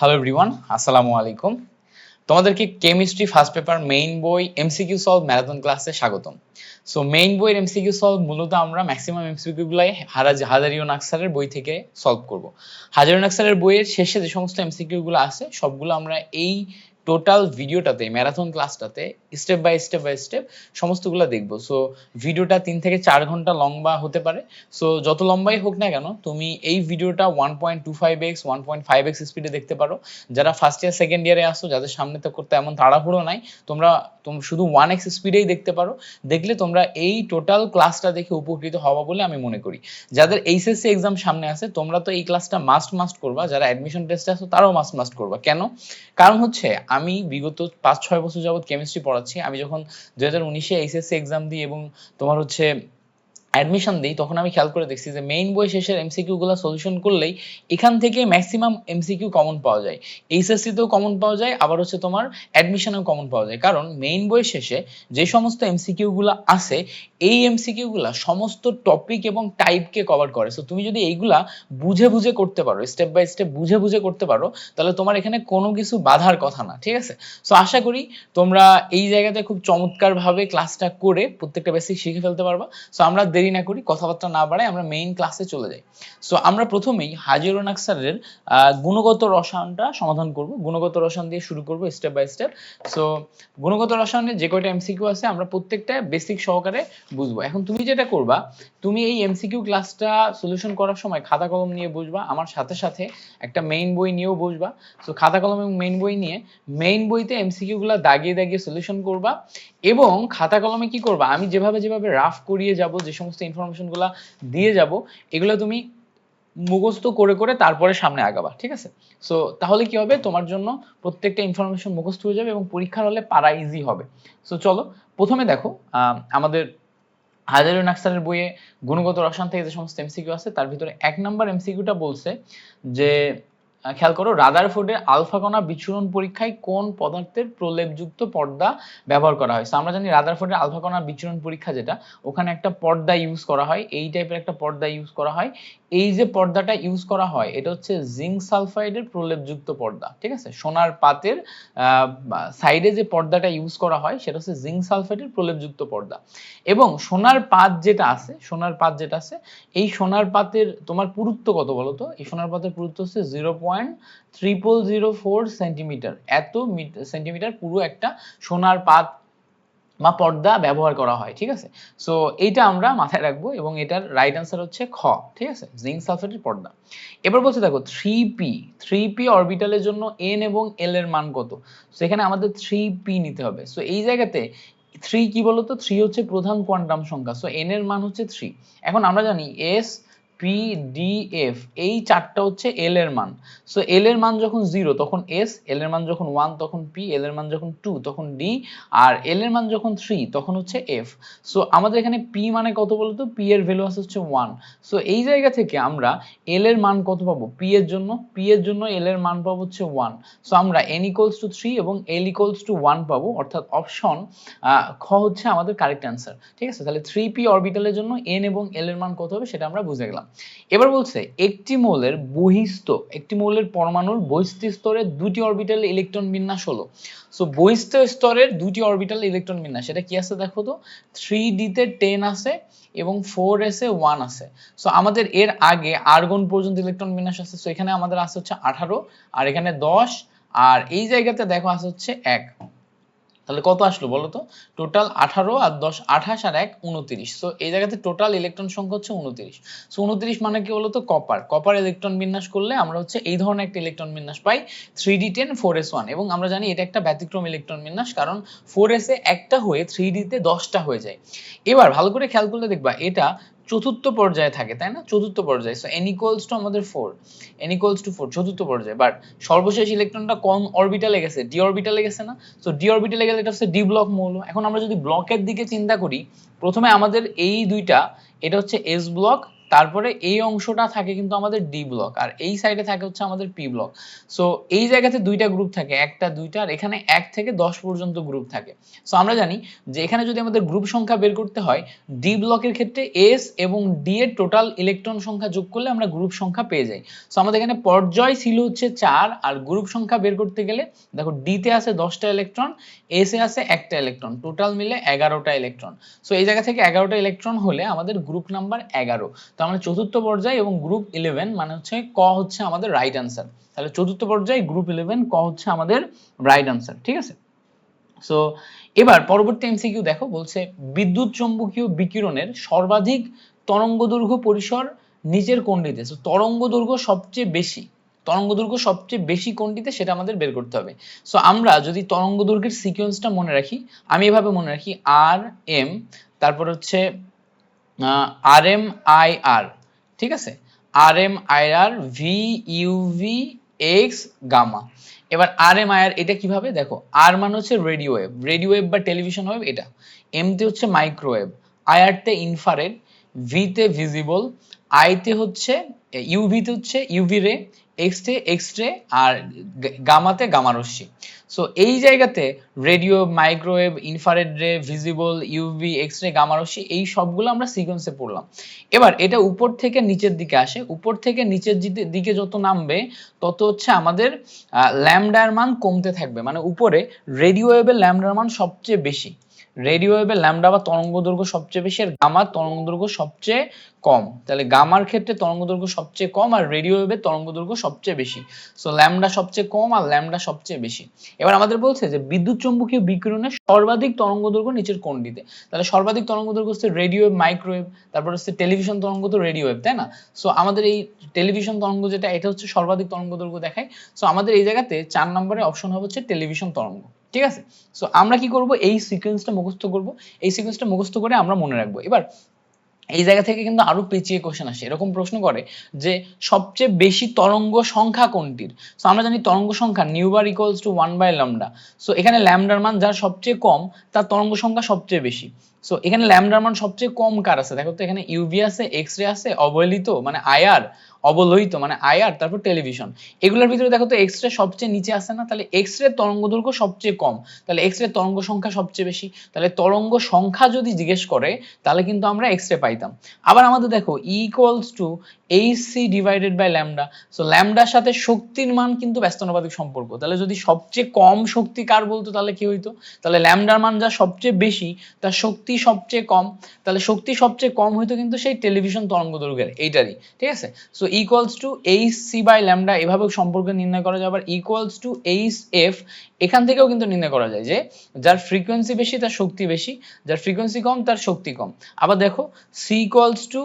Hello everyone, আসসালামু আলাইকুম। তোমাদেরকে কেমিস্ট্রি ফার্স্ট পেপার মেইন বই এমসিকিউ সলভ ম্যারাথন ক্লাসে স্বাগতম। সো মেইন বইয়ের এমসিকিউ সলভ মূলত আমরা ম্যাক্সিমাম এমসিকিউ গুলাই হাজারিও নাকসারের বই থেকে সলভ করব। হাজারিও নাকসারের বইয়ের শেষে যে সমস্ত এমসিকিউ গুলো আছে সবগুলো আমরা এই টোটাল ভিডিওটাতে ম্যারাথন ক্লাসটাতে স্টেপ বাই স্টেপ সমস্তগুলো দেখবো। সো ভিডিওটা 3 থেকে 4 ঘন্টা লম্বা হতে পারে। সো যত লম্বাই হোক না কেন তুমি এই ভিডিওটা 1.25x 1.5x স্পিডে দেখতে পারো। যারা ফার্স্ট ইয়ার সেকেন্ড ইয়ারে আসো, যাদের সামনে তো করতে এমন তাড়াহুড়ো নাই, তোমরা শুধু 1x স্পিডেই দেখতে পারো। দেখলে তোমরা এই টোটাল ক্লাসটা দেখে উপকৃত হবা বলে আমি মনে করি। যাদের এইচএসসি এক্সাম সামনে আছে তোমরা তো এই ক্লাসটা মাস্ট করবা, যারা অ্যাডমিশন টেস্টে আসো তারাও মাস্ট করবা। কেন? কারণ হচ্ছে আমি বিগত 5-6 বছর যাবত কেমিস্ট্রি পড়াচ্ছি। আমি যখন 2019-এ এইচএসসি এক্সাম দিই এবং তোমার হচ্ছে অ্যাডমিশন দিই, তখন আমি খেয়াল করে দেখছি যে মেইন বই শেষের এমসিকিউ গুলো সলিউশন করলেই এখান থেকে ম্যাক্সিমাম এমসিকিউ কমন পাওয়া যায়। এইচএসসি তেও কমন পাওয়া যায়, আবার হচ্ছে তোমার অ্যাডমিশনেও কমন পাওয়া যায়। কারণ মেইন বই শেষে যে সমস্ত এমসিকিউ গুলো আছে এই এমসিকিউ গুলা সমস্ত টপিক এবং টাইপকে কভার করে। সো তুমি যদি এইগুলা বুঝে করতে পারো, স্টেপ বাই স্টেপ বুঝে করতে পারো, তাহলে তোমার এখানে কোনো কিছু বাধার কথা না। ঠিক আছে? সো আশা করি তোমরা এই জায়গাতে খুব চমৎকার ভাবে ক্লাসটা করে প্রত্যেকটা বেসিক শিখে ফেলতে পারবা। সো আমরা দেরি না করি, কথাবার্তা না বাড়াই, আমরা মেইন ক্লাসে চলে যাই। সো আমরা প্রথমেই হাজিরুন আকসারের গুণগত রসায়নটা সমাধান করব। গুণগত রসায়ন দিয়ে শুরু করব স্টেপ বাই স্টেপ। সো গুণগত রসায়নের যে কয়টা এমসিকিউ আছে আমরা প্রত্যেকটা বেসিক সহকারে বুঝবো। এখন তুমি যেটা করবা, তুমি এই এমসিকিউ ক্লাসটা সলিউশন করার সময় খাতা কলম নিয়ে বসবা, আমার সাথে একটা মেইন বই নিয়েও বসবা। সো খাতা কলম এবং মেইন বই নিয়ে মেইন বইতে এমসিকিউ গুলা দাগিয়ে সলিউশন করবা। এবং খাতা কলমে কি করবা, আমি যেভাবে রাফ করিয়ে যাব, যে সমস্ত ইনফরমেশন গুলা দিয়ে যাব, এগুলো তুমি মুখস্থ করে তারপরে সামনে আগাবা। ঠিক আছে? সো তাহলে কি হবে, তোমার জন্য প্রত্যেকটা ইনফরমেশন মুখস্থ হয়ে যাবে এবং পরীক্ষার হলে পারা ইজি হবে। সো চলো প্রথমে দেখো, আমাদের হাজারুন আকসারের বইয়ে গুণগত রসায়ন থেকে যে সমস্ত এমসিকিউ আছে তার ভিতরে 1 নাম্বার এমসিকিউটা বলছে যে খেয়াল করো, রাদারফোর্ডের আলফা কণা বিচ্ছুরণ পরীক্ষায় কোন পদার্থের প্রলেপযুক্ত পর্দা ব্যবহার করা হয়। আমরা জানি রাদারফোর্ডের আলফা কণা বিচ্ছুরণ পরীক্ষা যেটা, ওখানে একটা পর্দা ইউজ করা হয়, এই টাইপের একটা পর্দা ইউজ করা হয়। এই যে পর্দাটা ইউজ করা হয় এটা হচ্ছে জিঙ্ক সালফাইডের প্রলেপযুক্ত পর্দা। ঠিক আছে? সোনার পাতের সাইডে যে পর্দাটা ইউজ করা হয় সেটা হচ্ছে জিঙ্ক সালফাইডের প্রলেপযুক্ত পর্দা। এবং সোনার পাত যেটা আছে এই সোনার পাতের তোমার পুরুত্ব কত বলো তো? এই সোনার পাতের পুরুত্ব হচ্ছে 0.0004 সেন্টিমিটার। এত সেন্টিমিটার পুরো একটা সোনার পাত বা পর্দা ব্যবহার করা হয়। ঠিক আছে? সো এইটা আমরা মাথায় রাখবো এবং এটার রাইট অ্যান্সার হচ্ছে খ। ঠিক আছে? জিঙ্ক সালফেটের পর্দা। এবার বলছে দেখো 3p অরবিটালের জন্য n এবং l এর মান কত? সো এখানে আমাদের 3p নিতে হবে। সো এই জায়গাতে 3 কি বলতো? 3 হচ্ছে প্রধান কোয়ান্টাম সংখ্যা। সো n এর মান হচ্ছে 3। এখন আমরা জানি s p d f এই চারটা হচ্ছে l এর মান। সো l এর মান যখন 0 তখন s, l এর মান যখন 1 তখন p, l এর মান যখন 2 তখন d, আর l এর মান যখন 3 তখন হচ্ছে f। সো আমাদের এখানে p মানে কত বলতো? p এর ভ্যালু আছে হচ্ছে 1। সো এই জায়গা থেকে আমরা l এর মান কত পাবো? p এর জন্য l এর মান পাবো হচ্ছে 1। সো আমরা n = 3 এবং l = 1 পাবো, অর্থাৎ অপশন খ হচ্ছে আমাদের কারেক্ট অ্যান্সার। ঠিক আছে? তাহলে 3p অরবিটালের জন্য n এবং l এর মান কত হবে সেটা আমরা বুঝে গেলাম। এবার বলছে একটি মৌলের পরমাণুর বহিস্থ স্তরে দুটি অরবিটালে ইলেকট্রন বিন্যাস হলো। সো বহিস্থ স্তরের দুটি অরবিটালে ইলেকট্রন বিন্যাস, সেটা কি আছে দেখো তো? 3d তে 10 আছে এবং 4s এ 1 আছে। সো আমাদের এর আগে আর্গন পর্যন্ত ইলেকট্রন বিন্যাস আছে। সো এখানে আমাদের আছে হচ্ছে 18 আর এখানে 10, আর এই জায়গাতে দেখো আছে হচ্ছে 1। তাহলে কত আসলো বলো তো? টোটাল 18 আর 10 28 আর 1 29। সো এই জায়গাতে টোটাল ইলেকট্রন সংখ্যা হচ্ছে 29। সো 29 মানে কি বলতো? কপার ইলেকট্রন বিন্যাস করলে আমরা হচ্ছে এই ধরনের একটা ইলেকট্রন বিন্যাস পাই 3d10 4s1। এবং আমরা জানি এটা একটা ব্যতিক্রম ইলেকট্রন বিন্যাস, কারণ 4s এ একটা হয়ে 3d তে 10টা হয়ে যায়। এবার ভালো করে খেয়াল করলে দেখবা এটা চতুর্থ পর্যায়ে থাকে, তাই না? চতুর্থ পর্যায়ে। সো n = আমাদের 4, চতুর্থ পর্যায়ে। বাট সর্বশেষ ইলেকট্রনটা কোন অরবিটালে গেছে? d অরবিটালে গেছে না? সো d অরবিটালে গেলে এটা হচ্ছে d ব্লক মৌল। এখন আমরা যদি ব্লকের দিকে চিন্তা করি, প্রথমে আমাদের এই দুইটা, এটা হচ্ছে s ব্লক, তারপরে এই অংশটা থাকে কিন্তু আমাদের ডি ব্লক, আর এই সাইডে থাকে হচ্ছে আমাদের পি ব্লক। সো এই জায়গাতে দুইটা গ্রুপ থাকে, একটা দুইটা, আর এখানে 1 থেকে 10 পর্যন্ত গ্রুপ থাকে। সো আমরা জানি যে এখানে যদি আমাদের গ্রুপ সংখ্যা বের করতে হয়, ডি ব্লকের ক্ষেত্রে এস এবং ডি এর টোটাল ইলেকট্রন সংখ্যা যোগ করলে আমরা গ্রুপ সংখ্যা পেয়ে যাই। সো আমাদের এখানে পর্যায় ছিল হচ্ছে 4, আর গ্রুপ সংখ্যা বের করতে গেলে দেখো ডি তে আছে 10টা ইলেকট্রন, এস এ আছে একটা ইলেকট্রন, টোটাল মিলে 11টা ইলেকট্রন। সো এই জায়গা থেকে 11টা ইলেকট্রন হলে আমাদের গ্রুপ নাম্বার 11। তো আমরা চতুর্থ পর্যায় এবং গ্রুপ 11 মানে হচ্ছে ক হচ্ছে আমাদের রাইট আনসার। তাহলে চতুর্থ পর্যায় গ্রুপ 11 ক হচ্ছে আমাদের রাইট আনসার, ঠিক আছে। সো এবার পরবর্তী এমসিকিউ দেখো, বলছে বিদ্যুৎ চৌম্বকীয় বিকিরণের সর্বাধিক তরঙ্গদৈর্ঘ্য পরিসর নিচের কোনটিতে। সো তরঙ্গদৈর্ঘ্য সবচেয়ে বেশি কোনটিতে সেটা আমাদের বের করতে হবে। সো আমরা যদি তরঙ্গদৈর্ঘ্যের সিকোয়েন্সটা মনে রাখি, আমি এভাবে মনে রাখি আর এম, তারপর হচ্ছে আর এম আই আর, ঠিক আছে, R M I R, V UV X gamma. এবার আর এম আই আর এটা কিভাবে দেখো, আর মানে হচ্ছে রেডিও ওয়েভ বা টেলিভিশন ওয়েভ এটা, এম তে হচ্ছে মাইক্রোওয়েভ, আইআর তে ইনফ্রারেড, ভি তে ভিজিবল, আই তে হচ্ছে ইউভি তে হচ্ছে ইউভি রে, এক্স রে, আর গামাতে গামা রশ্মি। সো এই জায়গাতে radio, microwave, infrared ray, visible, UV, X ray, gamma রশ্মি, এই সবগুলো আমরা সিকোয়েন্সে পড়লাম। এবার এটা উপর থেকে নিচের দিকে আসে, উপর থেকে নিচের দিকে যত নামবে তত হচ্ছে আমাদের ল্যামডার মান কমতে থাকবে। মানে উপরে রেডিও ওয়েভের ল্যামডার মান সবচেয়ে বেশি, রেডিও ওয়েভের ল্যামডা বা তরঙ্গদৈর্ঘ্য সবচেয়ে বেশি, আর গামার তরঙ্গদৈর্ঘ্য সবচেয়ে কম। তাহলে গামার ক্ষেত্রে তরঙ্গদৈর্ঘ্য সবচেয়ে কম, আর রেডিও ওয়েভের তরঙ্গদৈর্ঘ্য সবচেয়ে বেশি। সো ল্যামডা সবচেয়ে কম আর ল্যামডা সবচেয়ে বেশি। এবার আমাদের বলছে যে বিদ্যুৎ চৌম্বকীয় বিকিরণের সর্বাধিক তরঙ্গদৈর্ঘ্য নিচের কোনটিতে। তাহলে সর্বাধিক তরঙ্গদৈর্ঘ্য হচ্ছে রেডিও ওয়েভ, মাইক্রোওয়েভ, তারপর হচ্ছে টেলিভিশন তরঙ্গ তো রেডিও ওয়েভ, তাই না। সো আমাদের এই টেলিভিশন তরঙ্গ যেটা, এটা হচ্ছে সর্বাধিক তরঙ্গদৈর্ঘ্য দেখায়। সো আমাদের এই জায়গাতে 4 নম্বরে অপশন হবে হচ্ছে টেলিভিশন তরঙ্গ, ঠিক আছে। সো আমরা কি করব, এই সিকোয়েন্সটা মুখস্থ করব, এই সিকোয়েন্সটা মুখস্থ করে আমরা মনে রাখবো। এবার এই জায়গা থেকে কিন্তু আরো পেঁচিয়ে কোশ্চেন আসে, এরকম প্রশ্ন করে যে সবচেয়ে বেশি তরঙ্গ সংখ্যা কোনটির। সো আমরা জানি তরঙ্গ সংখ্যা nu bar equals to 1/λ। So এখানে ল্যামডার মান যার সবচেয়ে কম তার তরঙ্গ সংখ্যা সবচেয়ে বেশি। সো এখানে ল্যামডার মান সবচেয়ে কম কার আছে দেখো তো, এখানে ইউভি আছে, এক্স রে আছে, অবহেলিত মানে আইআর, অবলোহিত মানে আইআর, তারপর টেলিভিশন। এগুলোর ভিতরে দেখো তো এক্স রে সবচেয়ে নিচে আছে না, তাহলে এক্স রে তরঙ্গদৈর্ঘ্য সবচেয়ে কম, তাহলে এক্স রে তরঙ্গ সংখ্যা সবচেয়ে বেশি। তাহলে তরঙ্গ সংখ্যা যদি জিজ্ঞেস করে তাহলে কিন্তু আমরা এক্স রে পাইতাম। আবার আমাদের দেখো E equals to HC divided by lambda. So ল্যামডার সাথে শক্তির মান কিন্তু ব্যস্তানুপাতিক সম্পর্ক, তাহলে যদি সবচেয়ে কম শক্তি কার বলতো তাহলে কি হইতো, তাহলে ল্যামডার মান যা সবচেয়ে বেশি তার শক্তি সবচেয়ে কম, তাহলে শক্তি সবচেয়ে কম হইতো কিন্তু সেই টেলিভিশন তরঙ্গদৈর্ঘ্যের এইটারই, ঠিক আছে। So equals to HC by lambda, এভাবে সম্পর্ক নির্ণয় করা যায়। আবার ইকুয়ালস টু এইচ এফ, এখান থেকেও কিন্তু নির্ণয় করা যায় যে যার ফ্রিকোয়েন্সি বেশি তার শক্তি বেশি, যার ফ্রিকোয়েন্সি কম তার শক্তি কম। আবার দেখো C equals to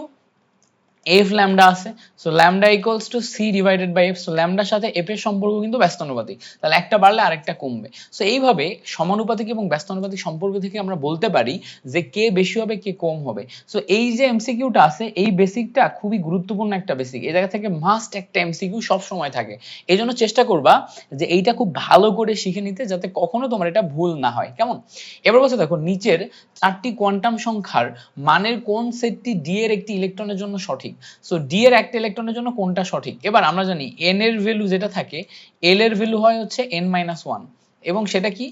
F lambda আছে, so lambda equals to C divided by F. So ল্যামডার সাথে এফ এর সম্পর্ক কিন্তু ব্যস্তানুপাতিক, তাহলে একটা বাড়লে আরেকটা কমবে। সো এইভাবে সমানুপাতিক এবং ব্যস্তানুপাতিক সম্পর্ক থেকে আমরা বলতে পারি যে কে বেশি হবে কে কম হবে। সো এই যে এমসিকিউটা আছে, এই বেসিকটা খুবই গুরুত্বপূর্ণ একটা বেসিক, এই জায়গা থেকে মাস্ট একটা এমসিকিউ সব সময় থাকে। এই জন্য চেষ্টা করবা যে এইটা খুব ভালো করে শিখে নিতে, যাতে কখনো তোমার এটা ভুল না হয়, কেমন। এবার বলছে দেখো নিচের 4টি কোয়ান্টাম সংখ্যার মানের কোন সেটটি ডি এর একটি ইলেকট্রনের জন্য সঠিক। সো ডি এর একটা ইলেকট্রনের জন্য কোনটা সঠিক। এবার আমরা জানি এন এর ভ্যালু যেটা থাকে, এল এর ভ্যালু হয় হচ্ছে n-1, এবং সেটা কি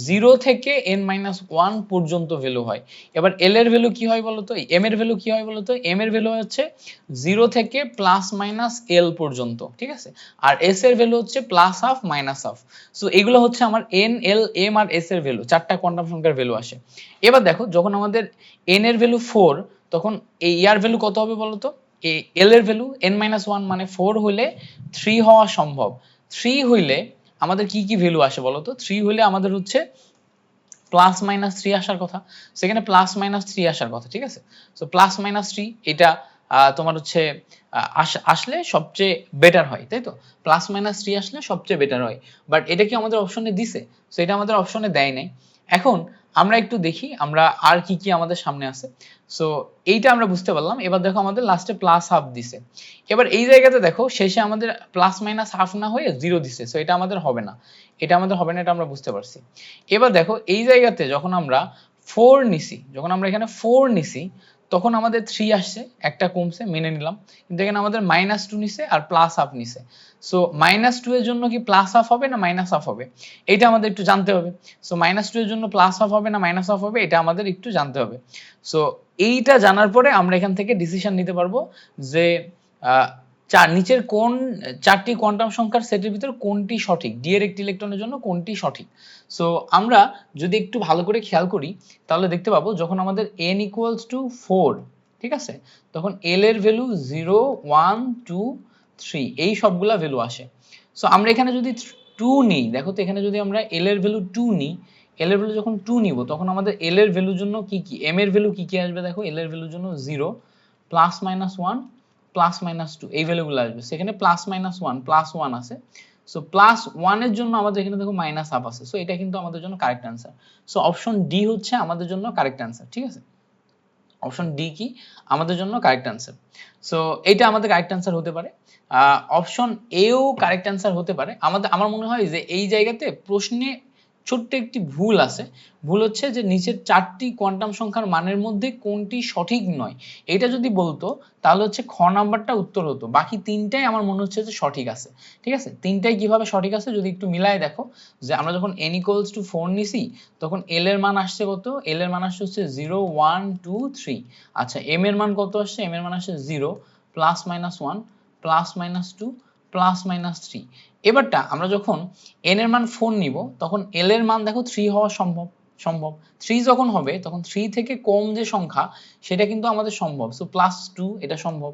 0 থেকে n-1 পর্যন্ত ভ্যালু হয়। এবার এল এর ভ্যালু কি হয় বলতো, এম এর ভ্যালু কি হয় বলতো, এম এর ভ্যালু হচ্ছে 0 থেকে +-l পর্যন্ত, ঠিক আছে। আর এস এর ভ্যালু হচ্ছে +½ -½ সো এগুলো হচ্ছে আমার এন, এল, এম আর এস এর ভ্যালু, 4টা কোয়ান্টাম সংখ্যার ভ্যালু আসে। এবার দেখো যখন আমাদের এন এর ভ্যালু 4, তখন এই ইয়ার ভ্যালু কত হবে বলতো, এল এর ভ্যালু n-1 মানে 4 হইলে 3 হওয়া সম্ভব। 3 হইলে আমাদের কি কি ভ্যালু আসে বলতো, 3 হইলে আমাদের হচ্ছে +-3 আসার কথা, সেখানে +-3 আসার কথা, ঠিক আছে। সো +-3 এটা তোমার হচ্ছে আসলে সবচেয়ে বেটার হয়, তাই তো, +-3 আসলে সবচেয়ে বেটার হয়। বাট এটা কি আমাদের অপশনে দিছে, সো এটা আমাদের অপশনে দেয় নাই। এখন আমরা একটু দেখি আমরা আর কি কি আমাদের সামনে আছে। সো এইটা আমরা বুঝতে পারলাম। এবার দেখো আমাদের লাস্টে +½ দিছে। এবার এই জায়গাতে দেখো শেষে আমাদের +-½ না হয়ে 0 দিছে, সো এটা আমাদের হবে না, এটা আমাদের হবে না, এটা আমরা বুঝতে পারছি। এবার দেখো এই জায়গাতে যখন আমরা 4 নিছি, যখন আমরা এখানে 4 নিছি, তখন আমাদের 3 আসছে, একটা কমছে, মেনে নিলাম। কিন্তু এখানে আমাদের -2 নিছে আর +1/2 নিছে। সো -2 এর জন্য কি +1/2 হবে না -1/2 হবে, এটা আমাদের একটু জানতে হবে। সো -2 এর জন্য +1/2 হবে না -1/2 হবে, এটা আমাদের একটু জানতে হবে। সো এইটা জানার পরে আমরা এখান থেকে ডিসিশন নিতে পারবো যে নিচের কোন 4টি কোয়ান্টাম সংখ্যার সেটের ভিতর কোনটি সঠিক, ডি এর একটি ইলেকট্রনের জন্য কোনটি সঠিক। সো আমরা যদি একটু ভালো করে খেয়াল করি তাহলে দেখতে পাবো যখন আমাদের n = 4, ঠিক আছে, তখন l এর ভ্যালু 0 1 2 3 এই সবগুলা ভ্যালু আসে। সো আমরা এখানে যদি 2 নিই, দেখো তো এখানে যদি আমরা l এর ভ্যালু 2 নিই, l এর ভ্যালু যখন 2 নিব তখন আমাদের l এর ভ্যালুর জন্য কি কি, m এর ভ্যালু কি কি আসবে, দেখো l এর ভ্যালুর জন্য 0 +-1 +-2 এই ভ্যালুগুলো আসবে। সেখানে +-1 +1 আছে। সো +1 এর জন্য আমাদের এখানে দেখো -1/2 আছে। সো এটা কিন্তু আমাদের জন্য correct answer. So option D হচ্ছে আমাদের জন্য কারেক্ট অ্যান্সার, ঠিক আছে। অপশন ডি কি আমাদের জন্য কারেক্ট অ্যান্সার। সো এটা আমাদের কারেক্ট অ্যান্সার হতে পারে। অপশন এও কারেক্ট অ্যান্সার হতে পারে। আমার মনে হয় যে এই জায়গাতে প্রশ্নে ছোট্ট একটি ভুল আছে। ভুল হচ্ছে যে নিচের 4টি কোয়ান্টাম সংখ্যার মানের মধ্যে কোনটি সঠিক নয়, এটা যদি বলতো তাহলে হচ্ছে খ নাম্বারটা উত্তর হতো। বাকি 3টাই আমার মনে হচ্ছে যে সঠিক আছে, ঠিক আছে। 3টাই কিভাবে সঠিক আছে যদি একটু মিলায় দেখো, যে আমরা যখন n = 4 নিছি তখন l এর মান আসছে কত, l এর মান আসছে হচ্ছে 0 1 2 3। আচ্ছা m এর মান কত আসছে, m এর মান আসছে 0 +-1 +-2 +-3। এবারটা আমরা যখন n এর মান 4 নিব তখন l এর মান দেখো 3 হওয়া সম্ভব। 3 যখন হবে তখন 3 থেকে কম যে সংখ্যা সেটা কিন্তু আমাদের সম্ভব। সো +2 এটা সম্ভব,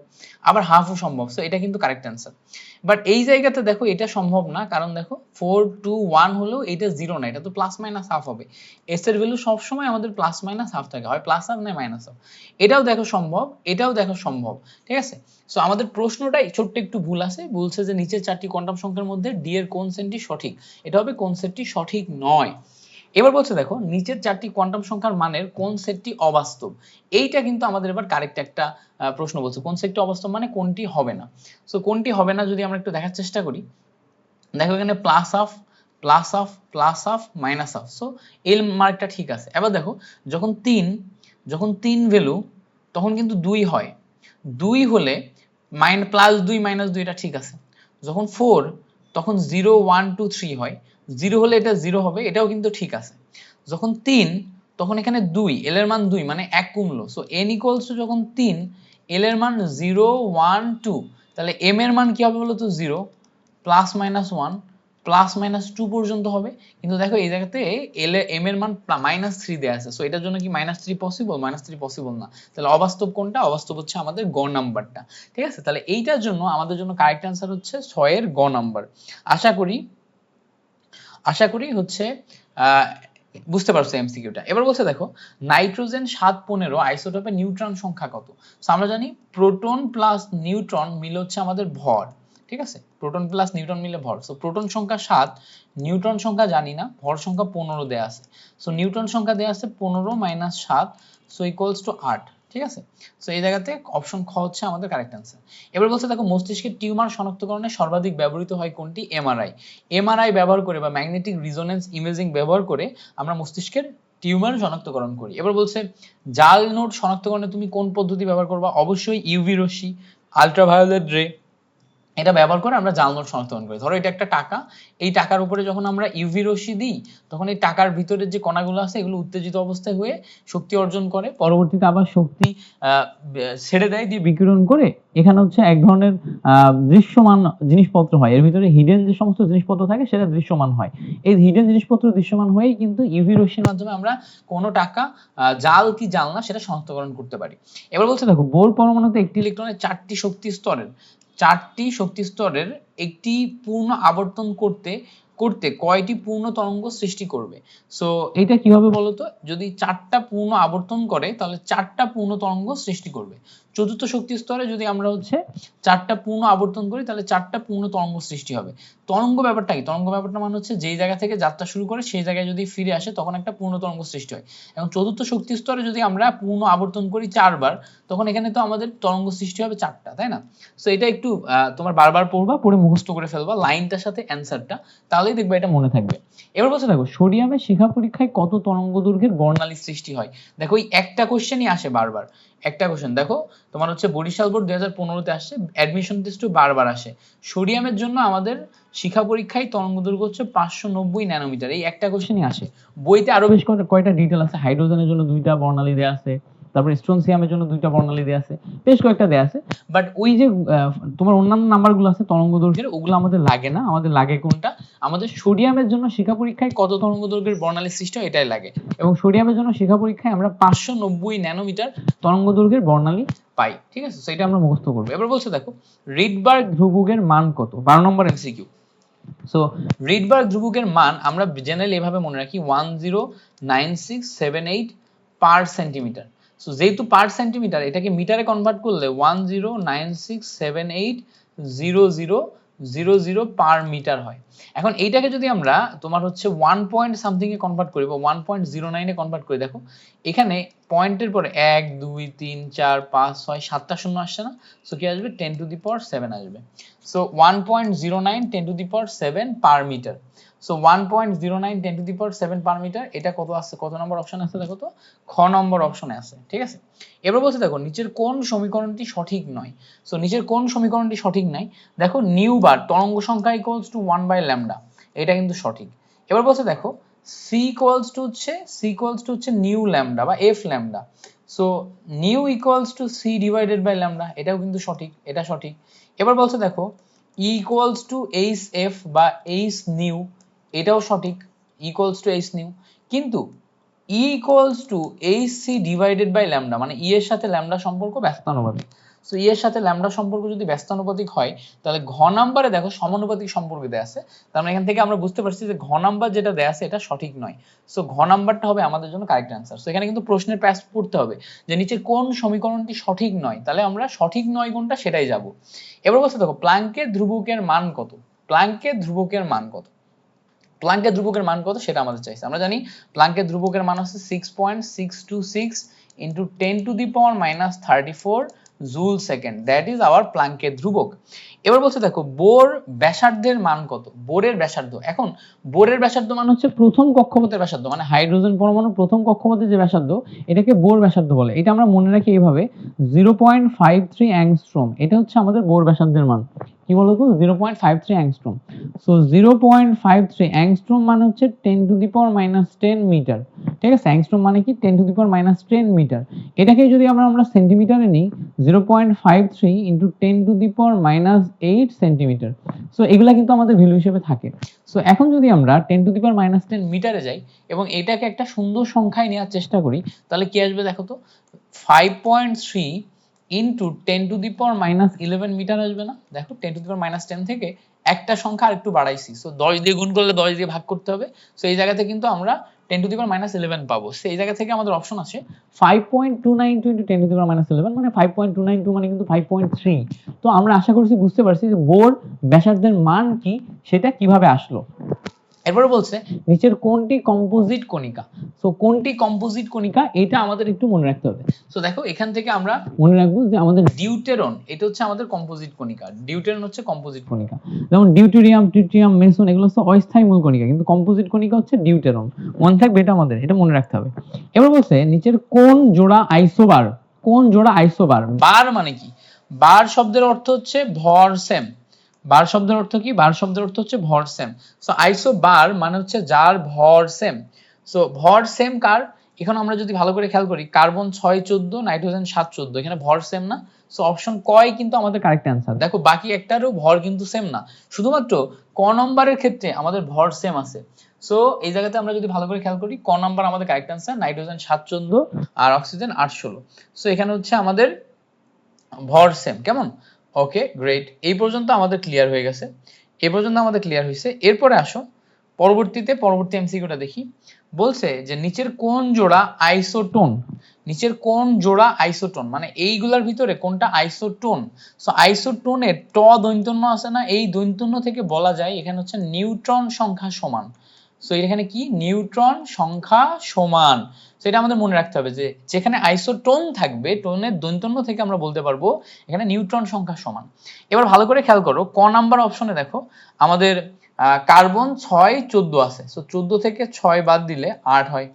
আবার হাফও সম্ভব। সো এটা কিন্তু কারেক্ট অ্যান্সার। বাট এই জায়গাতে দেখো এটা সম্ভব না, কারণ দেখো 4 2 1 হলেও এটা 0 না, এটা তো +-1/2 হবে। s এর ভ্যালু সবসময় আমাদের +-1/2 থাকে, হয় +1 না -1। এটাও দেখো সম্ভব, এটাও দেখো সম্ভব, ঠিক আছে। সো আমাদের প্রশ্নটাই ছোট্ট একটু ভুল আছে, বলছে যে নিচের 4টি কোয়ান্টাম সংখ্যার মধ্যে ডি এর কোন সেটটি সঠিক, এটা হবে কোন সেটটি সঠিক নয়। এবার বলছে দেখো নিচের 4টি কোয়ান্টাম সংখ্যার মানের কোন সেটটি অবাস্তব। এইটা কিন্তু আমাদের এবার কারেক্ট একটা প্রশ্ন বলছে, কোন সেটটি অবাস্তব মানে কোনটি হবে না। সো কোনটি হবে না যদি আমরা একটু দেখার চেষ্টা করি, দেখো এখানে +1/2 +1/2 +1/2 -1/2। সো এল মার্কটা ঠিক আছে। এবার দেখো যখন 3 ভ্যালু তখন কিন্তু 2 হয়, 2 হলে +2 -2 এটা ঠিক আছে। যখন 4 তখন 0 1 2 3 হয়, 0 হলে এটা 0 হবে, এটাও কিন্তু ঠিক আছে। যখন 3 তখন এখানে 2, l এর মান 2 মানে 1 কমলো। সো n = যখন 3, l এর মান 0 1 2, তাহলে m এর মান কি হবে বলো তো 0 +-1 +-2 পর্যন্ত হবে। কিন্তু দেখো এই জায়গাতে m এর মান -3 দেয়া আছে। সো এটার জন্য কি -3 পসিবল, -3 পসিবল না। তাহলে অবাস্তব কোনটা, অবাস্তব হচ্ছে আমাদের গ নাম্বারটা, ঠিক আছে। তাহলে এইটার জন্য আমাদের জন্য কারেক্ট অ্যান্সার হচ্ছে 6 এর গ নাম্বার। আশা করি হচ্ছে বুঝতে পারছো এমসিকিউটা। এবার বলছে দেখো নাইট্রোজেন 715 আইসোটোপে নিউট্রন সংখ্যা কত। সো আমরা জানি প্রোটন প্লাস নিউট্রন মিলে হচ্ছে আমাদের ভর, ঠিক আছে, প্রোটন প্লাস নিউট্রন মিলে ভর। সো প্রোটন সংখ্যা 7, নিউট্রন সংখ্যা জানি না, ভর সংখ্যা 15 দেয়া আছে। সো নিউট্রন সংখ্যা দেয়া আছে 15 - 7, সো ইকুয়ালস টু 8, ঠিক আছে। সো এই জায়গাতে অপশন খ হচ্ছে আমাদের কারেক্ট অ্যান্সার। এবার বলছে দেখো মস্তিষ্কের টিউমার শনাক্তকরণে সর্বাধিক ব্যবহৃত হয় কোনটি, এমআরআই ব্যবহার করে বা ম্যাগনেটিক রিজোনেন্স ইমেজিং ব্যবহার করে আমরা মস্তিষ্কের টিউমার শনাক্তকরণ করি। এবার বলছে জাল নোট শনাক্তকরণে তুমি কোন পদ্ধতি ব্যবহার করবা, অবশ্যই ইউভি রশ্মি, আলট্রাভায়োলেট রে, এটা ব্যবহার করে আমরা জাল নোট শনাক্তকরণ করি। ধরো এটা একটা টাকা, এই টাকার উপরে যখন আমরা ইউভি রশ্মি দিই তখন এই টাকার ভিতরে যে কণাগুলো আছে এগুলো উত্তেজিত অবস্থায় হয়ে শক্তি অর্জন করে, পরবর্তীতে আবার শক্তি ছেড়ে দেয়, দিয়ে বিকিরণ করে এখানে হচ্ছে এক ধরনের দৃশ্যমান জিনিসপত্র হয়, এর ভিতরে হিডেন যে সমস্ত জিনিসপত্র থাকে সেটা দৃশ্যমান হয়। এই হিডেন জিনিসপত্র দৃশ্যমান হয়েই কিন্তু ইউভি রশ্মির মাধ্যমে আমরা কোনো টাকা জাল কি জাল না সেটা শনাক্তকরণ করতে পারি। এবার বলছে দেখো বোর পরমাণুতে একটি ইলেকট্রনের 4টি শক্তি স্তরের একটি পূর্ণ আবর্তন করতে কয়টি পূর্ণ তরঙ্গ সৃষ্টি করবে। সো এটা কিভাবে বলতো, যদি 4টা পূর্ণ আবর্তন করে তাহলে 4টা পূর্ণ তরঙ্গ সৃষ্টি করবে। চতুর্থ শক্তি স্তরে যদি আমরা হচ্ছে 4টা পূর্ণ আবর্তন করি তাহলে 4টা পূর্ণ তরঙ্গ সৃষ্টি হবে। তরঙ্গ ব্যাপারটা কি, তরঙ্গ ব্যাপারটা মানে হচ্ছে যেই জায়গা থেকে যাত্রা শুরু করে সেই জায়গায় যদি ফিরে আসে তখন একটা পূর্ণ তরঙ্গ সৃষ্টি হয়। এবং চতুর্থ শক্তি স্তরে যদি আমরা পূর্ণ আবর্তন করি 4 বার, তখন এখানে তো আমাদের তরঙ্গ সৃষ্টি হবে 4টা, তাই না। সো এটা একটু তোমার বারবার পড়বা, পড়ে মুখস্থ করে ফেলবা লাইনটার সাথে অ্যানসারটা, তাহলেই দেখবে এটা মনে থাকবে। এবার বলছে দেখো সোডিয়ামের শিখা পরীক্ষায় কত তরঙ্গ দৈর্ঘ্যের বর্ণালী সৃষ্টি হয়। দেখো এই একটা কোশ্চেনই আসে বারবার, একটা কোশ্চেন দেখো, তোমার হচ্ছে বরিশাল বোর্ড 2015-তে আসছে, অ্যাডমিশন টেস্টও বারবার আসে। সোডিয়ামের জন্য আমাদের শিখা পরীক্ষায় তরঙ্গদৈর্ঘ্য হচ্ছে 590 ন্যানোমিটার, এই একটা কোশ্চেনই আসে। বইতে আরো বেশ কয়টা ডিটেল আছে, হাইড্রোজেনের জন্য 2টা বর্ণালী দেয়া আছে, তারপর স্ট্রনসিয়ামের জন্য 2টা বর্ণালী দেয়া আছে, বেশ কয়েকটা দেয়া আছে। বাট ওই যে তোমার অন্যান্য নাম্বারগুলো আছে তরঙ্গদৈর্ঘ্যের, ওগুলো আমাদের লাগে না। আমাদের লাগে কোনটা, আমাদের সোডিয়ামের জন্য শিখা পরীক্ষায় কত তরঙ্গদৈর্ঘ্যের বর্ণালী সৃষ্টি হয় এটাই লাগে। এবং সোডিয়ামের জন্য শিখা পরীক্ষায় আমরা 590 ন্যানোমিটার তরঙ্গদৈর্ঘ্যের বর্ণালী পাই। ঠিক আছে, সেটা আমরা মুখস্থ করবো। এবার বলছে দেখো রিডবার্গ ধ্রুবকের মান কত, 12 নম্বর এমসিকিউ। সো রিডবার্গ ধ্রুবকের মান আমরা জেনারেলি এভাবে মনে রাখি 109678 পার সেন্টিমিটার। সো যেহেতু পার সেন্টিমিটার, এটাকে মিটারে কনভার্ট করলে 1096780000 পার মিটার হয়। এখন এইটাকে যদি আমরা তোমার হচ্ছে 1 পয়েন্ট সামথিং এ কনভার্ট করি বা 1.09 এ কনভার্ট করি, দেখো এখানে পয়েন্টের পরে 1 2 3 4 5 6 7টা শূন্য আসছে না, সো কি আসবে 10⁻7 আসবে। So 1.09 10⁻7 per metre. So 1.09 10⁻7 per metre, এটা কত আছে, কত নম্বর অপশন আছে দেখো তো, খ নম্বর অপশনে আছে। ঠিক আছে, এবার বলছে দেখো নিচের কোন সমীকরণটি সঠিক নয়। সো নিচের কোন সমীকরণটি সঠিক নয়, দেখো নিউ বার তরঙ্গ সংখ্যা ইকুয়ালস টু 1/λ, এটা কিন্তু সঠিক। এবার বলছে দেখো সি ইকুয়ালস টু হচ্ছে নিউ ল্যামডা বা F lambda. So nu equals to C divided by lambda, এটাও কিন্তু সঠিক, এটা সঠিক। এবার বলছে দেখো E equals to H F বা এইচ নিউ, এটাও সঠিক, ইকুয়ালস টু এইচ নিউ। কিন্তু E equals to H C divided by lambda, মানে ই এর সাথে ল্যামডা সম্পর্ক ব্যস্তানুপাতিক। সো ই এর সাথে ল্যামডা সম্পর্ক যদি ব্যস্তানুপাতিক হয়, তাহলে ঘ নাম্বারে দেখো সমানুপাতিক সম্পর্ক দেয়া আছে। তার মানে এখান থেকে আমরা বুঝতে পারছি যে ঘ নাম্বার যেটা দেয়া আছে এটা সঠিক নয়। সো ঘ নাম্বারটা হবে আমাদের জন্য কারেক্ট অ্যান্সার। সো এখানে কিন্তু প্রশ্নের প্যাস পড়তে হবে যে নিচের কোন সমীকরণটি সঠিক নয়, তাহলে আমরা সঠিক নয় কোনটা সেটাই যাব। এবার বলছে দেখো প্ল্যাঙ্কের ধ্রুবকের মান কত, প্ল্যাঙ্কের ধ্রুবকের মান কত, প্ল্যাঙ্কের ধ্রুবকের মান কত সেটা আমাদের চাইছে। আমরা জানি প্ল্যাঙ্কের ধ্রুবকের মান হচ্ছে 6.626 into 10⁻34 joule second, that is our প্ল্যাঙ্কের ধ্রুবক। এবার বলছে দেখো বোর ব্যাসার্ধের মান কত, বোরের ব্যাসার্ধ। এখন বোরের ব্যাসার্ধ মান হচ্ছে প্রথম কক্ষপথের ব্যাসার্ধ, মানে হাইড্রোজেন পরমাণু প্রথম কক্ষপথের যে ব্যাসার্ধ, এটাকে বোর ব্যাসার্ধ বলে। এটা আমরা মনে রাখি এইভাবে 0.53 অ্যাংস্ট্রম, এটা হচ্ছে আমাদের বোর ব্যাসার্ধের মান। কি বলতো 0.53 অ্যাংস্ট্রম। সো 0.53 অ্যাংস্ট্রম মানে হচ্ছে 10⁻10 মিটার। ঠিক আছে, অ্যাংস্ট্রম মানে কি 10⁻10 মিটার। এটাকে যদি আমরা সেন্টিমিটারে নিই 0.53 ইনটু 10⁻8 সেন্টিমিটার। সো এগুলা কিন্তু আমাদের ভ্যালু হিসেবে থাকে। সো এখন যদি আমরা 10⁻10 মিটারে যাই এবং এটাকে একটা সুন্দর সংখ্যায় নেওয়ার চেষ্টা করি, তাহলে কি আসবে দেখো তো 5.3 ইনটু 10⁻11 মিটার আসবে না। দেখো 10⁻10 থেকে একটা সংখ্যা আরেকটু বাড়াইছি, সো 10 দিয়ে গুণ করলে 10 দিয়ে ভাগ করতে হবে। সো এই জায়গাতে কিন্তু আমরা 10⁻11 পাবো। সো এই জায়গা থেকে আমাদের অপশন আছে 5.292 ইনটু 10⁻11, মানে 5.292 মানে কিন্তু 5.3। তো আমরা আশা করছি বুঝতে পারছি যে বোর ব্যাসার্ধের মান কি সেটা কিভাবে আসলো। এরপরে বলছে নিচের কোনটি কম্পোজিট কণিকা। সো কোনটি কম্পোজিট কণিকা এটা আমাদের একটু মনে রাখতে হবে। সো দেখো এখান থেকে আমরা মনে রাখবো যে আমাদের ডিউটেরন, এটা হচ্ছে আমাদের কম্পোজিট কণিকা, ডিউটেরন হচ্ছে কম্পোজিট কণিকা। যেমন ডিউটেরিয়াম, ট্রিটিয়াম, মেসন এগুলো হচ্ছে অস্থায়ী মূল কণিকা, কিন্তু কম্পোজিট কণিকা হচ্ছে ডিউটেরন। মনে থাকবে এটা, আমাদের এটা মনে রাখতে হবে। এবার বলছে নিচের কোন জোড়া আইসোবার, কোন জোড়া আইসোবার। বার মানে কি, বার শব্দের অর্থ হচ্ছে ভর সেম। বার শব্দের অর্থ কি, বার শব্দের অর্থ হচ্ছে ভর সেম। সো আইসো বার মানে হচ্ছে যার ভর সেম। সো ভর সেম কার, এখন আমরা যদি ভালো করে খেয়াল করি কার্বন 6 14 নাইট্রোজেন 7 14, এখানে ভর সেম না। সো অপশন কয় কিন্তু আমাদের কারেক্ট অ্যান্সার। দেখো বাকি একটারও ভর কিন্তু সেম না, শুধুমাত্র ক নম্বরের ক্ষেত্রে আমাদের ভর সেম আছে। সো এই জায়গাতে আমরা যদি ভালো করে খেয়াল করি ক নাম্বার আমাদের কারেক্ট অ্যান্সার, নাইট্রোজেন 7 14 আর অক্সিজেন 8 16। সো এখানে হচ্ছে আমাদের ভর সেম। কেমন, ওকে গ্রেট, এই পর্যন্ত আমাদের ক্লিয়ার হয়ে গেছে, এই পর্যন্ত আমাদের ক্লিয়ার হয়েছে। এরপরে আসো পরবর্তী এমসিকিউটা দেখি। বলছে যে নিচের কোন জোড়া আইসোটোন, নিচের কোন জোড়া আইসোটোন, মানে এইগুলার ভিতরে কোনটা আইসোটোন। সো আইসোটোনের ট দৈন্তন্য আছে না, এই দৈন্তন্য থেকে বলা যায় এখানে হচ্ছে নিউট্রন সংখ্যা সমান। সো এখানে কি নিউট্রন সংখ্যা সমান, সেটা আমাদের মনে রাখতে হবে যে যেখানে আইসোটোন থাকবে টোনের দৈন্তন্য থেকে আমরা বলতে পারবো এখানে নিউট্রন সংখ্যা সমান। এবার ভালো করে খেয়াল করো ক নাম্বার অপশনে দেখো আমাদের কার্বন 6 14 আছে। সো 14 থেকে 6 বাদ দিলে 8 হয়,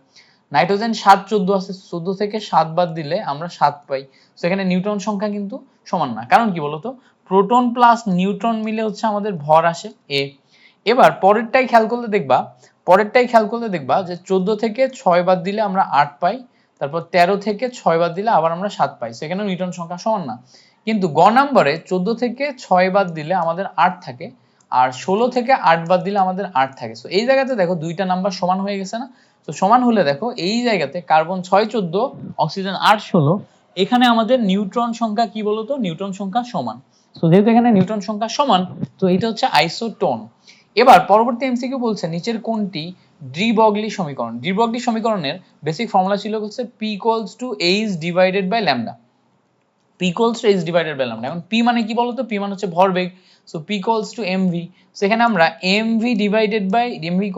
নাইট্রোজেন 7 14 আছে, 14 থেকে 7 বাদ দিলে আমরা 7 পাই। সো এখানে নিউট্রন সংখ্যা কিন্তু সমান না, কারণ কি বলতো, প্রোটন প্লাস নিউট্রন মিলে হচ্ছে আমাদের ভর আসে এ। এবার পরেরটাই খেয়াল করলে দেখবা যে 14 থেকে 6 বাদ দিলে আমরা 8 পাই, তারপর 13 থেকে 6 বাদ দিলে আবার আমরা 7 পাই। সেখানে নিউটন সংখ্যা সমান না। কিন্তু গ নম্বরে 14 থেকে 6 বাদ দিলে আমাদের 8 থাকে, আর 16 থেকে 8 বাদ দিলে আমাদের 8 থাকে। সো এই জায়গাতে দেখো দুইটা নাম্বার সমান হয়ে গেছে না? তো সমান হলে দেখো এই জায়গাতে কার্বন 6 14, অক্সিজেন 8 16, এখানে আমাদের নিউট্রন সংখ্যা কি বলতো, নিউট্রন সংখ্যা সমান। সো যেহেতু এখানে নিউট্রন সংখ্যা সমান, তো এটা হচ্ছে আইসোটোন। এবার পরবর্তী এমসিকিউ বলছে নিচের কোনটি ডি ব্রগলি সমীকরণ। ডি ব্রগলি সমীকরণের বেসিক ফর্মুলা ছিল হচ্ছে P = H divided by lambda. P = H divided by lambda. এখন P মানে কি বলতো, P মানে হচ্ছে ভরবেগ। So P = mv। সেখানে আমরা mv divided by mv =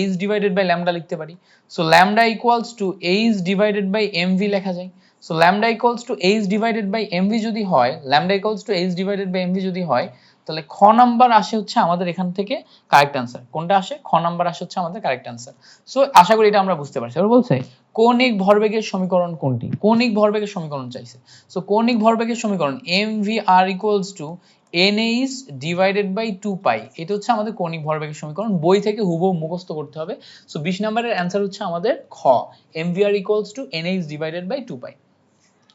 H divided by lambda লিখতে পারি। So lambda = H divided by mv লেখা যায়। So lambda = H divided by mv যদি হয়, lambda = H divided by mv যদি হয়, তাহলে খ নাম্বার আসে হচ্ছে আমাদের এখান থেকে কারেক্ট অ্যান্সার। কোনটা আসে? খ নাম্বার আসে হচ্ছে আমাদের কারেক্ট অ্যান্সার। সো আশা করি এটা আমরা বুঝতে পারছি। এবার বলছে কৌণিক ভরবেগের সমীকরণ কোনটি? কৌণিক ভরবেগের সমীকরণ চাইছে। সো কৌণিক ভরবেগের সমীকরণ mvr = nh ডিভাইডেড বাই 2 পাই। এটা হচ্ছে আমাদের কৌণিক ভরবেগের সমীকরণ, বই থেকে হুবহু মুখস্থ করতে হবে। সো 20 নম্বরের অ্যান্সার হচ্ছে আমাদের খ, mvr = nh ডিভাইডেড বাই 2 পাই।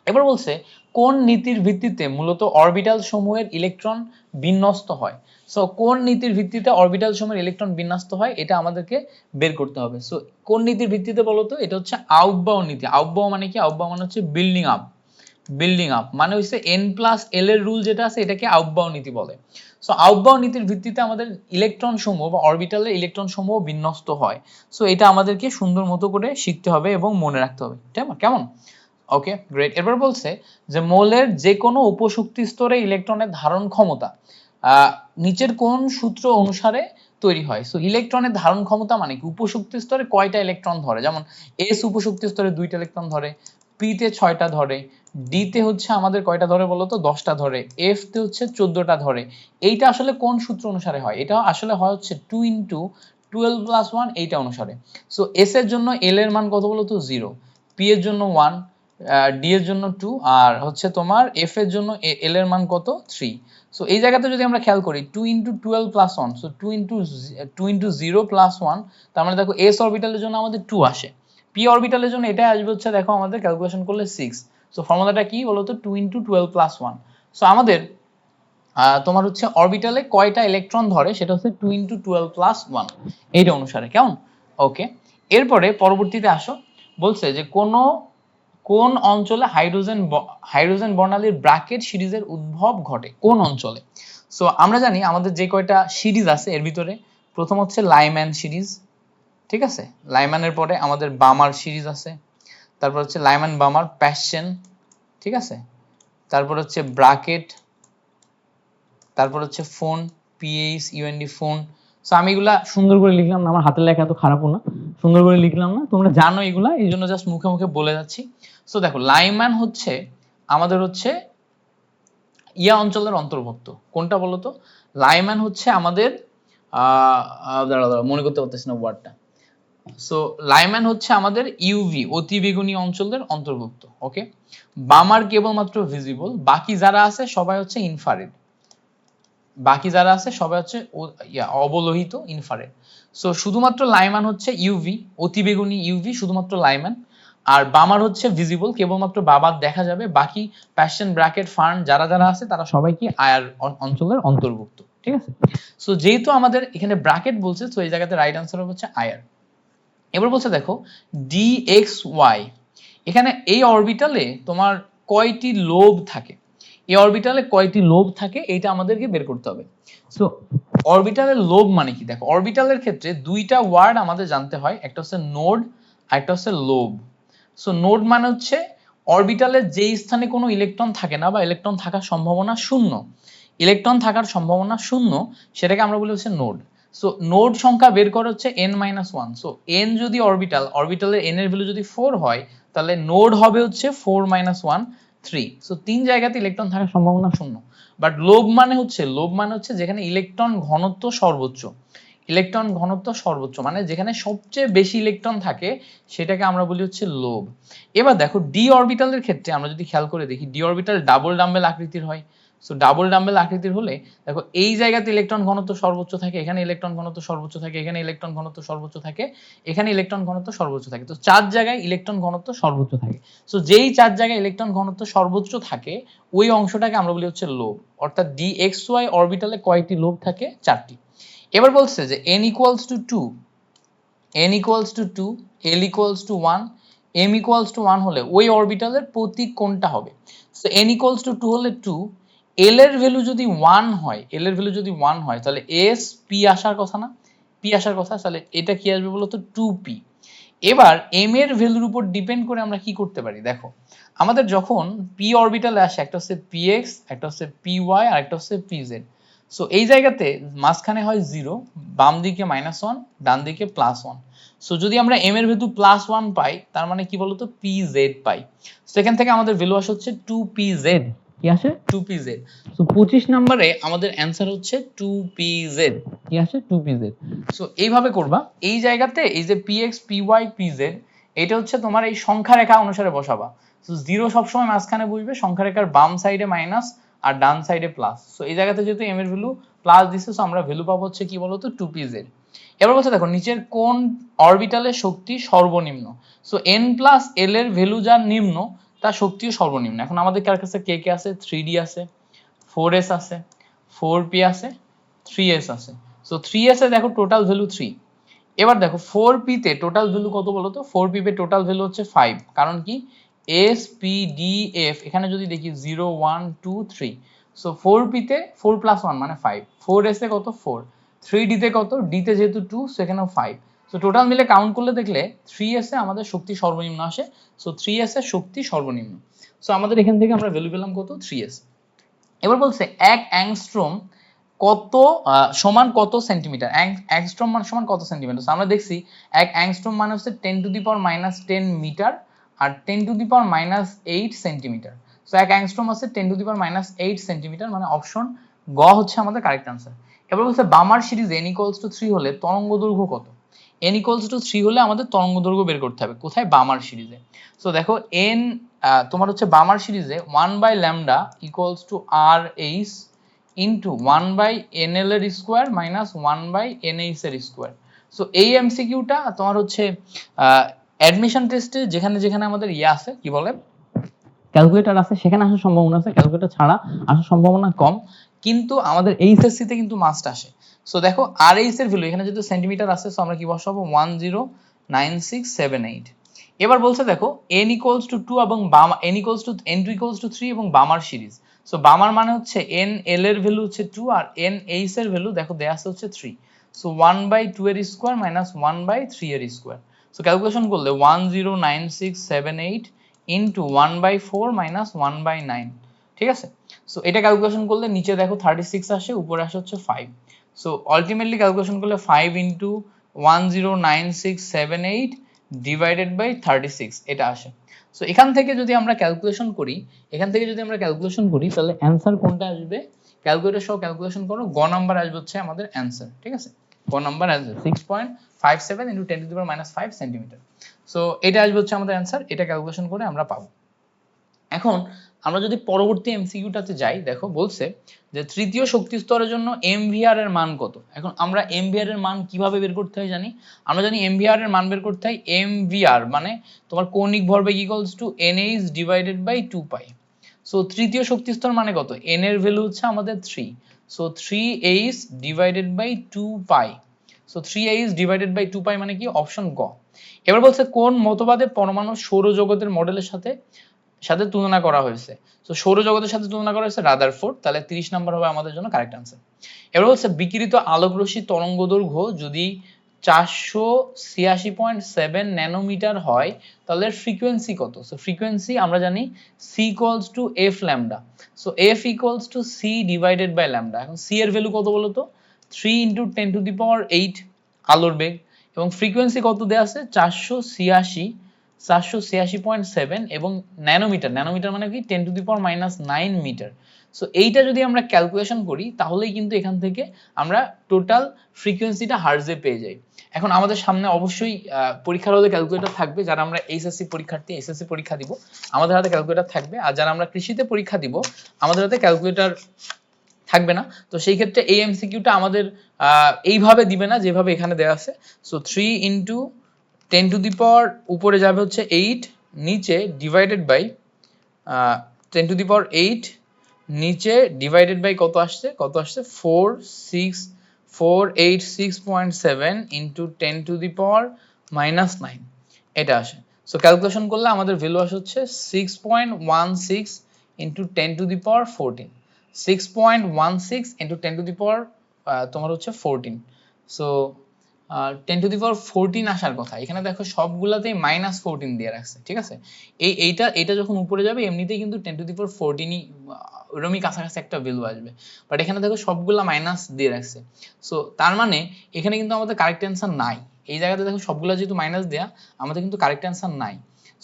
এবার বলছে কোন নীতির ভিত্তিতে মূলত অরবিটাল সমূহের ইলেকট্রন বিন্যস্ত হয়। সো কোন নীতির ভিত্তিতে অরবিটাল সমূহের ইলেকট্রন বিন্যস্ত হয় এটা আমাদেরকে বের করতে হবে। সো কোন নীতির ভিত্তিতে বলতো, এটা হচ্ছে আউটবাউ নীতি। আউটবাউ মানে কি? আউটবাউ মানে হচ্ছে বিল্ডিং আপ। বিল্ডিং আপ মানে হচ্ছে n+l এর রুল যেটা আছে এটাকে আউটবাউ নীতি বলে। সো আউটবাউ নীতির ভিত্তিতে আমাদের ইলেকট্রন সমূহ বা অরবিটালের ইলেকট্রন সমূহ বিন্যস্ত হয়। সো এটা আমাদেরকে সুন্দর মতো করে শিখতে হবে এবং মনে রাখতে হবে। কেমন? ওকে, গ্রেট। এরপর বলছে যে মৌলের যে কোনো উপশক্তি স্তরে ইলেকট্রনের ধারণ ক্ষমতা নিচের কোন সূত্র অনুসারে তৈরি হয়। সো ইলেকট্রনের ধারণ ক্ষমতা মানে কি? উপশক্তি স্তরে কয়টা ইলেকট্রন ধরে, যেমন এস উপশক্তি স্তরে 2টা ইলেকট্রন ধরে, পি তে 6টা ধরে, ডি তে হচ্ছে আমাদের কয়টা ধরে বলতো, 10টা ধরে, এফ তে হচ্ছে 14টা ধরে। এইটা আসলে কোন সূত্র অনুসারে হয়? এটা আসলে হয় হচ্ছে 2 × 12 + 1 এইটা অনুসারে। সো এস এর জন্য এল এর মান কত বলতো? 0, পি এর জন্য 1, ডি এর জন্য 2, আর হচ্ছে তোমার এফ এর জন্য এল এর মান কত? 3। সো এই জায়গাতে যদি আমরা খেয়াল করি 2 × 12 + 1, সো 2 × 0 + 1, তার মানে দেখো এস অরবিটালের জন্য আমাদের 2 আসে, পি অরবিটালের জন্য এটা আসবে হচ্ছে দেখো আমাদের ক্যালকুলেশন করলে 6। সো ফর্মুলাটা কি বলতো? 2 × 12 + 1। সো আমাদের তোমার হচ্ছে অরবিটালে কয়টা ইলেকট্রন ধরে সেটা হচ্ছে 2 × 12 + 1 এইটা অনুসারে। কেমন? ওকে। এরপরে পরবর্তীতে আসো, বলছে যে কোন অঞ্চলে হাইড্রোজেন বর্ণালীর ব্র্যাকেট সিরিজের উদ্ভব ঘটে? কোন অঞ্চলে? সো আমরা জানি আমাদের যে কয়টা সিরিজ আছে এর ভিতরে প্রথম হচ্ছে লাইম্যান সিরিজ, ঠিক আছে? লাইম্যানের পরে আমাদের বামার সিরিজ আছে, তারপর হচ্ছে লাইম্যান বামার প্যাশন, ঠিক আছে? তারপর হচ্ছে ব্র্যাকেট, তারপর হচ্ছে ফোন, PHUND ফোন। সো আমি এগুলা সুন্দর করে লিখলাম না, আমার হাতের লেখা এত খারাপও না, সুন্দর করে লিখলাম না, তোমরা জানো এগুলা, এই জন্য জাস্ট মুখে মুখে বলে যাচ্ছি। সো দেখো লাইম্যান হচ্ছে আমাদের হচ্ছে ইয়া অঞ্চলের অন্তর্ভুক্ত। কোনটা বলতো? লাইম্যান হচ্ছে আমাদের দাঁড়া মনে করতে পারতেছি না ওয়ার্ডটা। সো লাইম্যান হচ্ছে আমাদের ইউভি অতি বেগুনি অঞ্চলের অন্তর্ভুক্ত। ওকে, বামার কেবলমাত্র ভিজিবল, বাকি যারা আছে সবাই হচ্ছে ইনফ্রারেড, বাকি যারা আছে সবাই হচ্ছে অবলোহিত ইনফ্রারেড। সো শুধুমাত্র লাইম্যান হচ্ছে ইউভি অতিবেগুনি ইউভি, শুধুমাত্র লাইম্যান। আর বামার হচ্ছে ভিজিবল, কেবলমাত্র বাবার দেখা যাবে, বাকি প্যাশন, ব্র্যাকেট, ফার্ন যারা যারা আছে তারা সবাই কি আয়ার অঞ্চলের অন্তর্ভুক্ত, ঠিক আছে? সো যেহেতু আমাদের এখানে ব্র্যাকেট বলছে, তো এই জায়গাতে রাইট আনসার হচ্ছে আয়ার। এবার বলছে দেখো DXY, এখানে এই অরবিটালে তোমার কয়টি লোব থাকে? এই অরবিটালে কয়টি লোব থাকে এইটা আমাদেরকে বের করতে হবে। সো অরবিটালের লোব মানে কি? দেখো অরবিটালের ক্ষেত্রে দুইটা ওয়ার্ড আমাদের জানতে হয়, একটা হচ্ছে নোড আর একটা হচ্ছে লোব। সো নোড মানে হচ্ছে অরবিটালের যেই স্থানে কোনো ইলেকট্রন থাকে না বা ইলেকট্রন থাকার সম্ভাবনা শূন্য, ইলেকট্রন থাকার সম্ভাবনা শূন্য, সেটাকে আমরা বলি হচ্ছে নোড। সো নোড সংখ্যা বের করা হচ্ছে n-1। সো n যদি অরবিটালের n এর ভ্যালু যদি 4 হয়, তাহলে নোড হবে হচ্ছে 4 - 1 3। সো তিন জায়গাতে ইলেকট্রন থাকার সম্ভাবনা শূন্য। বাট লোব মানে হচ্ছে যেখানে ইলেকট্রন ঘনত্ব সর্বোচ্চ, ইলেকট্রন ঘনত্ব সর্বোচ্চ মানে যেখানে সবচেয়ে বেশি ইলেকট্রন থাকে সেটাকে আমরা বলি হচ্ছে লোব। এবার দেখো ডি অরবিটালের ক্ষেত্রে আমরা যদি খেয়াল করে দেখি, ডি অরবিটাল ডাবল ডাম্বেল আকৃতির হয়। সো ডাবল ডাম্বেল আকৃতির হলে দেখো এই জায়গাতে ইলেকট্রন ঘনত্ব সর্বোচ্চ থাকে, এখানে ইলেকট্রন ঘনত্ব সর্বোচ্চ থাকে, এখানে ইলেকট্রন ঘনত্ব সর্বোচ্চ থাকে, এখানে ইলেকট্রন ঘনত্ব সর্বোচ্চ থাকে। তো চার জায়গায় ইলেকট্রন ঘনত্ব সর্বোচ্চ থাকে। সো যেই চার জায়গায় ইলেকট্রন ঘনত্ব সর্বোচ্চ থাকে ওই অংশটাকে আমরা বলি হচ্ছে লোব। অর্থাৎ ডি এক্স ওয়াই অরবিটালে কয়টি লোব থাকে? চারটি। এবার বলছে যে n equals to 2, n equals to 2, l equals to 1, m equals to 1 হলে ওই অরবিটালের প্রতীক কোনটা হবে? সো n equals to 2 হলে 2, l এর ভ্যালু যদি 1 হয়, l এর ভ্যালু যদি 1 হয় তাহলে s p আসার কথা না? p আসার কথা, তাহলে এটা কি আসবে বলতো? 2p। এবার m এর ভ্যালুর উপর ডিপেন্ড করে আমরা কি করতে পারি দেখো, আমাদের যখন p অরবিটালে আসে একটা হচ্ছে px, একটা হচ্ছে py আর একটা হচ্ছে pz। সো এই জায়গাতে মাঝখানে হয় 0, বাম দিকে -1, ডান দিকে +1। সো যদি আমরা m এর ভ্যালু +1 পাই তার মানে কি বলতো? pz পাই। সো এখান থেকে আমাদের ভ্যালু আসে হচ্ছে 2pz। কি আসে? 2pz। সো 25 নম্বরে আমাদের অ্যানসার হচ্ছে 2pz। কি আসে? 2pz। সো এইভাবে করবা, এই জায়গাতে এই যে px py pz এটা হচ্ছে তোমার এই সংখ্যা রেখা অনুসারে বসাবা। সো 0 সবসময় মাঝখানে বসবে, সংখ্যা রেখার বাম সাইডে মাইনাস আর ডান সাইডে প্লাস। সো এই জায়গাতে যেহেতু m এর ভ্যালু প্লাস দিছে, সো আমরা ভ্যালু পাবো হচ্ছে কি বলতো? 2pz। এবার বলছে দেখো নিচের কোন অরবিটালের শক্তি সর্বনিম্ন? সো n প্লাস l এর ভ্যালু যা নিম্ন তার শক্তিও সর্বনিম্ন। এখন আমাদের কার কাছে কে কে আছে? 3d আছে, 4s আছে, 4p আছে, 3s আছে। সো 3s এ দেখো টোটাল ভ্যালু 3। এবার দেখো 4p তে টোটাল ভ্যালু কত বলো তো? 4p তে টোটাল ভ্যালু হচ্ছে 5। কারণ কি? s p d f এখানে যদি দেখি 0 1 2 3। সো 4p তে 4 প্লাস 1 মানে 5, 4s এ কত? 4, 3d তে কত? d তে যেহেতু 2 সেখানেও 5। সো টোটাল মিলে কাউন্ট করলে দেখলে 3s এ আমাদের শক্তি সর্বনিম্ন আসে। সো 3s এর শক্তি সর্বনিম্ন। সো আমাদের এখান থেকে আমরা ভ্যালু পেলাম কত? 3s। এবার বলছে 1 অ্যাংস্ট্রোম কত সমান কত সেন্টিমিটার? অ্যাংস্ট্রোম মানে সমান কত সেন্টিমিটার? আমরা দেখছি 1 অ্যাংস্ট্রোম মানে হচ্ছে 10 টু দি পাওয়ার -10 মিটার আর 10 to the power -8 centimetre. So 1 angstrom আছে 10 টু দি পাওয়ার -8 সেন্টিমিটার, মানে অপশন গ হচ্ছে আমাদের কারেক্ট আনসার। এবার বলছে বামার সিরিজে n equals to 3 হলে তরঙ্গ দৈর্ঘ্য কত? n equals to 3 হলে আমাদের তরঙ্গ দৈর্ঘ্য বের করতে হবে। কোথায়? বামার সিরিজে। সো দেখো n তোমার হচ্ছে বামার সিরিজে 1/λ equals to rh into 1/nl এর স্কয়ার মাইনাস 1/nh এর স্কয়ার। সো এই এমসিকিউটা তোমার হচ্ছে অ্যাডমিশন টেস্টে যেখানে যেখানে আমাদের ইয়ে আছে কি বলে ক্যালকুলেটর আছে সেখানে আসার সম্ভাবনা আছে, ক্যালকুলেটর ছাড়া আসার সম্ভাবনা কম, কিন্তু আমাদের এইচএসসি তে কিন্তু মাস্ট আসে। সো দেখো আরএইচ এর ভ্যালু এখানে যেহেতু সেন্টিমিটার আছে সো আমরা কি বসাবো? 109678। এবার বলছে দেখো n equals to 2 এবং n equals to n2 equals to 3 এবং বামার সিরিজ। সো বামার মানে হচ্ছে n l এর ভ্যালু হচ্ছে 2 আর n h এর ভ্যালু দেখো দেয়া আছে হচ্ছে 3। সো 1/2 এর স্কয়ার মাইনাস 1/3 এর স্কয়ার। সো ক্যালকুলেশন করলে 109678 ইনটু 1/4 মাইনাস 1/9। ঠিক আছে? সো এটা ক্যালকুলেশন করলে নিচে দেখো 36 আসে, উপরে আসে হচ্ছে 5। সো আলটিমেটলি ক্যালকুলেশন করলে 5 ইনটু 109678 ডিভাইডেড বাই 36 এটা আসে। সো এখান থেকে যদি আমরা ক্যালকুলেশন করি, তাহলে অ্যানসার কোনটা আসবে? ক্যালকুলেটর সহ ক্যালকুলেশন করো, গ নাম্বার আসবে হচ্ছে আমাদের অ্যানসার। ঠিক আছে? গ নাম্বার আসবে 6.57 into 10 to the power -5 centimetre. So এটা আসবে হচ্ছে আমাদের অ্যানসার, এটা ক্যালকুলেশন করে আমরা পাবো। এখন আমরা যদি পরবর্তী এমসিকিউটাতে যাই, দেখো বলছে যে তৃতীয় শক্তি স্তরের জন্য এমভিআর এর মান কত? এখন আমরা এমভিআর এর মান কিভাবে বের করতে হয় জানি? আমরা জানি এমভিআর এর মান বের করতে হয় এমভিআর মানে তোমার কৌণিক ভরবেগ equals to N H divided by 2 pi. So তৃতীয় শক্তি স্তর মানে কত? এন এর ভ্যালু হচ্ছে আমাদের 3। So 3h divided by 2 pi. So 3h divided by 2 pi মানে কি? অপশন গ। এবার বলছে কোন মতবাদে পরমাণু সৌরজগতের মডেলের সাথে তুলনা করা হয়েছে? সো সৌরজগতের সাথে তুলনা করা হয়েছে রাদারফোর্ড, তাহলে 30 নম্বর হবে আমাদের জন্য কারেক্ট আনসার। এবার হচ্ছে বিকিরিত আলোক রশ্মি তরঙ্গ দৈর্ঘ্য যদি 486.7 ন্যানোমিটার হয় তাহলে ফ্রিকোয়েন্সি কত? সো ফ্রিকোয়েন্সি আমরা জানি c equals to f lambda. So f equals to c divided by lambda. এখন c এর ভ্যালু কত বলো তো? 3 ইনটু 10 টু দি পাওয়ার 8 আলোর বেগ, এবং ফ্রিকোয়েন্সি কত দেয়া আছে? 486 486.7 এবং ন্যানোমিটার মানে কি 10⁻⁹ মিটার। সো এইটা যদি আমরা ক্যালকুলেশন করি তাহলেই কিন্তু এখান থেকে আমরা টোটাল ফ্রিকোয়েন্সিটা হার্জে পেয়ে যাই। এখন আমাদের সামনে অবশ্যই পরীক্ষার হলে ক্যালকুলেটর থাকবে, যারা আমরা এইচএসসি পরীক্ষার্থী এসএসসি পরীক্ষা দিব আমাদের হাতে ক্যালকুলেটর থাকবে, আর যারা আমরা কৃষিতে পরীক্ষা দিব আমাদের হাতে ক্যালকুলেটর থাকবে না। তো সেই ক্ষেত্রে এই এমসিকিউটা আমাদের এইভাবে দিবে না যেভাবে এখানে দেওয়া আছে। সো 3 ইন্টু 10⁻, উপরে যাবে হচ্ছে 8, নিচে ডিভাইডেড বাই 10⁸, নিচে ডিভাইডেড বাই কত আসছে 486.7 ইন্টু 10⁻⁹ এটা আসে। সো ক্যালকুলেশন করলে আমাদের ভ্যালু আসে হচ্ছে 6.16 ইন্টু 10⁻14, 6.16 ইন্টু 10⁻, তোমার হচ্ছে 14। সো 10⁻14 আসার কথা, এখানে দেখো সবগুলাতেই -14 দিয়ে রাখছে, ঠিক আছে। এইটা যখন উপরে যাবে এমনিতেই কিন্তু 10⁻14ই ওরমই কাছাকাছি একটা ভ্যালু আসবে, বাট এখানে দেখো সবগুলা মাইনাস দিয়ে রাখছে। সো তার মানে এখানে কিন্তু আমাদের কারেক্ট অ্যান্সার নাই। এই জায়গাতে দেখো সবগুলা যেহেতু মাইনাস দেয়া, আমাদের কিন্তু কারেক্ট অ্যান্সার নাই।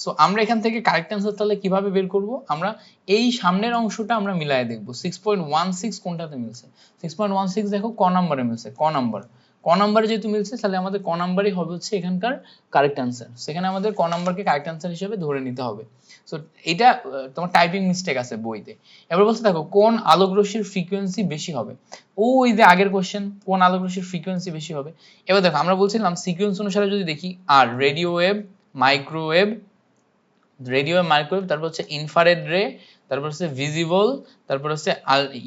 সো আমরা এখান থেকে কারেক্ট অ্যান্সার তাহলে কিভাবে বের করব, আমরা এই সামনের অংশটা আমরা মিলায়ে দেখব 6.16 কোনটাতে মিলছে। 6.16 দেখো ক নম্বরে মিলছে, ক নাম্বারে যেহেতু মিলছে তাহলে আমাদের ক নাম্বারই হবে হচ্ছে এখানকার কারেক্ট অ্যান্সার। সেখানে আমাদের ক নাম্বারকে কারেক্ট অ্যান্সার হিসেবে ধরে নিতে হবে। সো এটা তোমার টাইপিং মিস্টেক আছে বইতে। এবার বলছে দেখো কোন আলোক রশ্মির ফ্রিকোয়েন্সি বেশি হবে। ওই যে আগের কোশ্চেন, কোন আলোক রশ্মির ফ্রিকোয়েন্সি বেশি হবে। এবার দেখো আমরা বলছিলাম সিকোয়েন্স অনুসারে যদি দেখি, আর রেডিও ওয়েভ, মাইক্রোওয়েভ, তারপর হচ্ছে ইনফ্রারেড রে, তারপর হচ্ছে ভিজিবল, তারপর হচ্ছে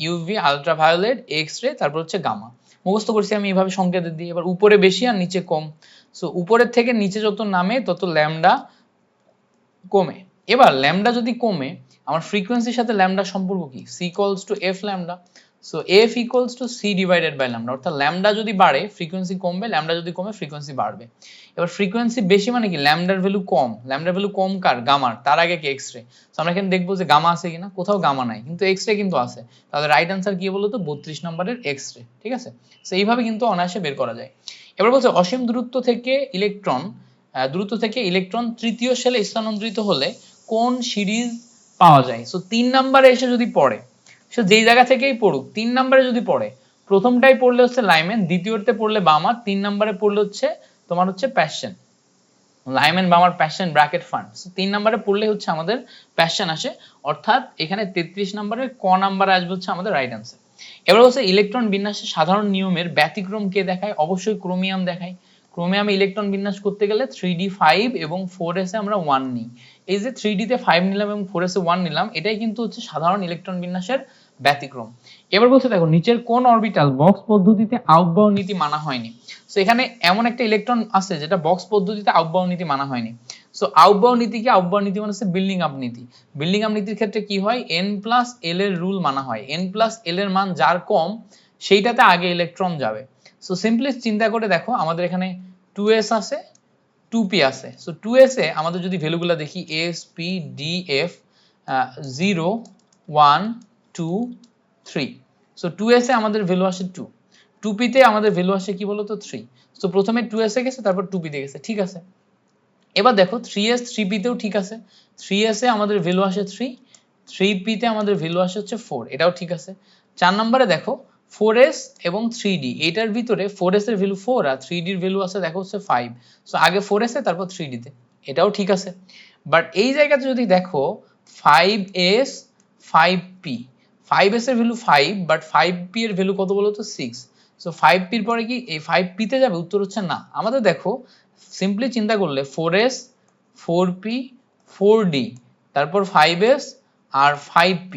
ইউভি, আলট্রাভায়োলেট, এক্স রে, তারপর হচ্ছে গামা। মুখস্থ করছি আমি এইভাবে সংকেত দিই। এবার উপরে বেশি আর নিচে কম। সো উপরের থেকে নিচে যত নামে তত ল্যামডা কমে। এবার ল্যামডা যদি কমে, আমার ফ্রিকোয়েন্সির সাথে ল্যামডা সম্পর্ক কি? c equals to f lambda. So f equals to c divided by lambda. অর্থাৎ ল্যামডা যদি বাড়ে ফ্রিকোয়েন্সি কমবে, ল্যামডা যদি কমে ফ্রিকোয়েন্সি বাড়বে। এবার ফ্রিকোয়েন্সি বেশি মানে কি? ল্যামডার ভ্যালু কম। ল্যামডার ভ্যালু কম কার? গামার। তার আগে কি? X ray. সো আমরা এখানে দেখবো যে গামা আছে কিনা, কোথাও গামা নাই কিন্তু এক্স রে কিন্তু আছে। তাহলে রাইট অ্যান্সার কি বলতো? 32 নম্বরের এক্স রে, ঠিক আছে। সো এইভাবে কিন্তু অনায়াসে বের করা যায়। এবার বলছে অসীম দূরত্ব থেকে ইলেকট্রন তৃতীয় শেলে স্থানান্তরিত হলে কোন সিরিজ পাওয়া যায়। সো 3 নম্বরে এসে যদি পড়ে, সে যেই জায়গা থেকেই পড়ুক, 3 নম্বরে যদি পড়ে, প্রথমটাই পড়লে হচ্ছে লাইমেন, দ্বিতীয়তে পড়লে বামার, 3 নম্বরে পড়লে হচ্ছে তোমার হচ্ছে Paschen. Lyman, Balmer, Paschen, Brackett, Pfund. So 3 নম্বরে পড়লে হচ্ছে আমাদের প্যাশন আসে। অর্থাৎ এখানে 33 নম্বরের ক নাম্বারে আসবে হচ্ছে আমাদের রাইট অ্যান্সার। এবার হচ্ছে ইলেকট্রন বিন্যাসের সাধারণ নিয়মের ব্যতিক্রম কে দেখায়? অবশ্যই ক্রোমিয়াম দেখায়। ক্রোমিয়ামে ইলেকট্রন বিন্যাস করতে গেলে 3d5 এবং 4s এ আমরা 1 নিই। এই যে 3d তে 5 নিলাম এবং 4s এ 1 নিলাম, এটাই কিন্তু হচ্ছে সাধারণ ইলেকট্রন বিন্যাসের ব্যতিক্রম। এবার বলছে দেখো নিচের কোন অরবিটাল বক্স পদ্ধতিতে আউটবাউন্ড নীতি মানা হয়নি। সো এখানে এমন একটা ইলেকট্রন আছে যেটা বক্স পদ্ধতিতে আউটবাউন্ড নীতি মানা হয়নি। সো আউটবাউন্ড নীতি কি? আউটবাউন্ড নীতি মানে হচ্ছে বিল্ডিং আপ নীতি। বিল্ডিং আপ নীতির ক্ষেত্রে কি হয়? n+l এর রুল মানা হয়। n+l এর মান যার কম সেইটাতে আগে ইলেকট্রন যাবে। সো সিম্পলি চিন্তা করে দেখো আমাদের এখানে 2s আছে, 2p আছে। সো 2s এ আমাদের যদি ভ্যালুগুলো দেখি s p d f 0 1 2 3। So 2s এ আমাদের ভ্যালু আসে 2, 2p তে আমাদের ভ্যালু আসে কি বলতো 3। সো প্রথমে 2s এ গেছে, তারপর 2p তে গেছে, ঠিক আছে। এবার দেখো 3s 3p তেও ঠিক আছে। 3s এ আমাদের ভ্যালু আসে 3, 3p তে আমাদের ভ্যালু আসে হচ্ছে 4, এটাও ঠিক আছে। 4 নম্বরে দেখো 4s এবং 3d, এটার ভিতরে 4s এর ভ্যালু 4 আর 3d এর ভ্যালু আছে দেখো হচ্ছে 5। সো আগে 4s এ তারপর 3d তে, এটাও ঠিক আছে। বাট এই জায়গাতে যদি দেখো 5s 5p, 5s এর ভ্যালু 5 বাট 5p এর ভ্যালু কত বলো তো 6। সো 5p এর পরে কি এই 5p তে যাবে? উত্তর হচ্ছে না। আমাদের দেখো সিম্পলি চিন্তা করলে 4s 4p 4d তারপর 5s আর 5p।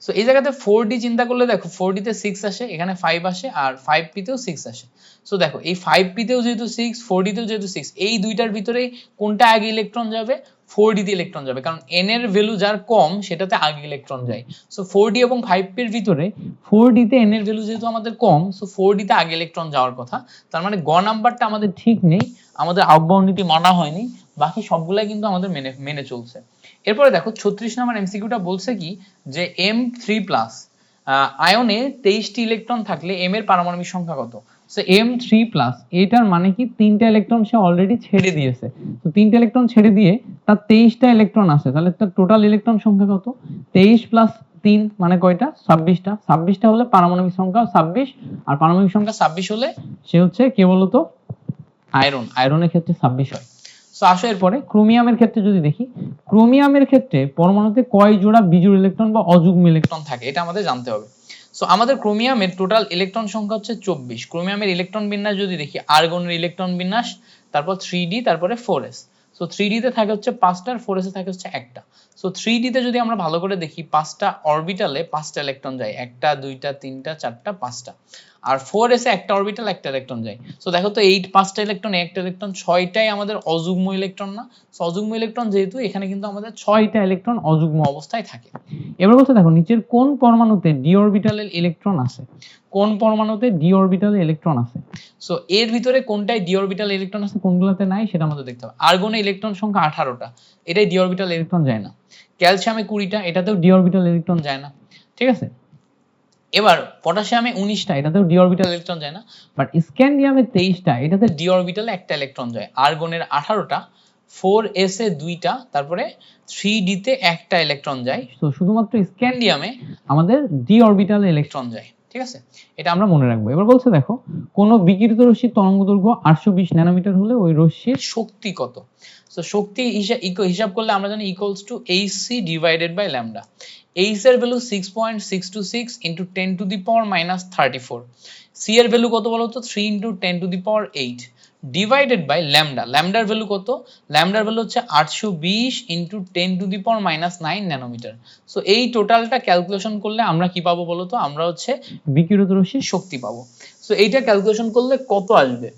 সো এই জায়গাতে 4d চিন্তা করলে দেখো 4d তে 6 আসে, এখানে 5 আসে আর 5p তেও 6 আসে। সো দেখো এই 5p তেও যেহেতু 6, 4d তেও যেহেতু 6, এই দুইটার ভিতরে কোনটা আগে ইলেকট্রন যাবে? 4d তে ইলেকট্রন যাবে, কারণ n এর ভ্যালু যার কম সেটাতে আগে ইলেকট্রন যায়। সো 4d এবং 5p এর ভিতরে 4d তে n এর ভ্যালু যেহেতু আমাদের কম, সো 4d তে আগে ইলেকট্রন যাওয়ার কথা। তার মানে গ নাম্বারটা আমাদের ঠিক নেই, আমাদের আউটবাউন্ড নীতি মানা হয়নি, বাকি সবগুলাই কিন্তু আমাদের মেনে চলছে। এরপরে দেখো 36 নম্বর এমসিকিউটা বলছে কি যে m3+ আয়নে 23টি ইলেকট্রন থাকলে m এর পারমাণবিক সংখ্যা কত? সো M3+, এটার মানে কি 3টা ইলেকট্রন সে অলরেডি ছেড়ে দিয়েছে। তো 3টা ইলেকট্রন ছেড়ে দিয়ে তার 23টা ইলেকট্রন আছে, তাহলে তার টোটাল ইলেকট্রন সংখ্যা কত? 23 + 3 মানে কয়টা? 26টা। 26টা হলে পারমাণবিক সংখ্যা 26, আর পারমাণবিক সংখ্যা 26 হলে সে হচ্ছে কে বলতো? আয়রন। আয়রনের ক্ষেত্রে 26 হয়। সো আসো এরপরে ক্রোমিয়ামের ক্ষেত্রে যদি দেখি, ক্রোমিয়ামের ক্ষেত্রে পরমাণুতে কয় জোড়া বিজোড় ইলেকট্রন বা অযুগ্ম ইলেকট্রন থাকে এটা আমাদের জানতে হবে। সো আমাদের ক্রোমিয়ামের টোটাল ইলেকট্রন সংখ্যা হচ্ছে 24। ক্রোমিয়ামের ইলেকট্রন বিন্যাস যদি দেখি, আর্গনের ইলেকট্রন বিন্যাস, তারপর 3d, তারপরে 4s। সো 3d তে থাকে হচ্ছে 5টা, আর 4s এ থাকে হচ্ছে একটা। সো 3d তে যদি আমরা ভালো করে দেখি, 5টা অরবিটালে 5টা ইলেকট্রন যায়, 1টা 2টা 3টা 4টা 5টা। আর 4s এ একটা অরবিটাল একটা ইলেকট্রন যায়। সো দেখো তো 5টা ইলেকট্রন, একটা ইলেকট্রন, 6টাই আমাদের অযুগ্ম ইলেকট্রন না? সো অযুগ্ম ইলেকট্রন যেহেতু, এখানে কিন্তু আমাদের 6টা ইলেকট্রন অযুগ্ম অবস্থায় থাকে। এবার বলতে দেখো নিচের কোন পরমাণুতে ডি অরবিটালের ইলেকট্রন আছে? কোন পরমাণুতে ডি অরবিটালের ইলেকট্রন আছে? সো এর ভিতরে কোনটায় ডি অরবিটাল ইলেকট্রন আছে, কোনগুলোতে নাই সেটা আমাদের দেখতে হবে। আর্গনে ইলেকট্রন সংখ্যা 18টা, এটাই ডি অরবিটাল ইলেকট্রন যায় না। ক্যালসিয়ামে 20টা, এটাতেও ডি অরবিটাল ইলেকট্রন যায় না। ঠিক আছে, এবার পটাশিয়ামে 19টা, এটাতেও ডি অরবিটাল ইলেকট্রন যায় না। বাট স্ক্যান্ডিয়ামে 23টা, এটাতে ডি অরবিটালে একটা ইলেকট্রন যায়। আর্গনের 18টা, 4s এ 2টা, তারপরে 3d তে একটা ইলেকট্রন যায়। তো শুধুমাত্র স্ক্যান্ডিয়ামে আমাদের ডি অরবিটালে ইলেকট্রন যায়। ঠিক আছে, এটা আমরা মনে রাখবো। এবার বলছে দেখো, কোন বিকিরিত রশ্মির তরঙ্গদৈর্ঘ্য 820 ন্যানোমিটার হলে ওই রশ্মির শক্তি কত? তো শক্তি হিসাব করলে আমরা জানি equals to hc divided by lambda. h এর value 6.626 into 10 to the power -34। c এর ভ্যালু কত বলো তো? 3 into 10 to the power 8 divided by lambda. ল্যামডার ভ্যালু কত? ল্যামডার ভ্যালু হচ্ছে 820 into 10 to the power -9 nanometer. So এই টোটালটা ক্যালকুলেশন করলে আমরা কি পাবো বলো তো? আমরা হচ্ছে বিকিরিত রশ্মির শক্তি পাবো। সো এইটা ক্যালকুলেশন করলে কত আসবে?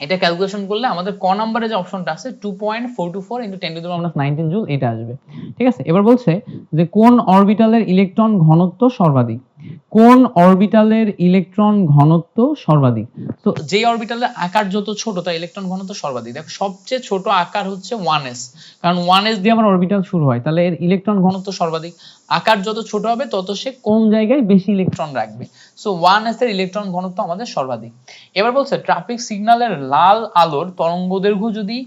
এটা ক্যালকুলেশন করলে আমাদের ক নম্বরে যে অপশনটা আছে 2.424 into 10 to the power -19 joule, এটা আসবে। ঠিক আছে, এবার বলছে যে কোন অরবিটালের ইলেকট্রন ঘনত্ব সর্বাধিক? কোন অরবিটালের ইলেকট্রন ঘনত্ব সর্বাধিক? তো যে অরবিটালের আকার যত ছোট তার ইলেকট্রন ঘনত্ব সর্বাধিক। দেখো সবচেয়ে ছোট আকার হচ্ছে 1s, কারণ 1s দিয়ে আমার অরবিটাল শুরু হয়, তাহলে এর ইলেকট্রন ঘনত্ব সর্বাধিক। আকার যত ছোট হবে তত সে কোন জায়গায় বেশি ইলেকট্রন রাখবে। সো 1s এর ইলেকট্রন ঘনত্ব আমাদের সর্বাধিক। এবার বলছে ট্রাফিক সিগন্যালের লাল আলোর তরঙ্গদৈর্ঘ্য যদি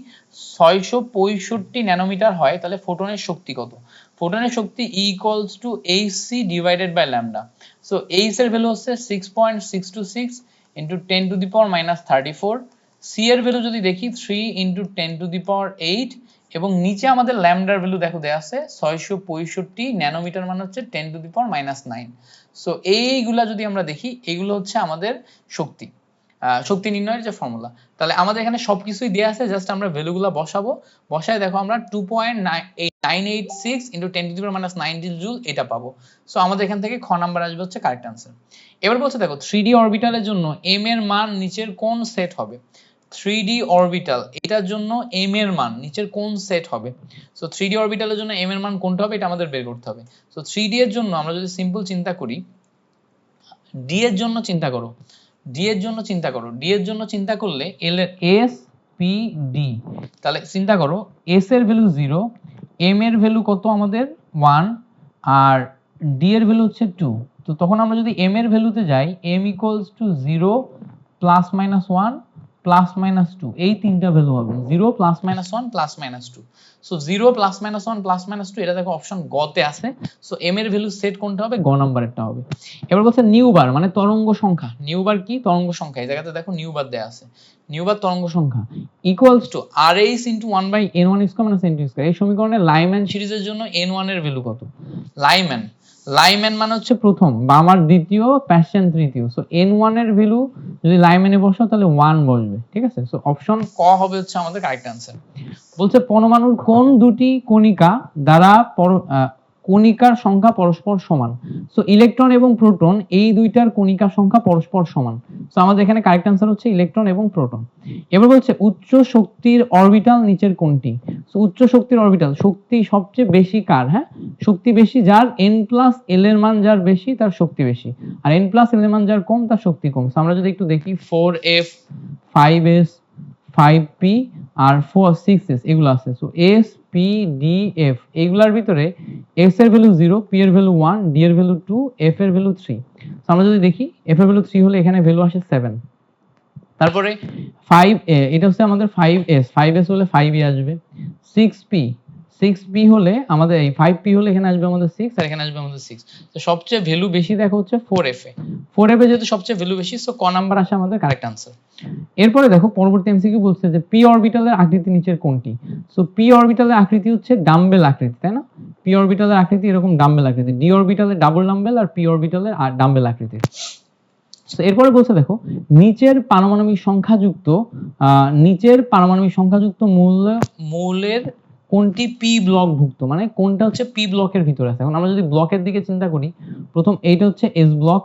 665 ন্যানোমিটার হয়, তাহলে ফোটনের শক্তি কত? ফোটনের শক্তি equals to hc divided by lambda. So h এর ভ্যালু হচ্ছে 6.626 into 10 to the power -34। c এর ভ্যালু যদি দেখি 3 ইনটু 10 টু দি পাওয়ার 8, এবং নিচে আমাদের ল্যামডার ভ্যালু দেখো দেয়া আছে 665 ন্যানোমিটার, মানে হচ্ছে 10 টু দি পাওয়ার -9। সো এইগুলা যদি আমরা দেখি, এগুলো হচ্ছে আমাদের শক্তি, শক্তি নির্ণয়ের যে ফর্মুলা। তাহলে আমাদের এখানে সবকিছুই দেয়া আছে, জাস্ট আমরা ভ্যালুগুলো বসাবো। বসায় দেখো আমরা 2.986 into 10 to the power -19 joule এটা পাবো। সো আমাদের এখান থেকে খ নাম্বার আসবে হচ্ছে কারেক্ট আনসার। এবার বলছে দেখো 3D অরবিটালের জন্য m এর মান নিচের কোন সেট হবে? 3D অরবিটাল, এটার জন্য m এর মান নিচের কোন সেট হবে? সো 3D অরবিটালের জন্য m এর মান কোনটা হবে এটা আমাদের বের করতে হবে। সো 3D এর জন্য আমরা যদি সিম্পল চিন্তা করি, d এর জন্য চিন্তা করো, d এর জন্য চিন্তা করো, d এর জন্য চিন্তা করলে l এর s p d, তাহলে চিন্তা করো s এর ভ্যালু 0, m এর ভ্যালু কত আমাদের 1, আর d এর ভ্যালু হচ্ছে 2। তো তখন আমরা যদি m এর ভ্যালুতে যাই, m equals to 0 plus minus 1 plus minus 2, এই তিনটা ভ্যালু হবে 0 plus minus 1 plus minus 2। So 0 plus minus 1 plus minus 2, এটা দেখো অপশন গ তে আছে। সো m এর ভ্যালু সেট কোনটা হবে? গ নাম্বারেরটা হবে। এবার বলছে নিউ বার মানে তরঙ্গ সংখ্যা। নিউ বার কি? তরঙ্গ সংখ্যা। এই জায়গাতে দেখো নিউ বার দেয়া আছে। নিউ বার তরঙ্গ সংখ্যা equals to rh into 1/n1 square minus n2 square. এই সমীকরণে লাইম্যান সিরিজের জন্য n1 এর ভ্যালু কত? লাইম্যান মানে হচ্ছে প্রথম, বামার দ্বিতীয়, প্যাশন তৃতীয়। সো n1 এর ভ্যালু যদি লাইম্যানে বসাও তাহলে 1 বসবে। ঠিক আছে, সো অপশন ক হবে হচ্ছে আমাদের কারেক্ট আনসার। বলছে পরমাণুর কোন দুটি কণিকা দ্বারা কণিকার সংখ্যা পরস্পর সমান? সো ইলেকট্রন এবং প্রোটন, এই দুইটার কণিকার সংখ্যা পরস্পর সমান। সো আমাদের এখানে কারেক্ট आंसर হচ্ছে ইলেকট্রন এবং প্রোটন। এবার বলছে উচ্চ শক্তির অরবিটাল নিচের কোনটি? সো উচ্চ শক্তির অরবিটাল, শক্তি সবচেয়ে বেশি কার? হ্যাঁ, শক্তি বেশি যার n+l এর মান যার বেশি তার শক্তি বেশি, আর n+l এর মান যার কম তার শক্তি কম। সো আমরা যদি একটু দেখি 4f 5s 5p আর 6s এগুলো আছে। So s p d f, এগুলার ভিতরে s এর ভ্যালু 0, p এর ভ্যালু 1, d এর ভ্যালু 2, f এর ভ্যালু 3। সো আমরা যদি দেখি f এর ভ্যালু 3 হলে এখানে ভ্যালু আসে 7। তারপরে 5a, এটা হচ্ছে আমাদের 5s, 5s হলে 5e আসবে। 6p, 6p হলে আমাদের এই 5p হলে এখানে আসবে আমাদের 6 আর এখানে আসবে আমাদের 6। তো সবচেয়ে ভ্যালু বেশি দেখো হচ্ছে 4f এ। 4f এ যেহেতু সবচেয়ে ভ্যালু বেশি, সো ক নাম্বার আসে আমাদের কারেক্ট আনসার। এরপরে দেখো পরবর্তী এমসিকিউ বলছে যে পি অরবিটালের আকৃতি নিচের কোনটি? সো পি অরবিটালের আকৃতি হচ্ছে ডাম্বেল আকৃতি, তাই না? পি অরবিটালের আকৃতি এরকম ডাম্বেল আকৃতি, ডি অরবিটালের ডাবল ডাম্বেল আর পি অরবিটালের ডাম্বেল আকৃতি। তো এরপরে বলছে দেখো নিচের পারমাণবিক সংখ্যাযুক্ত মৌলের কোনটি পি ব্লক ভুক্ত, মানে কোনটা হচ্ছে পি ব্লকের ভিতরে আছে। এখন আমরা যদি ব্লকের দিকে চিন্তা করি, প্রথম এইটা হচ্ছে এস ব্লক,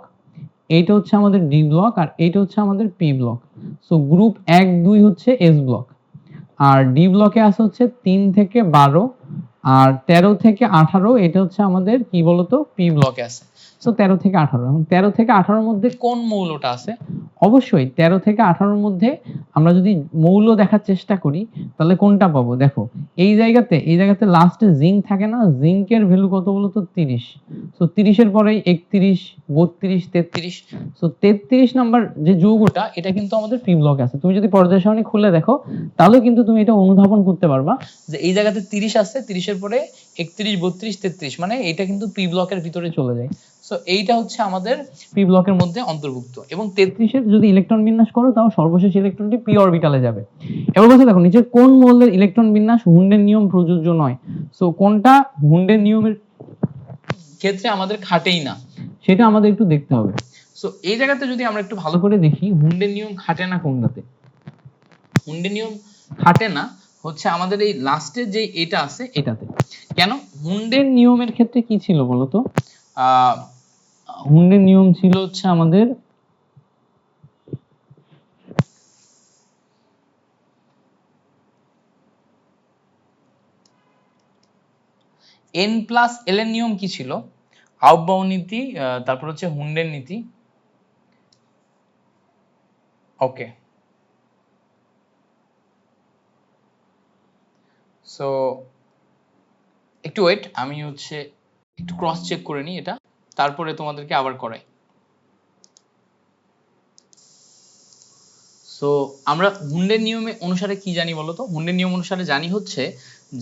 এইটা হচ্ছে আমাদের ডি ব্লক, আর এইটা হচ্ছে আমাদের পি ব্লক। সো গ্রুপ 1 2 হচ্ছে এস ব্লক, আর ডি ব্লকে আছে হচ্ছে 3 থেকে 12 আর 13 থেকে 18, এটা হচ্ছে আমাদের কি বলতো পি ব্লকে আছে। সো 13 থেকে 18, এখন 13 থেকে 18 এর মধ্যে কোন মৌলটা আছে? অবশ্যই 13 থেকে 18 এর মধ্যে আমরা যদি মৌল দেখার চেষ্টা করি তাহলে কোনটা পাবো? দেখো এই জায়গাতে লাস্টে জিঙ্ক থাকে না, জিঙ্কের ভ্যালু কত বলতো 30। সো 30 এর পরে 31 32 33, সো 33 নাম্বার যে যৌগটা এটা কিন্তু আমাদের পি ব্লকে আছে। তুমি যদি পর্যায় সারণী খুলে দেখো তাহলে কিন্তু তুমি এটা অনুধাবন করতে পারবা যে এই জায়গাতে 30 আছে, 30 এর পরে 31 32 33, মানে এটা কিন্তু পি ব্লকের ভিতরে চলে যায়। সো এইটা হচ্ছে আমাদের পি ব্লকের মধ্যে অন্তর্ভুক্ত, এবং 33 এর যদি ইলেকট্রন বিন্যাস করো তাও সর্বশেষ ইলেকট্রনটি পি অরবিটালে যাবে। এবার কথা দেখো নিচের কোন মৌলের ইলেকট্রন বিন্যাস হুন্ডের নিয়ম প্রযোজ্য নয়? সো কোনটা হুন্ডের নিয়মের ক্ষেত্রে আমাদের খাটেই না, সেটা আমাদের একটু দেখতে হবে। সো এই জায়গাতে যদি আমরা একটু ভালো করে দেখি হুন্ডের নিয়ম খাটে না কোনটাতে? হুন্ডের নিয়ম খাটে না হচ্ছে আমাদের এই লাস্টে যে এটা আছে এটাতে। কেন? হুন্ডের নিয়মের ক্ষেত্রে কি ছিল বলতো? হুন্ডের নিয়ম ছিল হচ্ছে আমাদের n+l এর নিয়ম কি ছিল? আউফবাউ নীতি, তারপর হচ্ছে হুন্ডের নীতি। ওকে, সো একটু ওয়েট, আমি হচ্ছে একটু ক্রস চেক করে নিই এটা, তারপরে তোমাদেরকে আবার করাই। সো আমরা হুন্ডের নিয়মে অনুসারে কি জানি বলতো? হুন্ডের নিয়ম অনুসারে জানি হচ্ছে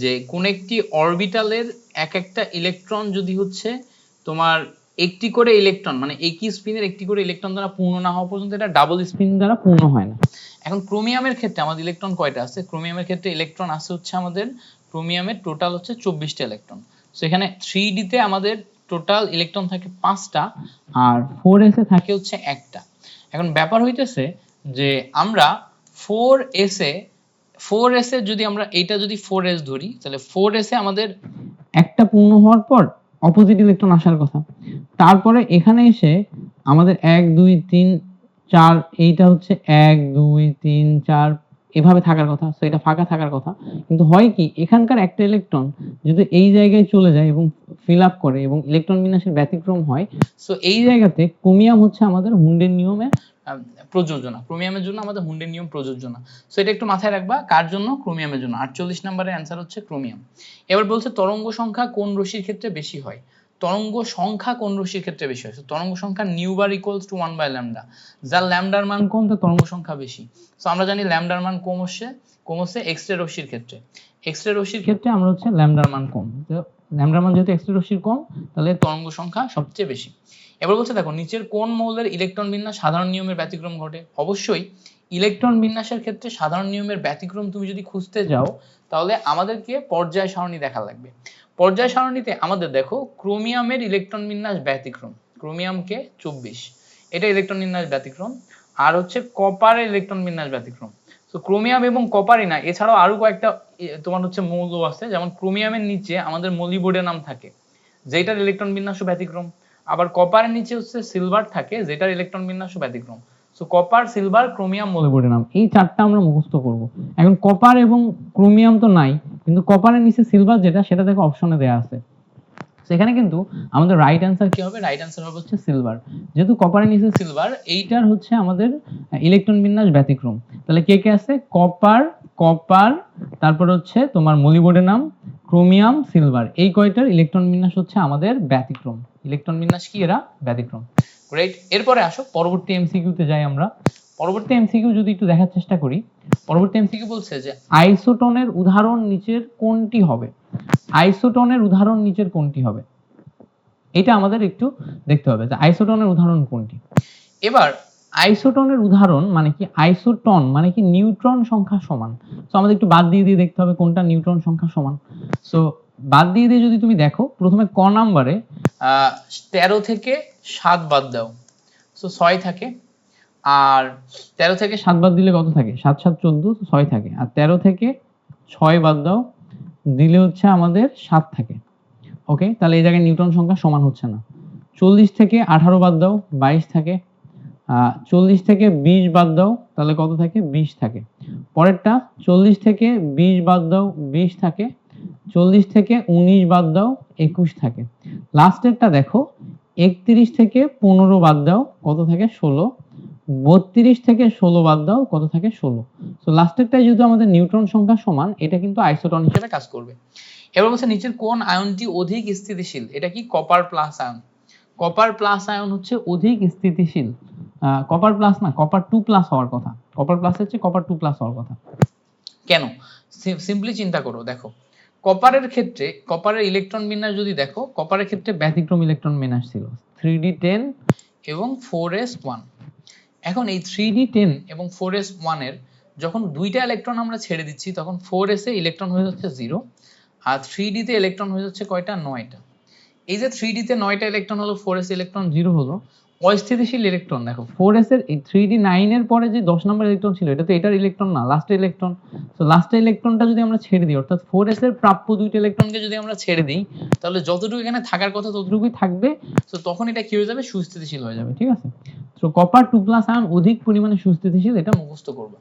যে কোন একটি অরবিটালের এক একটা ইলেকট্রন যদি হচ্ছে তোমার একটি করে ইলেকট্রন, মানে একই স্পিনের একটি করে ইলেকট্রন দ্বারা পূর্ণ না হওয়া পর্যন্ত এটা ডাবল স্পিন দ্বারা পূর্ণ হয় না। এখন ক্রোমিয়ামের ক্ষেত্রে আমাদের ইলেকট্রন কয়টা আছে? ক্রোমিয়ামের ক্ষেত্রে ইলেকট্রন আছে হচ্ছে আমাদের ক্রোমিয়ামের টোটাল হচ্ছে 24টা ইলেকট্রন। সো এখানে 3d তে আমাদের টোটাল ইলেকট্রন থাকে 5টা, আর 4s এ থাকে হচ্ছে একটা। এখন ব্যাপার হইতেছে যে আমরা 4s এ যদি আমরা এইটা যদি 4s ধরি তাহলে 4s এ আমাদের একটা পূর্ণ হওয়ার পর অপোজিট ইলেকট্রন আসার কথা, তারপরে এখানে এসে আমাদের 1 2 3 4, এইটা হচ্ছে 1 2 3 4 এভাবে থাকার কথা। সো এটা ফাঁকা থাকার কথা, কিন্তু হয় কি এখানকার একটা ইলেকট্রন যদি এই জায়গায় চলে যায় এবং ফিল আপ করে এবং ইলেকট্রন বিন্যাসের ব্যতিক্রম হয়, সো এই জায়গাতে ক্রোমিয়াম হচ্ছে আমাদের হুন্ডের নিয়মে প্রযোজ্য না। ক্রোমিয়ামের জন্য আমাদের হুন্ডের নিয়ম প্রযোজ্য না। সো এটা একটু মাথায় রাখবা, কার জন্য? ক্রোমিয়ামের জন্য। 48 নম্বরের অ্যান্সার হচ্ছে ক্রোমিয়াম। এবার বলছে তরঙ্গ সংখ্যা কোন রাশির ক্ষেত্রে বেশি হয়? তরঙ্গ সংখ্যা কোন রাশির ক্ষেত্রে বেশি হয়? তরঙ্গ সংখ্যা নিউ বার ইকুয়ালস টু 1/λ, যার ল্যামডার মান কম তার তরঙ্গ সংখ্যা বেশি। সো আমরা জানি ল্যামডার মান কম হচ্ছে এক্স রে রশ্মির ক্ষেত্রে। এক্স রে রশ্মির ক্ষেত্রে আমরা হচ্ছে ল্যামডার মান কম, তো ল্যামডার মান যেহেতু এক্স রে রশ্মির কম তাহলে তরঙ্গ সংখ্যা সবচেয়ে বেশি। এবার বলছে দেখো নিচের কোন মৌলের ইলেকট্রন বিন্যাস সাধারণ নিয়মের ব্যতিক্রম ঘটে? অবশ্যই ইলেকট্রন বিন্যাসের ক্ষেত্রে সাধারণ নিয়মের ব্যতিক্রম তুমি যদি খুঁজতে যাও তাহলে আমাদেরকে পর্যায় সারণী দেখা লাগবে। পর্যায় সারণীতে আমাদের দেখো ক্রোমিয়ামের ইলেকট্রন বিন্যাস ব্যতিক্রম, ক্রোমিয়ামকে 24, এটা ইলেকট্রন বিন্যাস ব্যতিক্রম। আর হচ্ছে কপারের ইলেকট্রন বিন্যাস ব্যতিক্রম। তো ক্রোমিয়াম এবং কপারই না, এছাড়াও আরো কয়েকটা তোমার হচ্ছে মৌল আছে, যেমন ক্রোমিয়ামের নিচে আমাদের মলিবডেনাম থাকে যেটার ইলেকট্রন বিন্যাস ব্যতিক্রম, আবার কপারের নিচে হচ্ছে সিলভার থাকে যেটার ইলেকট্রন বিন্যাস ব্যতিক্রম। So copper, silver, chromium, molybdenum, এই চারটা আমরা মুখস্থ করব। এখন কপার এবং ক্রোমিয়াম তো নাই, কিন্তু কপারের নিচে সিলভার যেটা সেটা দেখো অপশনে দেয়া আছে। সেখানে কিন্তু আমাদের রাইট অ্যান্সার কি হবে? রাইট অ্যান্সার হবে হচ্ছে সিলভার। যেহেতু কপারের নিচে সিলভার, এইটার হচ্ছে আমাদের ইলেকট্রন বিন্যাস ব্যতিক্রম। তাহলে কে কে আছে? কপার, তারপর হচ্ছে তোমার মলিবডেনাম, ক্রোমিয়াম, সিলভার, এই কয়টার ইলেকট্রন বিন্যাস হচ্ছে আমাদের ব্যতিক্রম। ইলেকট্রন বিন্যাস কি? এরা ব্যতিক্রম। গ্রেট। এরপরে আসো পরবর্তী এমসিকিউতে যাই আমরা। পরবর্তী এমসিকিউ যদি একটু দেখার চেষ্টা করি, পরবর্তী এমসিকিউ বলছে যে আইসোটোনের উদাহরণ নিচের কোনটি হবে? আইসোটোনের উদাহরণ নিচের কোনটি হবে? এটা আমাদের একটু দেখতে হবে যে আইসোটোনের উদাহরণ কোনটি। এবার আইসোটোনের উদাহরণ মানে কি, আইসোটন মানে কি নিউট্রন সংখ্যা সমান। সো আমাদের একটু বাদ দিয়ে দিয়ে দেখতে হবে কোনটা নিউট্রন সংখ্যা সমান। সো বাদ দিয়ে দিয়ে যদি তুমি দেখো, প্রথমে ক নাম্বারে 13 থেকে 7 বাদ দাও, সো 6 থাকে। আর 13 থেকে 7 বাদ দিলে কত থাকে? 7 7 14, 6 থাকে। আর 13 থেকে 6 বাদ দাও দিলে হচ্ছে আমাদের 7 থাকে। ওকে, তাহলে এই জায়গায় নিউটন সংখ্যা সমান হচ্ছে না। 40 থেকে 18 বাদ দাও, 22 থাকে। 40 থেকে 20 বাদ দাও, তাহলে কত থাকে? 20 থাকে। পরেরটা 40 থেকে 20 বাদ দাও, 20 থাকে। 40 থেকে 19 বাদ দাও, 21 থাকে। লাস্টেরটা দেখো, 31 থেকে 15 বাদ দাও, কত থাকে? 16। 32 থেকে 16 বাদ দাও, কত থাকে? 16। সো লাস্টেরটাই যেহেতু আমাদের নিউট্রন সংখ্যা সমান, এটা কিন্তু আইসোটন হিসেবে কাজ করবে। এবার বলছে নিচের কোন আয়নটি অধিক স্থিতিশীল? এটা কি copper plus ion. Copper plus ion হচ্ছে অধিক স্থিতিশীল। কপার প্লাস না, কপার 2 প্লাস হওয়ার কথা। কপার প্লাস হচ্ছে কপার 2 প্লাস হওয়ার কথা। কেন? সিম্পলি চিন্তা করো, দেখো কপারের ক্ষেত্রে কপারের ইলেকট্রন বিন্যাস যদি দেখো, কপারের ক্ষেত্রে ব্যতিক্রম ইলেকট্রন বিন্যাস ছিল 3d10 এবং 4s1। এখন এই 3d10 এবং 4s1 এর যখন দুইটা ইলেকট্রন আমরা ছেড়ে দিচ্ছি, তখন 4s এ ইলেকট্রন হয়ে যাচ্ছে 0, আর 3d তে ইলেকট্রন হয়ে যাচ্ছে কয়টা? 9টা। এই যে 3d তে 9টা ইলেকট্রন হলো, 4s ইলেকট্রন 0 হলো, অস্থিতিশীল ইলেকট্রন। দেখো 4s এর 3d9 এর পরে যে 10 নম্বর ইলেকট্রন ছিল, এটা তো এটার ইলেকট্রন না, লাস্টের ইলেকট্রন। সো লাস্টের ইলেকট্রনটা যদি আমরা ছেড়ে দিই, অর্থাৎ 4s এর প্রাপ্য দুইটা ইলেকট্রনকে যদি আমরা ছেড়ে দিই, তাহলে যতটুকু এখানে থাকার কথা ততটুকুই থাকবে। সো তখন এটা কি হয়ে যাবে? সুস্থিতিশীল হয়ে যাবে। ঠিক আছে, সো কপার 2 প্লাস আয়ন অধিক পরিমাণে সুস্থিতিশীল, এটা মুখস্থ করবে।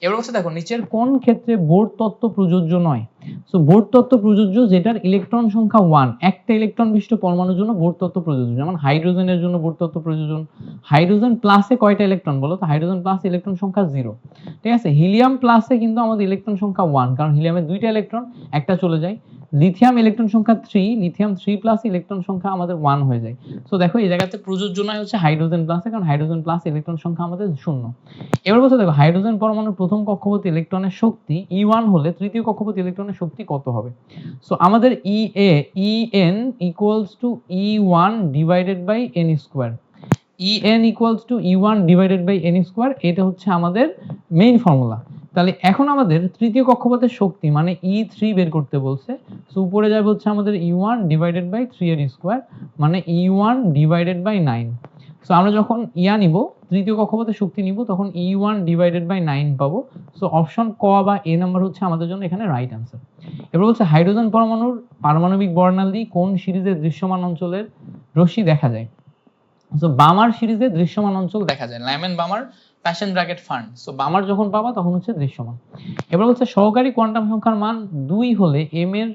এবার হচ্ছে দেখো নিচের কোন ক্ষেত্রে বোর তত্ত্ব প্রযোজ্য নয়? সো বোর তত্ত্ব প্রযোজ্য যেটার ইলেকট্রন সংখ্যা 1, একটা ইলেকট্রন বিশিষ্ট পরমাণুর জন্য বোর তত্ত্ব প্রযোজ্য। যেমন হাইড্রোজেনের জন্য বোর তত্ত্ব প্রযোজ্য। হাইড্রোজেন প্লাসে কয়টা ইলেকট্রন বলো তো? হাইড্রোজেন প্লাস ইলেকট্রন সংখ্যা 0। ঠিক আছে, হিলিয়াম প্লাসে কিন্তু আমাদের ইলেকট্রন সংখ্যা 1, কারণ হিলিয়ামের দুইটা ইলেকট্রন, একটা চলে যায়। লিথিয়াম ইলেকট্রন সংখ্যা 3, লিথিয়াম 3 প্লাস ইলেকট্রন সংখ্যা আমাদের 1 হয়ে যায়। সো দেখো এই জায়গাতে প্রযোজ্য নয় হচ্ছে হাইড্রোজেন প্লাসে, কারণ হাইড্রোজেন প্লাস ইলেকট্রন সংখ্যা আমাদের 0। এবার বলতে দেখো হাইড্রোজেন পরমাণুর প্রথম কক্ষপথে ইলেকট্রনের শক্তি E1 হলে তৃতীয় কক্ষপথে ইলেকট্রনের শক্তি কত হবে? সো আমাদের En equals to E1 divided by n square। En equals to E1 divided by n square, এটা হচ্ছে আমাদের মেইন ফর্মুলা। তাহলে এখন আমাদের তৃতীয় কক্ষপথের শক্তি মানে E3 বের করতে বলছে। সো উপরে যাবে হচ্ছে আমাদের E1 divided by 3 এর স্কয়ার, মানে E1 divided by 9। সো আমরা যখন ইয়া নিব, তৃতীয় কক্ষপথের শক্তি নিব, তখন E1 divided by 9 পাবো। সো অপশন ক বা এ নাম্বার হচ্ছে আমাদের জন্য এখানে রাইট আনসার। এবার বলছে হাইড্রোজেন পরমাণুর পারমাণবিক বর্ণালী কোন সিরিজের দৃশ্যমান অঞ্চলের রশ্মি দেখা যায়? সো বামার সিরিজে দৃশ্যমান অঞ্চল দেখা যায়, Lyman Balmer Paschen Brackett Pfund. So Balmer যখন পাবা তখন হচ্ছে দৃশ্যমান। এবার বলছে সহকারী কোয়ান্টাম সংখ্যার মান 2 হলে m এর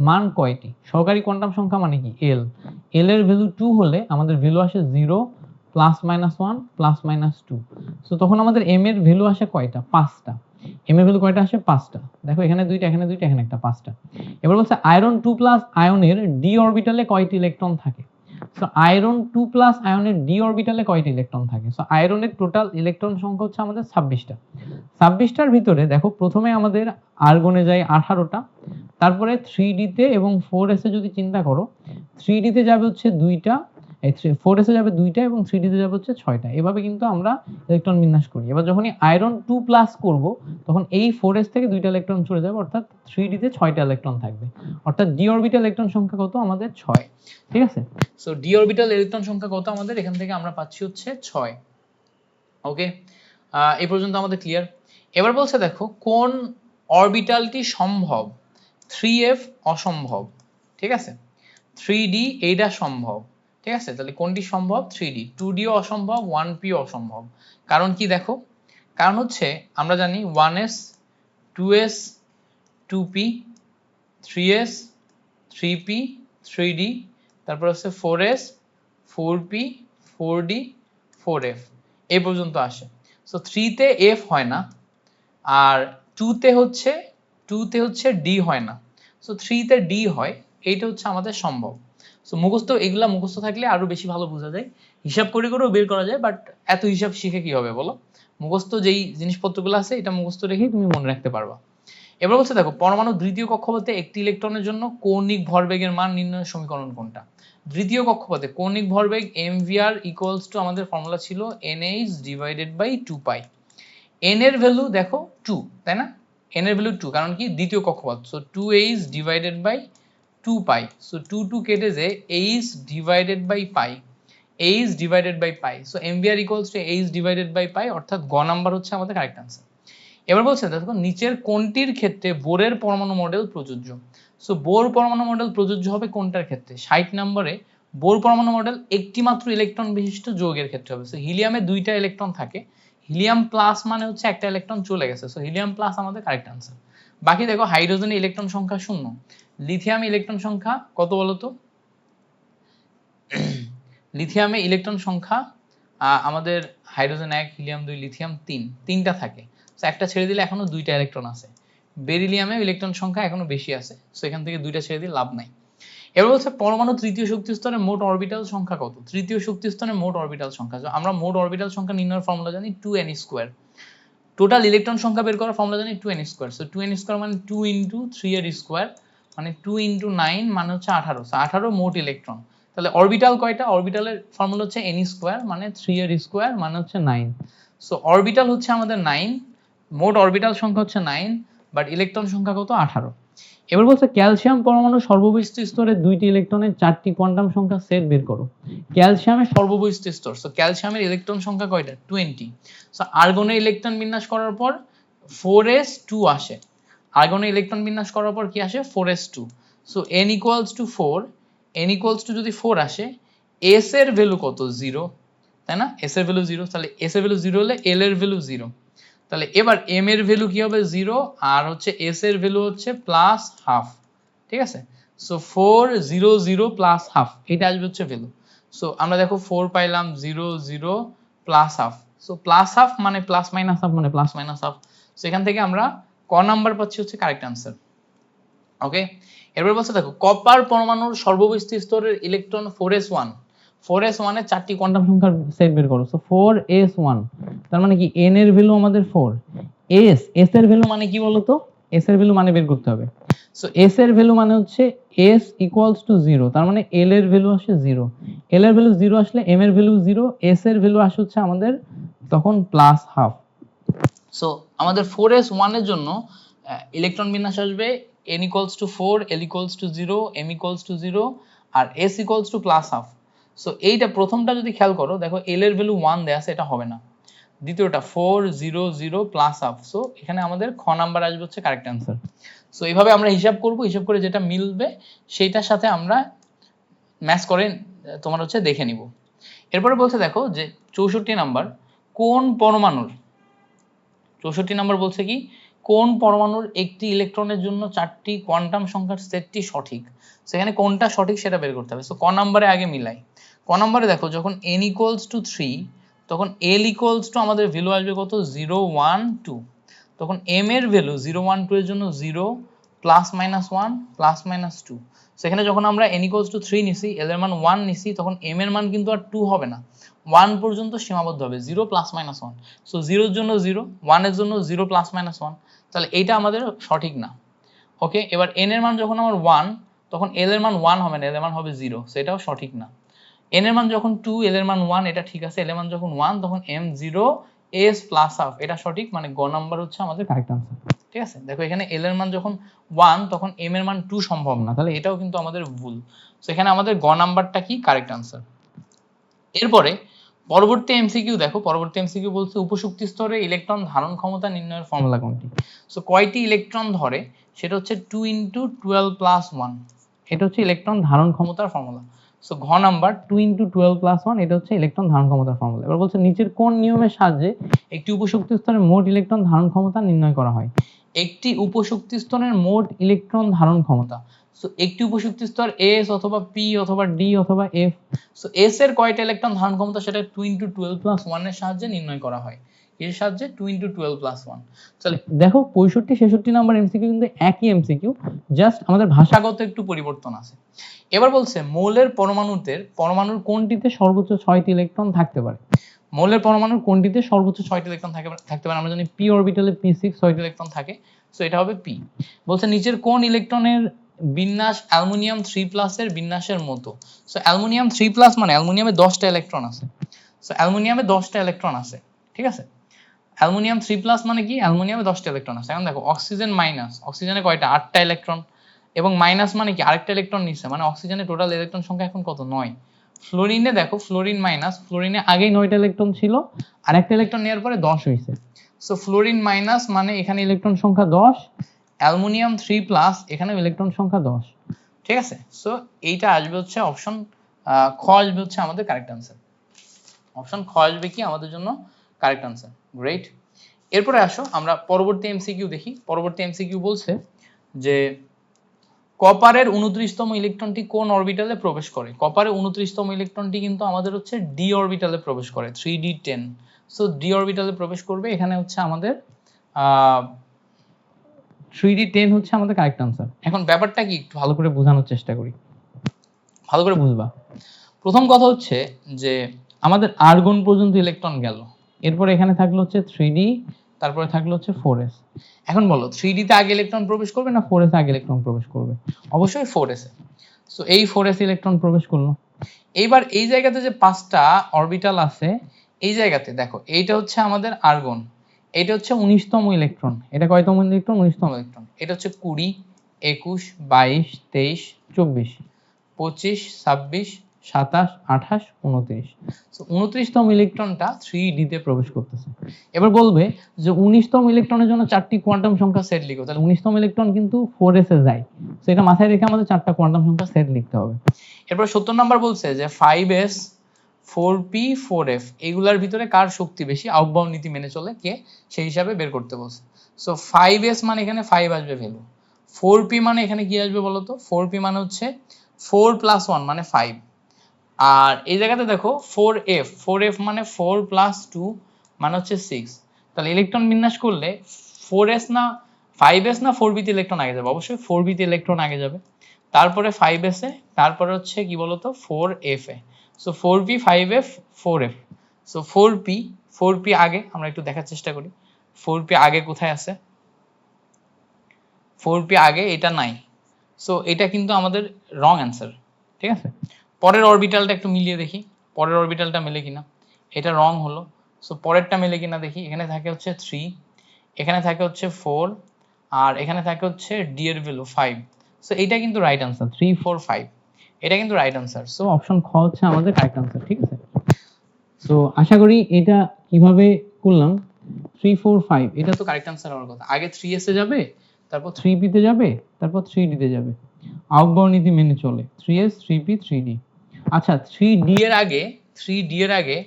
মান কয়টি? সহকারী কোয়ান্টাম সংখ্যা মানে কি? l। l এর ভ্যালু 2 হলে আমাদের ভ্যালু আসে 0 plus minus 1 plus minus 2। So তখন আমাদের m এর ভ্যালু আসে কয়টা? 5টা। m এর ভ্যালু কয়টা আসে? 5টা। দেখো এখানে 2টা, এখানে 2টা, এখানে একটা, 5টা। এবার বলছে আয়রন 2 প্লাস আয়নের d অরবিটালে কয়টি ইলেকট্রন থাকে? সো আয়রন 2 প্লাস আয়নের d অরবিটালে কয়টি ইলেকট্রন থাকে? সো আয়রনের টোটাল ইলেকট্রন সংখ্যা হচ্ছে আমাদের 26টা। 26টার ভিতরে দেখো প্রথমে আমাদের আর্গনে যায় 18টা, তারপরে 3d তে এবং 4s এ যদি চিন্তা করো, 3d তে যাবে হচ্ছে 2টা, 4s এ যাবে 2টা এবং 3d তে যাবে হচ্ছে 6টা। এভাবে কিন্তু আমরা ইলেকট্রন বিন্যাস করি। এবার যখনই আয়রন 2 প্লাস করব, তখন এই 4s থেকে 2টা ইলেকট্রন চলে যাবে, অর্থাৎ 3d তে 6টা ইলেকট্রন থাকবে। অর্থাৎ d অরবিটাল ইলেকট্রন সংখ্যা কত? আমাদের 6। ঠিক আছে, সো d অরবিটাল ইলেকট্রন সংখ্যা কত আমাদের? এখান থেকে আমরা পাচ্ছি হচ্ছে 6। ওকে, এই পর্যন্ত আমাদের ক্লিয়ার। এবার বলছে দেখো কোন অরবিটালটি সম্ভব? 3f অসম্ভব। ঠিক আছে, 3d এইটা সম্ভব। ঠিক আছে, তাহলে কোনটি সম্ভব? 3d। 2d ও অসম্ভব, 1p অসম্ভব। কারণ কি দেখো, কারণ হচ্ছে আমরা জানি 1s 2s 2p 3s 3p 3d, তারপর হচ্ছে 4s 4p 4d 4f, এই পর্যন্ত আসে। সো 3 তে f হয় না, আর 2 তে হচ্ছে d হয় না। সো 3 তে d হয়, এইটা হচ্ছে আমাদের সম্ভব। সো মুখস্থ, এগুলা মুখস্থ থাকলে আরো বেশি ভালো বোঝা যায়, হিসাব করে করেও বের করা যায়, বাট এত হিসাব শিখে কি হবে বলো? মুখস্থ যেই জিনিসপত্রগুলো আছে এটা মুখস্থ রেখেই তুমি মনে রাখতে পারবা। এবার বলছে দেখো পরমাণুর দ্বিতীয় কক্ষপথে একটি ইলেকট্রনের জন্য কৌণিক ভরবেগের মান নির্ণয়ের সমীকরণ কোনটা? দ্বিতীয় কক্ষপথে কৌণিক ভরবেগ mvr ইকুয়ালস টু আমাদের ফর্মুলা ছিল nh divided by 2 pi. n এর ভ্যালু দেখো 2, তাই না? n এর ভ্যালু 2, কারণ কি দ্বিতীয় কক্ষপথ, so 2h divided by 2 pi, so 2 2 কেটে যে h divided by pi, h divided by pi, so mvr equals to h divided by pi, অর্থাৎ গ নাম্বার হচ্ছে আমাদের কারেক্ট আনসার। এবার বলছে দেখো নিচের কোনটির ক্ষেত্রে বোরের পরমাণু মডেল প্রযোজ্য? সো বোর পরমাণু মডেল প্রযোজ্য হবে কোনটার ক্ষেত্রে? 60 নম্বরে বোর পরমাণু মডেল একটি মাত্র ইলেকট্রন বিশিষ্ট যৌগের ক্ষেত্রে হবে। সো হিলিয়ামে 2টা ইলেকট্রন থাকে, হিলিয়াম প্লাস মানে হচ্ছে একটা ইলেকট্রন চলে গেছে, সো হিলিয়াম প্লাস আমাদের কারেক্ট আনসার। বাকি দেখো হাইড্রোজেনে ইলেকট্রন সংখ্যা 0, লিথিয়ামে ইলেকট্রন সংখ্যা কত বলো তো? লিথিয়ামে ইলেকট্রন সংখ্যা আমাদের হাইড্রোজেন 1, হিলিয়াম 2, লিথিয়াম 3, তিনটা থাকে, সো একটা ছেড়ে দিলে এখনো 2টা ইলেকট্রন আছে। বেরিলিয়ামে ইলেকট্রন সংখ্যা এখনো বেশি আছে, সো এখান থেকে 2টা ছেড়ে দিয়ে লাভ নাই। এবার বলছে পরমাণু তৃতীয় শক্তি স্তরে মোট অরবিটাল সংখ্যা কত? তৃতীয় শক্তি স্তরে মোট অরবিটাল সংখ্যা, আমরা মোট অরবিটাল সংখ্যা নির্ণয়ের ফর্মুলা জানি 2n স্কয়ার। টোটাল ইলেকট্রন সংখ্যা বের করার ফর্মুলা জানি 2n square, so 2n square মানে 2 ইনটু 3 এর স্কয়ার মানে 2 ইনটু 9 মানে হচ্ছে 18, সো 18 মোট ইলেকট্রন। তাহলে অরবিটাল কয়টা? অরবিটালের ফর্মুলা হচ্ছে n স্কয়ার মানে 3 এর স্কয়ার মানে হচ্ছে 9, সো অরবিটাল হচ্ছে আমাদের 9, মোট অরবিটাল সংখ্যা হচ্ছে 9, বাট ইলেকট্রন সংখ্যা কত? 18। এবার বলছে ক্যালসিয়াম পরমাণুর সর্ববহিষ্ঠ স্তরে 2টি ইলেকট্রনের 4টি কোয়ান্টাম সংখ্যা সেট বের করো। ক্যালসিয়ামের সর্ববহিষ্ঠ স্তর, সো ক্যালসিয়ামের ইলেকট্রন সংখ্যা কয়টা? 20। সো আর্গনের ইলেকট্রন বিন্যাস করার পর 4s2 আসে, আর্গনের ইলেকট্রন বিন্যাস করার পর কি আসে? 4s2, so n equals to 4, n equals two যদি 4 আসে, s এর ভ্যালু কত? 0, তাই না? s এর ভ্যালু 0, তাহলে s এর ভ্যালু 0 হলে l এর ভ্যালু 0, তাহলে এবার m এর ভ্যালু কি হবে? 0, আর হচ্ছে s এর ভ্যালু হচ্ছে প্লাস হাফ, ঠিক আছে? সো 4 0 0 প্লাস হাফ, এটা আসবে হচ্ছে ভ্যালু। সো আমরা দেখো 4 পাইলাম, 0 0 plus half, so plus half মানে প্লাস মাইনাস হাফ মানে প্লাস মাইনাস হাফ, সো এখান থেকে আমরা ক নাম্বার পাচ্ছি হচ্ছে কারেক্ট আনসার। ওকে, এরপর বলছে দেখো কপার পরমাণুর সর্ববহিষ্ঠ স্তরের ইলেকট্রন 4s1, 4s1 এর 4টি কোয়ান্টাম সংখ্যার সেট বের করো। সো 4s1 তার মানে কি n এর ভ্যালু আমাদের 4, s এর ভ্যালু মানে কি বলতো? s এর ভ্যালু মানে বের করতে হবে। সো s এর ভ্যালু মানে হচ্ছে s ইকুয়ালস টু 0, তার মানে l এর ভ্যালু আসে 0, l এর ভ্যালু 0 আসলে m এর ভ্যালু 0, s এর ভ্যালু আসে হচ্ছে আমাদের তখন প্লাস হাফ। সো আমাদের 4s1 এর জন্য ইলেকট্রন বিন্যাস আসবে n equals to 4, l equals to 0, m equals to 0 আর s equals to plus half। So এইটা প্রথমটা যদি খেয়াল করো দেখো l এর ভ্যালু 1 দেয়া আছে, এটা হবে না। দ্বিতীয়টা 4 0 0 প্লাস হাফ, সো এখানে আমাদের খ নাম্বার আসবে হচ্ছে কারেক্ট অ্যান্সার। সো এইভাবে আমরা হিসাব করব, হিসাব করে যেটা মিলবে সেইটার সাথে আমরা ম্যাচ করে তোমার হচ্ছে দেখে নিব। এরপরে বলছে দেখো যে 64 নাম্বার কোন পরমাণুর, 64 নাম্বার বলছে কি কোন পরমাণুর একটি ইলেকট্রনের জন্য 4টি কোয়ান্টাম সংখ্যার সেটটি সঠিক, সেখানে কোনটা সঠিক সেটা বের করতে হবে। সো ক নম্বরে আগে মিলাই, ক নম্বরে দেখো যখন n ইকুয়ালস টু 3 তখন l ইকুয়ালস টু আমাদের ভ্যালু আসবে কত? 0 1 2, তখন m এর ভ্যালু 0 1 2 এর জন্য 0 প্লাস মাইনাস 1 প্লাস মাইনাস 2, সেখানে যখন আমরা n ইকুয়ালস টু 3 নিছি, l এর মান 1 নিছি, তখন m এর মান কিন্তু আর 2 হবে না, 1 পর্যন্ত সীমাবদ্ধ হবে, 0 প্লাস মাইনাস 1, সো 0 এর জন্য 0, 1 এর জন্য 0 প্লাস মাইনাস 1, তাহলে এইটা আমাদের সঠিক না। ওকে, এবার n এর মান যখন আমার 1 তখন l এর মান 1 হবে না, l এর মান হবে 0, সেটাও সঠিক না। n এর মান যখন 2, l এর মান 1, এটা ঠিক আছে, l এর মান যখন 1 তখন m 0 s প্লাস হাফ, এটা সঠিক, মানে গ নাম্বার হচ্ছে আমাদের কারেক্ট আনসার। ঠিক আছে, দেখো এখানে l এর মান যখন 1 তখন m এর মান 2 সম্ভব না, তাহলে এটাও কিন্তু আমাদের ভুল, সো এখানে আমাদের গ নাম্বারটা কি কারেক্ট আনসার। এরপরে পরবর্তী এমসিকিউ দেখো, পরবর্তী এমসিকিউ বলছে উপশক্তি স্তরে ইলেকট্রন ধারণ ক্ষমতা নির্ণয়ের ফর্মুলা কোনটি? সো কয়টি ইলেকট্রন ধরে, সেটা হচ্ছে 2 × 12 + 1, এটা হচ্ছে ইলেকট্রন ধারণ ক্ষমতার ফর্মুলা। সো ঘ নাম্বার 2 × 12 + 1, এটা হচ্ছে ইলেকট্রন ধারণ ক্ষমতার ফর্মুলা। এবার বলছে নিচের কোন নিয়মের সাহায্যে একটি উপশক্তি স্তরে মোট ইলেকট্রন ধারণ ক্ষমতা নির্ণয় করা হয়? একটি উপশক্তি স্তরের মোট ইলেকট্রন ধারণ ক্ষমতা, সো একটি উপশক্তি স্তর s অথবা p অথবা d অথবা f, সো s এর কয়টা ইলেকট্রন ধারণ ক্ষমতা সেটা 2 × 12 + 1 এর সাহায্যে নির্ণয় করা হয়, এর সাহায্যে 2 × 12 + 1। চলে দেখো 65 66 নাম্বার এমসিকিউ কিন্তু একই এমসিকিউ, জাস্ট আমাদের ভাষাগত একটু পরিবর্তন আছে। এবার বলছে মৌলের পরমাণুর কোনটিতে সর্বোচ্চ 6টি ইলেকট্রন থাকতে পারে? মৌলের পরমাণুর কোনটিতে সর্বোচ্চ 6টি ইলেকট্রন থাকতে পারে? আমরা জানি p অরবিটালে p6 6টি ইলেকট্রন থাকে, সো এটা হবে p। বলছে নিচের কোন ইলেকট্রনের বিন্যাস অ্যালুমিনিয়াম 3+ এর বিন্যাসের মতো? সো অ্যালুমিনিয়াম 3+ মানে অ্যালুমিনিয়ামে 10টা ইলেকট্রন আছে। সো অ্যালুমিনিয়ামে 10টা ইলেকট্রন আছে, ঠিক আছে? অ্যালুমিনিয়াম 3+ মানে কি? অ্যালুমিনিয়ামে 10টা ইলেকট্রন আছে। এখন দেখো অক্সিজেন মাইনাস, অক্সিজেনে কয়টা? 8টা ইলেকট্রন। এবং মাইনাস মানে কি? আরেকটা ইলেকট্রন নিচ্ছে, মানে অক্সিজেনের টোটাল ইলেকট্রন সংখ্যা এখন কত? 9। ফ্লোরিনে দেখো, ফ্লোরিন মাইনাস, ফ্লোরিনে আগেই 9টা ইলেকট্রন ছিল, আর একটা ইলেকট্রন নেওয়ার পরে 10 হয়েছে। সো ফ্লোরিন মাইনাস মানে এখানে ইলেকট্রন সংখ্যা 10, অ্যালুমিনিয়াম 3+, এখানে ইলেকট্রন সংখ্যা 10, ঠিক আছে? সো এইটা আসবে হচ্ছে অপশন খ, আসবে হচ্ছে আমাদের কারেক্ট আনসার। অপশন খ আসবে কি আমাদের জন্য কারেক্ট আনসার। গ্রেট। এরপরে আসো আমরা পরবর্তী এমসিকিউ দেখি। পরবর্তী এমসিকিউ বলছে যে কপারের 29তম ইলেকট্রনটি কোন অরবিটালে প্রবেশ করে? কপারের 29তম ইলেকট্রনটি কিন্তু আমাদের হচ্ছে ডি অরবিটালে প্রবেশ করে, 3d10। সো ডি অরবিটালে প্রবেশ করবে, এখানে হচ্ছে আমাদের 3d10 হচ্ছে আমাদের কারেক্ট আনসার। এখন ব্যাপারটা কি একটু ভালো করে বোঝানোর চেষ্টা করি, ভালো করে বুঝবা। প্রথম কথা হচ্ছে যে আমাদের আর্গন পর্যন্ত ইলেকট্রন গেল, এরপর এখানে থাকলো হচ্ছে 3d, তারপরে থাকলো হচ্ছে 4s। এখন বলো 3d তে আগে ইলেকট্রন প্রবেশ করবে না 4s এ আগে ইলেকট্রন প্রবেশ করবে? অবশ্যই 4s এ। সো এই 4s ইলেকট্রন প্রবেশ করলো। এইবার এই জায়গাতে যে 5টা অরবিটাল আছে, এই জায়গাতে দেখো এইটা হচ্ছে আমাদের আর্গন, এটা হচ্ছে 19তম ইলেকট্রন। এটা কয়তম ইলেকট্রন? 19তম ইলেকট্রন। এটা হচ্ছে 20, 21, 22, 23, 24, 25, 26, 27, 28, 29। সো 29তম ইলেকট্রনটা 3d তে প্রবেশ করতেছে। এবার বলবে যে 19তম ইলেকট্রনের জন্য 4টি কোয়ান্টাম সংখ্যা সেট লিখো, তাহলে 19তম ইলেকট্রন কিন্তু 4s এ যায়। সো এটা মাথায় রেখে আমাদের 4টা কোয়ান্টাম সংখ্যা সেট লিখতে হবে। এরপর 70 নাম্বার বলছে যে 5s, 4p, 4f এগুলার ভিতরে কার শক্তি বেশি? আউকবাউন্ড নীতি মেনে চলে কে, সেই হিসাবে বের করতে বলছে। সো 5s মানে এখানে 5 আসবে ভ্যালু, 4p মানে এখানে কি আসবে বলতো? 4p মানে হচ্ছে 4 + 1 মানে 5, আর এই জায়গাতে দেখো 4f, 4f মানে 4 + 2 মানে হচ্ছে 6। তাহলে ইলেকট্রন বিন্যাস করলে 4s না 5s না 4b তে ইলেকট্রন আগে যাবে? অবশ্যই 4b তে ইলেকট্রন আগে যাবে, তারপরে 5s এ, তারপরে হচ্ছে কি বলতো 4f এ। So 4p, 5f, 4f। So 4p আগে, আমরা একটু দেখার চেষ্টা করি 4p আগে কোথায় আছে। 4p আগে এটা নাই, সো এটা কিন্তু আমাদের রং অ্যান্সার, ঠিক আছে? পরের অরবিটালটা একটু মিলিয়ে দেখি, পরের অরবিটালটা মেলে কিনা। এটা রং হলো, সো পরেরটা মেলে কিনা দেখি। এখানে থাকে হচ্ছে 3, এখানে থাকে হচ্ছে 4, আর এখানে থাকে হচ্ছে ডি এর ভ্যালু 5। সো এটা কিন্তু রাইট আনসার, 3, 4, 5 এটা কিন্তু রাইট আনসার। সো অপশন খ হচ্ছে আমাদের রাইট আনসার, ঠিক আছে? সো আশা করি এটা কিভাবে করলাম, 3, 4, 5 এটা তো কারেক্ট আনসার হওয়ার কথা। আগে 3s এ যাবে, তারপর 3p তে যাবে, তারপর 3d তে যাবে। আউকবাউন্ড নীতি মেনে চলে 3s, 3p, 3d। আচ্ছা 3d এর আগে, 3d এর আগে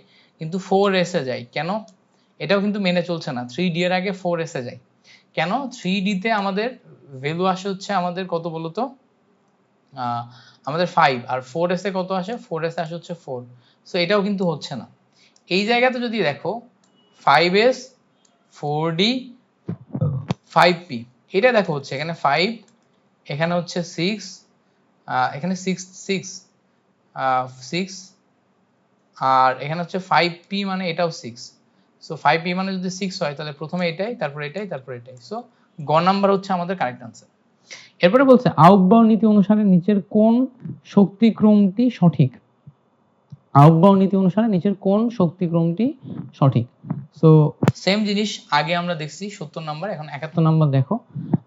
কিন্তু 4s এ যায় কেন? এটাও কিন্তু মেনে চলছে না, 3d এর আগে 4s এ যায় কেন? 3d তে আমাদের ভ্যালু আসে হচ্ছে আমাদের কত বলতো? আমাদের 5, আর 4s এ কত আসে? 4s এ আসে হচ্ছে 4। সো এটাও কিন্তু হচ্ছে না। এই জায়গাতে যদি দেখো 5s, 4d, 5p, এটা দেখো হচ্ছে এখানে 5, এখানে হচ্ছে 6, এখানে 6, 6, 6, আর এখানে হচ্ছে 5p মানে এটাও 6। সো 5p মানে যদি 6 হয় তাহলে প্রথমে এটাই, তারপর এটাই, তারপর এটাই। সো গ নাম্বার হচ্ছে আমাদের কারেক্ট আনসার। এরপরে বলছে আউকবাউন্ড নীতি অনুসারে নিচের কোন শক্তিক্রমটি সঠিক? আউকবাউন্ড নীতি অনুসারে নিচের কোন শক্তিক্রমটি সঠিক? সো সেম জিনিস আগে আমরা দেখছি 70 নাম্বার, এখন 71 নাম্বার দেখো।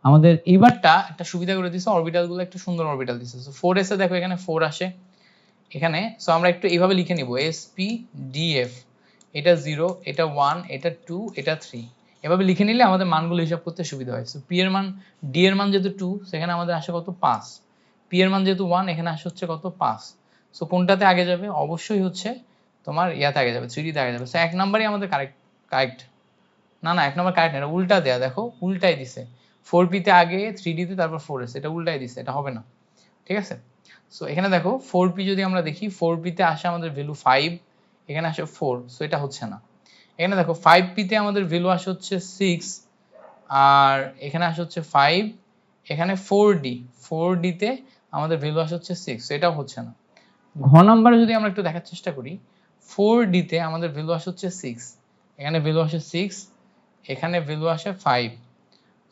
আমাদের এইবারটা একটা সুবিধা করে দিয়েছে, অরবিটাল গুলো একটু সুন্দর অরবিটাল দিয়েছে। সো 4s এ দেখো এখানে 4 আসে এখানে। সো আমরা একটু এইভাবে লিখে নিব sp df, এটা 0, এটা 1, এটা 2, এটা 3, এভাবে লিখে নিলে আমাদের মানগুলো হিসাব করতে সুবিধা হয়। সো p এর মান, d এর মান যেহেতু 2, সেখানে আমাদের আসে কত? 5। p এর মান যেহেতু 1, এখানে আসে হচ্ছে কত? 5। সো কোনটাতে আগে যাবে? অবশ্যই হচ্ছে তোমার ইয়াতে আগে যাবে, 3d তে আগে যাবে। সো এক নাম্বারই আমাদের কারেক্ট। না না, এক নাম্বার কারেক্ট না, এটা উল্টা দেয়া, দেখো উল্টাই দিছে। 4p তে আগে, 3d তে তারপর 4s, এটা উল্টাই দিছে, এটা হবে না, ঠিক আছে? সো এখানে দেখো 4p যদি আমরা দেখি, 4p তে আসে আমাদের ভ্যালু 5, এখানে আসে 4, সো এটা হচ্ছে না। এখানে দেখো 5p তে আমাদের ভ্যালু আসে হচ্ছে 6, আর এখানে আসে হচ্ছে 5, এখানে 4d তে আমাদের ভ্যালু আসে হচ্ছে 6, সো এটাও হচ্ছে না। ঘ নাম্বারে যদি আমরা একটু দেখার চেষ্টা করি, 4d তে আমাদের ভ্যালু আসে হচ্ছে 6, এখানে ভ্যালু আসে 6, এখানে ভ্যালু আসে 5।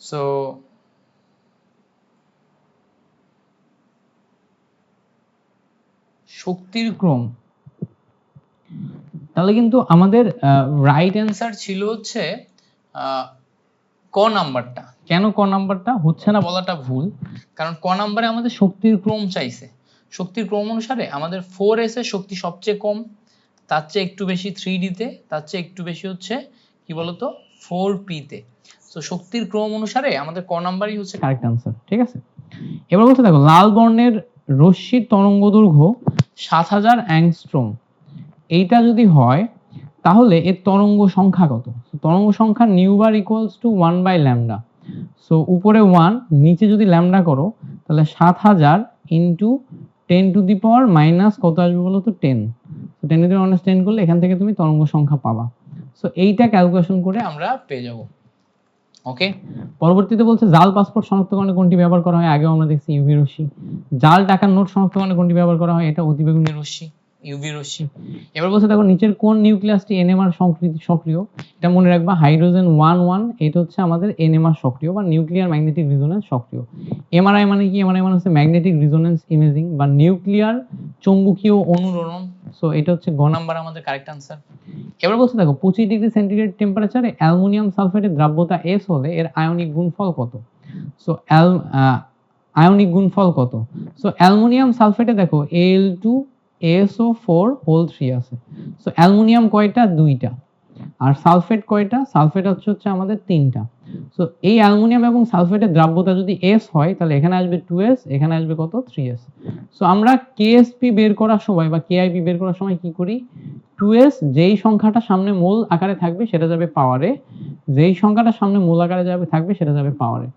সো শক্তির ক্রম, তাহলে কিন্তু আমাদের রাইট অ্যান্সার ছিল হচ্ছে ক নাম্বারটা। কেন ক নাম্বারটা হচ্ছে না বলাটা ভুল, কারণ ক নাম্বারে আমাদের শক্তির ক্রম চাইছে। শক্তির ক্রম অনুসারে আমাদের 4s এর শক্তি সবচেয়ে কম, তার চেয়ে একটু বেশি 3d তে, তার চেয়ে একটু বেশি হচ্ছে কি বলতো 4p তে। তো শক্তির ক্রম অনুসারে আমাদের ক নাম্বারই হচ্ছে কারেক্ট অ্যান্সার, ঠিক আছে। এবার বলতে দেখো, লাল বর্ণের রশ্মির তরঙ্গ দৈর্ঘ্য 7000 অ্যাংস্ট্রোম, এইটা যদি হয় তাহলে এর তরঙ্গ সংখ্যা কত? তরঙ্গ সংখ্যা nu bar equals to 1 by lambda. So উপরে 1, নিচে যদি ল্যামডা করো তাহলে 7000 into 10 to the power minus কত আসবে বলো তো 10। সো 10 টু দি পাওয়ার 10 করলে এখান থেকে তুমি তরঙ্গ সংখ্যা পাবা। সো এইটা ক্যালকুলেশন করে আমরা পেয়ে যাব। ওকে, পরবর্তীতে বলছে জাল পাসপোর্ট শনাক্তকরণে কোনটি ব্যবহার করা হয়? আগেও আমরা দেখছি ইউভি রশ্মি। জাল টাকার নোট শনাক্তকরণে কোনটি ব্যবহার করা হয়? এটা অতিবেগুনি রশ্মি, ইউভি রশ্মি। এবার বলছে দেখো, নিচের কোন নিউক্লিয়াসটি এনএমআর সক্রিয়? এটা মনে রাখবা, হাইড্রোজেন 1 এটা হচ্ছে আমাদের এনএমআর সক্রিয় বা নিউক্লিয়ার ম্যাগনেটিক রেজোনেন্স সক্রিয়। এমআরআই মানে কি? এমআরআই মানে হচ্ছে ম্যাগনেটিক রেজোনেন্স ইমেজিং বা নিউক্লিয়ার চৌম্বকীয় অনুরণন। সো এটা হচ্ছে গ নাম্বার আমাদের কারেক্ট আনসার। এবার বলছে দেখো, 25 ডিগ্রি সেন্টিগ্রেড টেম্পারেচারে অ্যালুমিনিয়াম সালফেটের দ্রাব্যতা S হলে এর আয়নিক গুণফল কত? সো আয়নিক গুণফল কত? সো অ্যালুমিনিয়াম সালফেটে দেখো Al2SO4 হোল 3 আছে। সো অ্যালুমিনিয়াম কয়টা? 2টা। আর সালফেট কয়টা? সালফেট হচ্ছে আমাদের 3টা। সো এই অ্যালুমিনিয়াম এবং সালফেটের দ্রাব্যতা যদি S হয় তাহলে এখানে আসবে 2S, এখানে আসবে কত? 3S। সো আমরা KSP বের করার সময় বা KIP বের করার সময় কি করি? 2S যেই সংখ্যাটা সামনে মূল আকারে থাকবে সেটা যাবে পাওয়ারে, যেই সংখ্যাটা সামনে মূল আকারে থাকবে সেটা যাবে পাওয়ারে।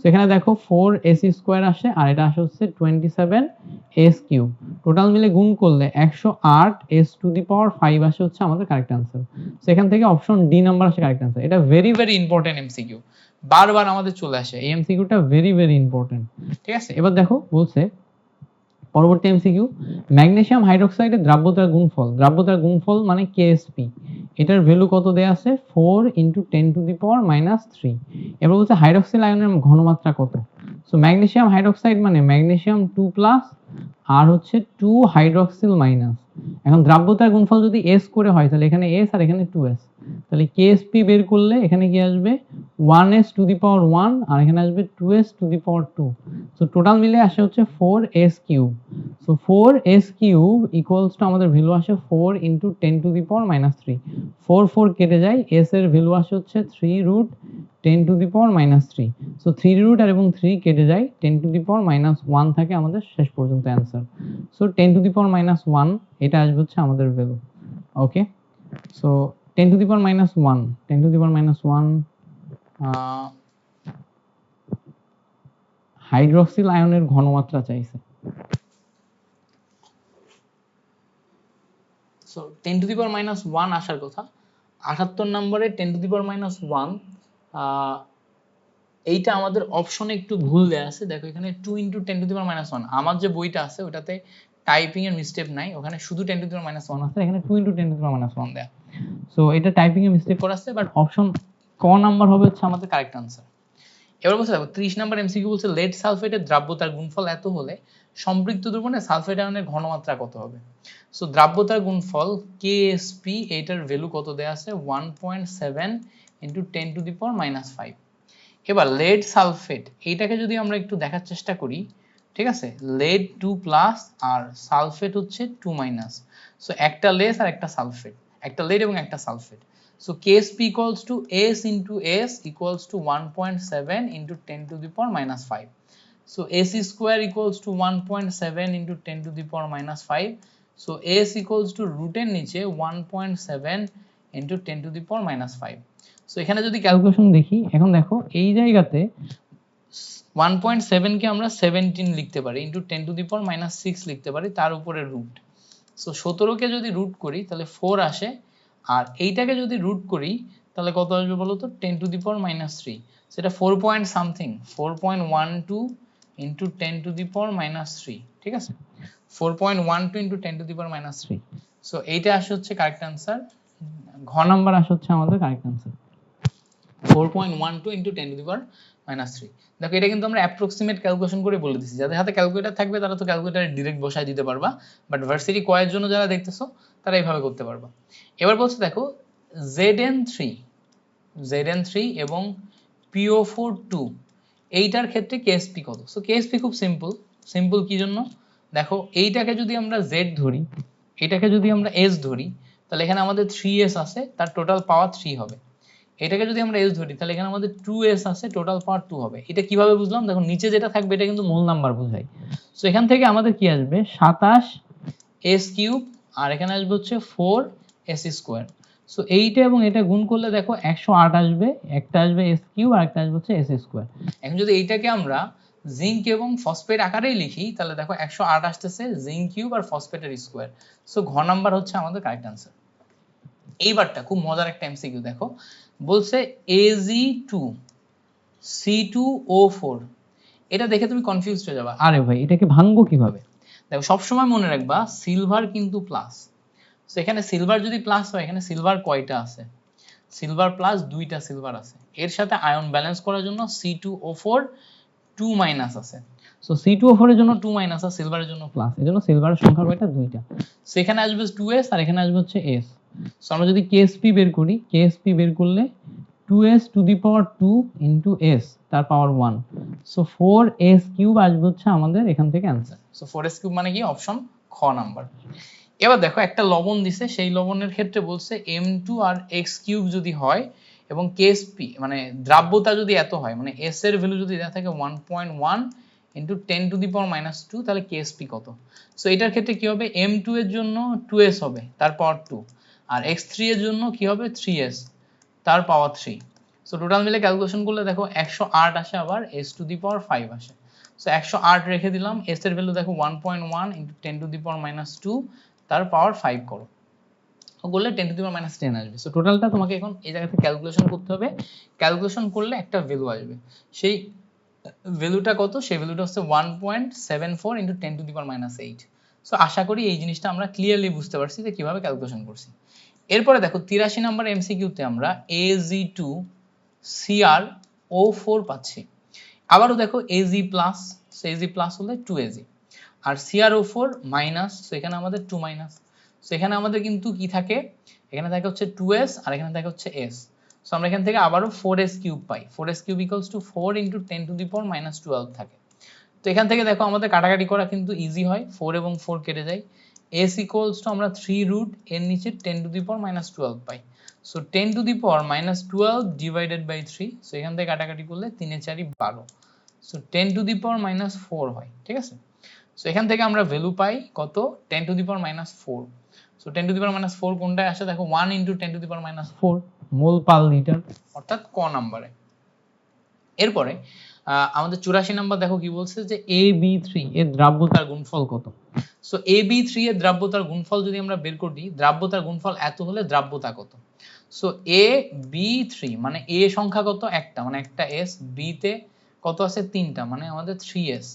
সেখানে দেখো 4s স্কয়ার আসে আর এটা আসে হচ্ছে 27s কিউব। টোটাল মিলে গুণ করলে 108s টু দি পাওয়ার 5 আসে হচ্ছে আমাদের কারেক্ট আনসার। সেখান থেকে অপশন ডি নাম্বার আসে কারেক্ট আনসার। এটা ভেরি ভেরি ইম্পর্টেন্ট এমসিকিউ, বারবার আমাদের চলে আসে এই এমসিকিউটা, ভেরি ভেরি ইম্পর্টেন্ট, ঠিক আছে। এবার দেখো বলছে পরবর্তী এমসিকিউ, ম্যাগনেসিয়াম হাইড্রোক্সাইডের দ্রাব্যতার গুণফল মানে কেএসপি, এটার ভ্যালু কত দেয়া আছে? 4 × 10 টু দি পাওয়ার -3। এবার বলছে হাইড্রোক্সিল আয়নের ঘনমাত্রা কত? সো ম্যাগনেসিয়াম হাইড্রোক্সাইড মানে ম্যাগনেসিয়াম 2+ আর হচ্ছে 2 হাইড্রোক্সিল মাইনাস। এখন দ্রাব্যতার গুণফল যদি S করে হয় তাহলে এখানে S আর এখানে 2S, তাহলে KSP বের করলে এখানে কি আসবে? 1s টু দি পাওয়ার 1 আর এখানে আসবে 2s two the power 2। So total মিলে আসে হচ্ছে 4s cube. So 4s cube equals to আমাদের ভ্যালু আসে 4 × 10 টু দি পাওয়ার -3। 4 কেটে যায়, s এর ভ্যালু আসে হচ্ছে 3√10 টু দি পাওয়ার -3। সো 3 আর এবং 3 কেটে যায়, 10 টু দি পাওয়ার -1 থাকে আমাদের শেষ পর্যন্ত অ্যান্সার। সো 10 টু দি পাওয়ার -1 এটা আসবে হচ্ছে আমাদের value. Okay, so 10 to the power -1, 10 to the power -1 hydroxyl আয়নের ঘনমাত্রা চাইছে। সো 10 টু দি পাওয়ার -1 আসার কথা। 78 নম্বরে 10 টু দি পাওয়ার -1 এইটা আমাদের অপশনে একটু ভুল দেয়া আছে। দেখো এখানে 2 × 10 টু দি পাওয়ার -1, আমার যে বইটা আছে ওটাতে টাইপিং এর মিস্টেক নাই, ওখানে শুধু 10 টু দি পাওয়ার -1 আছে, এখানে 2 × 10 টু দি পাওয়ার -1 দেয়া। সো এটা টাইপিং এ মিস্টেক করা আছে, বাট অপশন ক নাম্বার হবে হচ্ছে আমাদের কারেক্ট আনসার। এবার বলছে দেখো 30 নাম্বার এমসিকিউ বলছে লেড সালফেটের দ্রাব্যতার গুণফল এত হলে সম্পৃক্ত দ্রবণে সালফেট আয়নের ঘনমাত্রা কত হবে? সো দ্রাব্যতার গুণফল KSP, এইটার ভ্যালু কত দেয়া আছে? 1.7 × 10 টু দি পাওয়ার -5। এবার লেড সালফেট এইটাকে যদি আমরা একটু দেখার চেষ্টা করি, ঠিক আছে, লেড 2+ আর সালফেট হচ্ছে 2-। সো একটা লেস আর একটা সালফেট, একটা লেড এবং একটা sulphate. So KSP equals to S into S equals to 1.7 × 10 to the power -5. So S square equals to 1.7 × 10 to the power -5. So S equals to root এর নিচে 1.7 × 10 to the power -5. So এখানে যদি calculation দেখি, এখন দেখো এই জায়গাতে 1.7 কে আমরা 17 লিখতে পারি, into 10 to the power -6 লিখতে পারি, তার উপরে রুট। সো 17 কে যদি রুট করি তাহলে 4 আসে, আর এইটাকে যদি রুট করি তাহলে কত আসবে বলো তো? 10 টু দি পাওয়ার -3। সেটা 4 point something, 4.12 × 10 to the power -3, ঠিক আছে, 4.12 × 10 টু দি পাওয়ার -3। সো এইটা আসে হচ্ছে কারেক্ট অ্যান্সার, ঘ নাম্বার আসে হচ্ছে আমাদের correct answer. 4.12 into 10 to the power -3। দেখো এটা কিন্তু আমরা অ্যাপ্রক্সিমেট ক্যালকুলেশন করে বলে দিচ্ছি, যাদের হাতে ক্যালকুলেটর থাকবে তারা তো ক্যালকুলেটরে ডিরেক্ট বসায় দিতে পারবা, বাট ভার্সিটি কয়ের জন্য যারা দেখতেছো তারা এইভাবে করতে পারবা। এবার বলছে দেখো Zn3 এবং PO4 2 এইটার ক্ষেত্রে কেএসপি কত। সো কেএসপি খুব সিম্পল কি জন্য, দেখো এইটাকে যদি আমরা z ধরি, এটাকে যদি আমরা s ধরি, তাহলে এখানে আমাদের 3s আছে, তার টোটাল পাওয়ার 3 হবে। এটাকে যদি আমরা s ধরি তাহলে এখানে আমাদের 2s আছে, টোটাল পাওয়ার 2 হবে। এটা কিভাবে বুঝলাম, দেখো নিচে যেটা থাকবে এটা কিন্তু মূল নাম্বার বোঝায়। সো এখান থেকে আমাদের কি আসবে 27s³ আর এখানে আসবে হচ্ছে 4s²। সো এইটা এবং এটা গুণ করলে দেখো 108 আসবে, একটা আসবে s³ আর একটা আসবে হচ্ছে s²। এখন যদি এইটাকে আমরা জিঙ্ক এবং ফসফেট আকারেই লিখি তাহলে দেখো 108 আসতেছে জিঙ্ক কিউব আর ফসফেটের স্কোয়ার। সো ঘ নাম্বার হচ্ছে আমাদের কারেক্ট আনসার। এইবারটা খুব মজার একটা এমসিকিউ দেখো, বলছে Ag2C2O4। এটা দেখে তুমি কনফিউজ হয়ে যাবে, আরে ভাই এটাকে ভাঙবো কিভাবে। দেখো সবসময় মনে রাখবা সিলভার কিন্তু প্লাস, সো এখানে সিলভার যদি প্লাস হয়, এখানে সিলভার কয়টা আছে, সিলভার প্লাস 2টা সিলভার আছে, এর সাথে আয়ন ব্যালেন্স করার জন্য C2O4 2 মাইনাস আছে। সো C2O4 এর জন্য 2 মাইনাস আর সিলভারের জন্য প্লাস, এর জন্য সিলভারের সংখ্যা কয়টা 2টা। সো এখানে আসবে 2s আর এখানে আসবে হচ্ছে s। সো আমরা যদি KSP বের করি, KSP বের করলে 2s two the power 2 into s তার পাওয়ার 1। সো 4s³ আসবে হচ্ছে আমাদের এখান থেকে आंसर। সো 4s³ মানে কি, অপশন খ নাম্বার। এবার দেখো একটা লবণ দিছে, সেই লবণের ক্ষেত্রে বলছে M2 আর x³ যদি হয় এবং KSP মানে দ্রাব্যতা যদি এত হয়, মানে s এর ভ্যালু যদি দেয়া থাকে 1.1 ইনটু 10 টু দি পাওয়ার -2, তাহলে KSP কত। সো এটার ক্ষেত্রে কি হবে, M2 এর জন্য 2s হবে তার পাওয়ার 2, আর x3 এর জন্য কি হবে 3s তার পাওয়ার 3। সো টোটাল মিলে ক্যালকুলেশন করলে দেখো 108 আসে, আবার s টু দি পাওয়ার 5 আসে। সো 108 রেখে দিলাম, s এর ভ্যালু দেখো 1.1 ইনটু 10 টু দি পাওয়ার -2 তার পাওয়ার 5 করো, করলে 10 টু দি পাওয়ার -10 আসবে। সো টোটালটা তোমাকে এখন এই জায়গা থেকে ক্যালকুলেশন করতে হবে, ক্যালকুলেশন করলে একটা ভ্যালু আসবে, সেই ভ্যালুটা কত, সেই ভ্যালুটা হচ্ছে 1.74 into 10 to the power -8। So আশা করি এই জিনিসটা আমরা ক্লিয়ারলি বুঝতে পারছি যে কিভাবে ক্যালকুলেশন করছি। এরপরে দেখো 83 নম্বর এমসিকিউতে আমরা Ag2CrO4 পাচ্ছি। আবারও দেখো Ag plus, so Ag plus হলে 2Ag আর CrO4 মাইনাস, সো এখানে আমাদের 2 মাইনাস। সো এখানে আমাদের কিন্তু কি থাকে, এখানে থাকে হচ্ছে 2s আর এখানে থাকে হচ্ছে s। সো আমরা এখান থেকে আবারও 4s³ পাই, 4s³ equals to 4 into 10 to the power -12 থাকে। তো এখান থেকে দেখো আমাদের কাটাকাটি করা কিন্তু ইজি হয়, 4 এবং 4 কেটে যায়, s ইকুয়ালস টু আমরা 3 রুট এর নিচে 10 to the power -12 pi. So 10 to the power -12 divided by 3, so এখান থেকে কাটাকাটি করলে 3 এর 4 12, সো 10 টু দি পাওয়ার -4 হয়, ঠিক আছে। সো এখান থেকে আমরা ভ্যালু পাই কত, 10 to the power -4। So 10 to the power -4 কোনটায় আসে, দেখো 1 into 10 to the power -4 mole per litre, অর্থাৎ ক নাম্বারে। এরপরে আমাদের 84 নাম্বার দেখো কি বলছে যে AB3 এর দ্রাব্যতার গুণফল কত। সো AB3 এর দ্রাব্যতার গুণফল যদি আমরা বের করি, দ্রাব্যতার গুণফল এত হলে দ্রাব্যতা কত। সো AB3 মানে A সংখ্যা কত, একটা মানে একটা s, B তে কত আছে 3টা মানে আমাদের 3s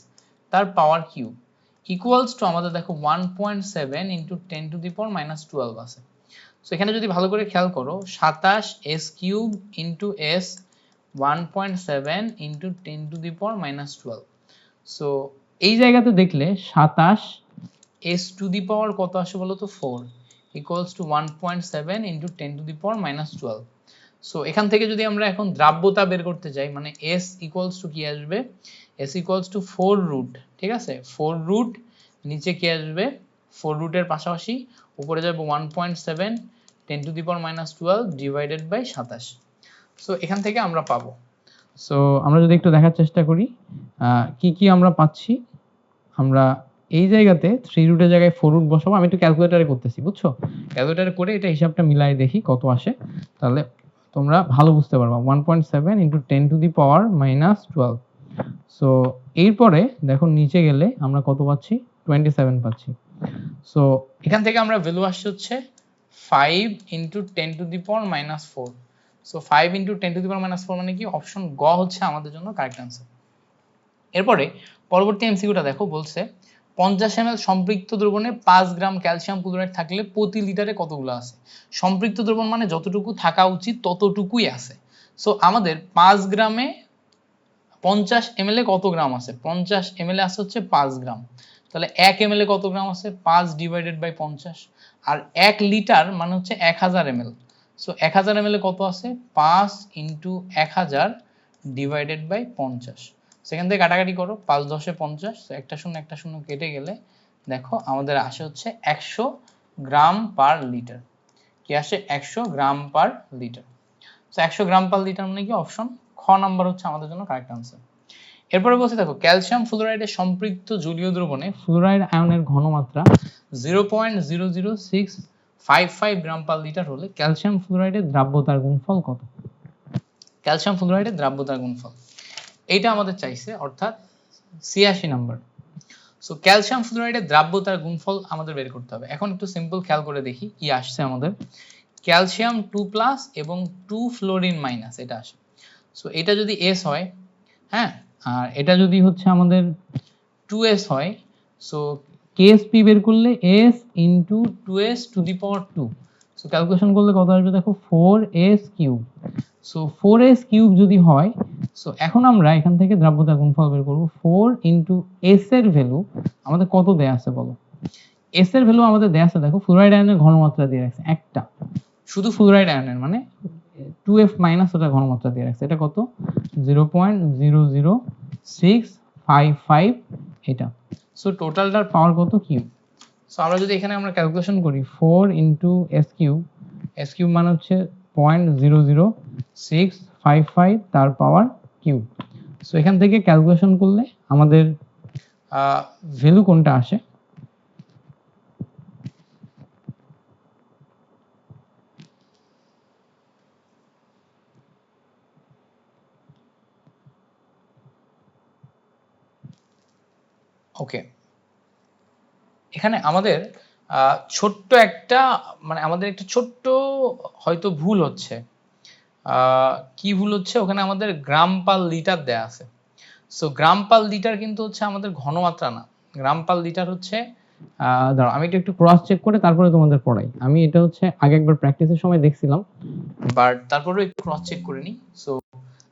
তার পাওয়ার কিউব ইকুয়ালস টু আমাদের দেখো 1.7 ইনটু 10 টু দি পাওয়ার -12 আছে। সো এখানে যদি ভালো করে খেয়াল করো 27s³ into s 1.7 into 10 to the power -12। So এই জায়গাতে দেখলে 27 s টু দি পাওয়ার কত আসে বলো তো 4 equals to 1.7 into 10 to the power -12। So এখান থেকে যদি আমরা এখন দ্রাব্যতা বের করতে যাই, মানে s ইকুয়ালস টু কি আসবে, s ইকুয়ালস টু 4 রুট, ঠিক আছে 4 রুট, নিচে কি আসবে 4 রুটের পাশাপাশি উপরে যাবে 1.7 10 to the power -12 divided by 27। So এখান থেকে আমরা পাবো, সো আমরা যদি একটু দেখার চেষ্টা করি কি কি আমরা পাচ্ছি। আমরা এই জায়গাতে 3 রুটের জায়গায় 4 রুট বসাবো, আমি একটু ক্যালকুলেটরে করতেছি, বুঝছো, ক্যালকুলেটরে করে এটা হিসাবটা মিলাই দেখি কত আসে, তাহলে তোমরা ভালো বুঝতে পারবা। 1.7 into 10 to the power -12। So এরপরে দেখো নিচে গেলে আমরা কত পাচ্ছি, 27 পাচ্ছি। সো এখান থেকে আমরা ভ্যালু আসছে হচ্ছে 5 into 10 to the power -4। So 5 into 10 to the power -4 মানে কি, অপশন গ হচ্ছে আমাদের জন্য কারেক্ট आंसर। এরপরে পরবর্তী এমসিকিউটা দেখো, বলছে 50 ml সম্পৃক্ত দ্রবণে 5 গ্রাম ক্যালসিয়াম ক্লোরাইড থাকলে প্রতি লিটারে কতগুলো আছে? সম্পৃক্ত দ্রবণ মানে যতটুকু থাকা উচিত ততটুকুই আছে। সো আমাদের 5 গ্রামে 50 ml কত গ্রাম আছে? 50 ml আছে হচ্ছে 5 গ্রাম। তাহলে 1 ml কত গ্রাম আছে? 5 ডিভাইডেড বাই 50। আর 1 লিটার মানে হচ্ছে 1000 ml। সো 1000 ml কত আছে? 5 ইনটু 1000 ডিভাইডেড বাই 50। সেখান থেকে কাটাকাটি করো, 5 10 এ 50, একটা শূন্য কেটে গেলে দেখো আমাদের আসে হচ্ছে 100 গ্রাম পার লিটার। কি আসে? 100 গ্রাম পার লিটার। সো 100 গ্রাম পার লিটার মানে কি? অপশন খ নাম্বার হচ্ছে আমাদের জন্য কারেক্ট আনসার। এরপরে বলছে দেখো ক্যালসিয়াম ফ্লোরাইডে সম্পৃক্ত জলীয় দ্রবণে ফ্লোরাইড আয়নের ঘনমাত্রা 0.00655 গ্রাম পার লিটার হলে ক্যালসিয়াম ফ্লোরাইডের দ্রাব্যতার গুণফল কত? ক্যালসিয়াম ফ্লোরাইডের দ্রাব্যতার গুণফল এইটা আমাদের চাইছে, অর্থাৎ 86 নাম্বার। সো ক্যালসিয়াম ফ্লোরাইডের দ্রাব্যতার গুণফল আমাদের বের করতে হবে। এখন একটু সিম্পল খেয়াল করে দেখি কি আসছে আমাদের। ক্যালসিয়াম 2+ এবং 2 ফ্লোরিন মাইনাস এটা আসে। সো এটা যদি S হয়, হ্যাঁ, আর এটা যদি হচ্ছে আমাদের 2s হয়, সো KSP বের করলে S into 2s two the power 2। So calculation করলে কত আসবে দেখো 4s cube. So 4s cube যদি হয়, সো এখন আমরা এখান থেকে দ্রাব্যতার গুণফল বের করব। 4 ইনটু s এর ভ্যালু আমাদের কত দেয়া আছে বলো? s এর ভ্যালু আমাদের দেয়া আছে দেখো, ফ্লোরাইড আয়নের ঘনমাত্রা দিয়ে রাখছে একটা, শুধু ফ্লোরাইড আয়নের মানে 2f মাইনাস ওটা ঘনমাত্রা দিয়ে রাখছে, এটা কত? 0.00655 এটা। সো টোটালটার পাওয়ার কত? কিউব। সো আমরা যদি এখানে আমরা ক্যালকুলেশন করি 4 ইনটু s কিউব মানে হচ্ছে 0.00655 তার পাওয়ার কিউব। সো এখান থেকে ক্যালকুলেশন করলে আমাদের ভ্যালু কোনটা আসে? ওকে, এখানে আমাদের ছোট্ট একটা মানে আমাদের একটা ছোট্ট হয়তো ভুল হচ্ছে। কি ভুল হচ্ছে? ওখানে আমাদের গ্রাম পার লিটার দেয়া আছে। সো গ্রাম পার লিটার কিন্তু হচ্ছে আমাদের ঘনমাত্রা না, গ্রাম পার লিটার হচ্ছে দাঁড়াও আমি একটু ক্রস চেক করে তারপরে তোমাদের পড়াই। আমি এটা হচ্ছে আগে একবার প্র্যাকটিসের সময় দেখছিলাম, বাট তারপরেও একটু ক্রস চেক করে নিই। সো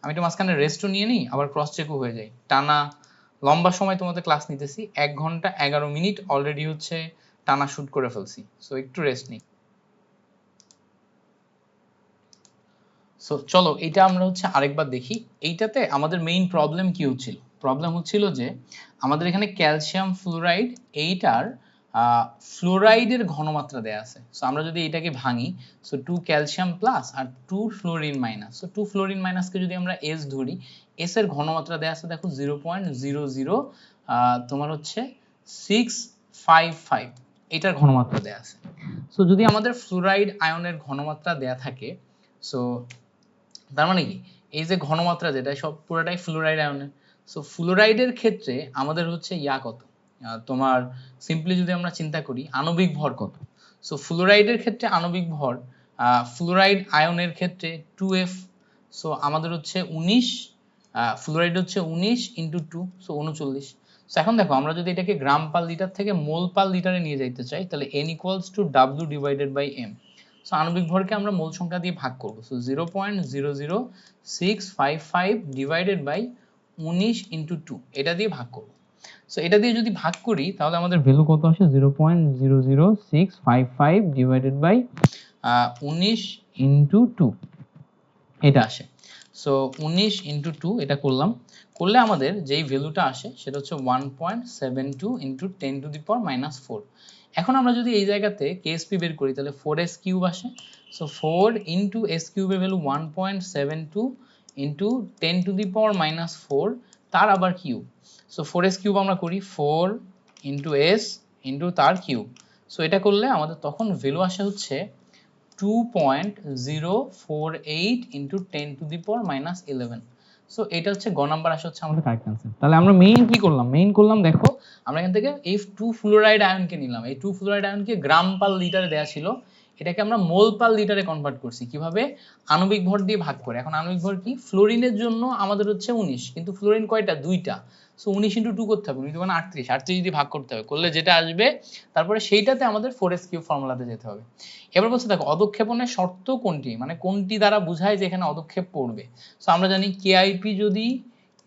আমি একটু মাঝখানে রেস্টও নিয়ে নিই, আবার ক্রস চেকও হয়ে যায়। টানা লম্বা সময় তোমাদের ক্লাস নিতেছি, 1 ঘন্টা 11 মিনিট অলরেডি হচ্ছে টানা শুট করে ফেলছি। সো একটু রেস্ট নিই। সো চলো এটা আমরা হচ্ছে আরেকবার দেখি। এইটাতে আমাদের মেইন প্রবলেম কি হচ্ছিল? প্রবলেম হচ্ছিল যে আমাদের এখানে ক্যালসিয়াম ফ্লোরাইড এইটার ফ্লোরাইডের ঘনমাত্রা দেয়া আছে। সো আমরা যদি এটাকে ভাঙি, সো 2 ক্যালসিয়াম প্লাস আর 2 ফ্লোরিন মাইনাস। সো 2 ফ্লোরিন মাইনাসকে যদি আমরা S ধরি, S এর ঘনমাত্রা দেয়া আছে দেখো 0.00 তোমার হচ্ছে 655 এটার ঘনমাত্রা দেয়া আছে। সো যদি আমাদের ফ্লোরাইড আয়নের ঘনমাত্রা দেয়া থাকে, সো তার মানে কি এই যে ঘনমাত্রা যেটা সব পুরোটাই ফ্লোরাইড আয়নের। সো ফ্লোরাইডের ক্ষেত্রে আমাদের হচ্ছে কত? তোমার সিম্পলি যদি আমরা চিন্তা করি আণবিক ভর কত? সো ফ্লোরাইডের ক্ষেত্রে আণবিক ভর ফ্লোরাইড আয়নের ক্ষেত্রে 2f। সো আমাদের হচ্ছে 19, ফ্লোরাইড হচ্ছে 19 ইনটু 2, সো 39। সো এখন দেখো আমরা যদি এটাকে গ্রাম পার লিটার থেকে মোল পার লিটারে নিয়ে যাইতে চাই, তাহলে n equals to w divided by m। So আণবিক ভরকে আমরা মোল সংখ্যা দিয়ে ভাগ করব। সো 0.00655 ডিভাইডেড বাই 19 ইনটু 2 এটা দিয়ে ভাগ করব। সো এটা দিয়ে যদি ভাগ করি তাহলে আমাদের ভ্যালু কত আসে? 0.00655 ডিভাইডেড বাই 19 ইনটু 2 এটা আসে। সো 19 ইনটু 2 এটা করলে আমাদের যেই ভ্যালুটা আসে সেটা হচ্ছে 1.72 into 10 to the power minus 4। এখন আমরা যদি এই জায়গাতে KSP বের করি তাহলে 4s কিউব আসে। সো 4 ইনটু s কিউবের value 1.72 into 10 to the power minus 4 তার আবার কিউব। সো 4s কিউব আমরা করি 4 ইনটু s ইনটু তার কিউব। সো এটা করলে আমাদের তখন ভ্যালু আসে হচ্ছে 2.048 into 10 to the power minus 11। So এটা হচ্ছে গ নাম্বার আসে হচ্ছে আমাদের কারেক্ট आंसर। তাহলে আমরা মেইন কি করলাম? মেইন করলাম দেখো আমরা এখান থেকে এই 2 ফ্লোরাইড আয়নকে নিলাম। এই 2 ফ্লোরাইড আয়নকে গ্রাম পার লিটারে দেয়া ছিল, এটাকে আমরা মোল পার লিটারে কনভার্ট করছি কিভাবে, আণবিক ভর দিয়ে ভাগ করে। এখন আণবিক ভর কি, ফ্লোরিনের জন্য আমাদের হচ্ছে 19, কিন্তু ফ্লোরিন কয়টা, দুইটা, সো 19 × 2 করতে হবে, 19 = 38, 38 দিয়ে ভাগ করতে হবে, করলে যেটা আসবে তারপরে সেইটাতে আমাদের 4s³ ফর্মুলাতে যেতে হবে। এবার বলছে দেখো অদক্ষেপণের শর্ত কোনটি, মানে কোনটি দ্বারা বোঝায় যে এখানে অদক্ষেপ পড়বে। সো আমরা জানি কেআইপি যদি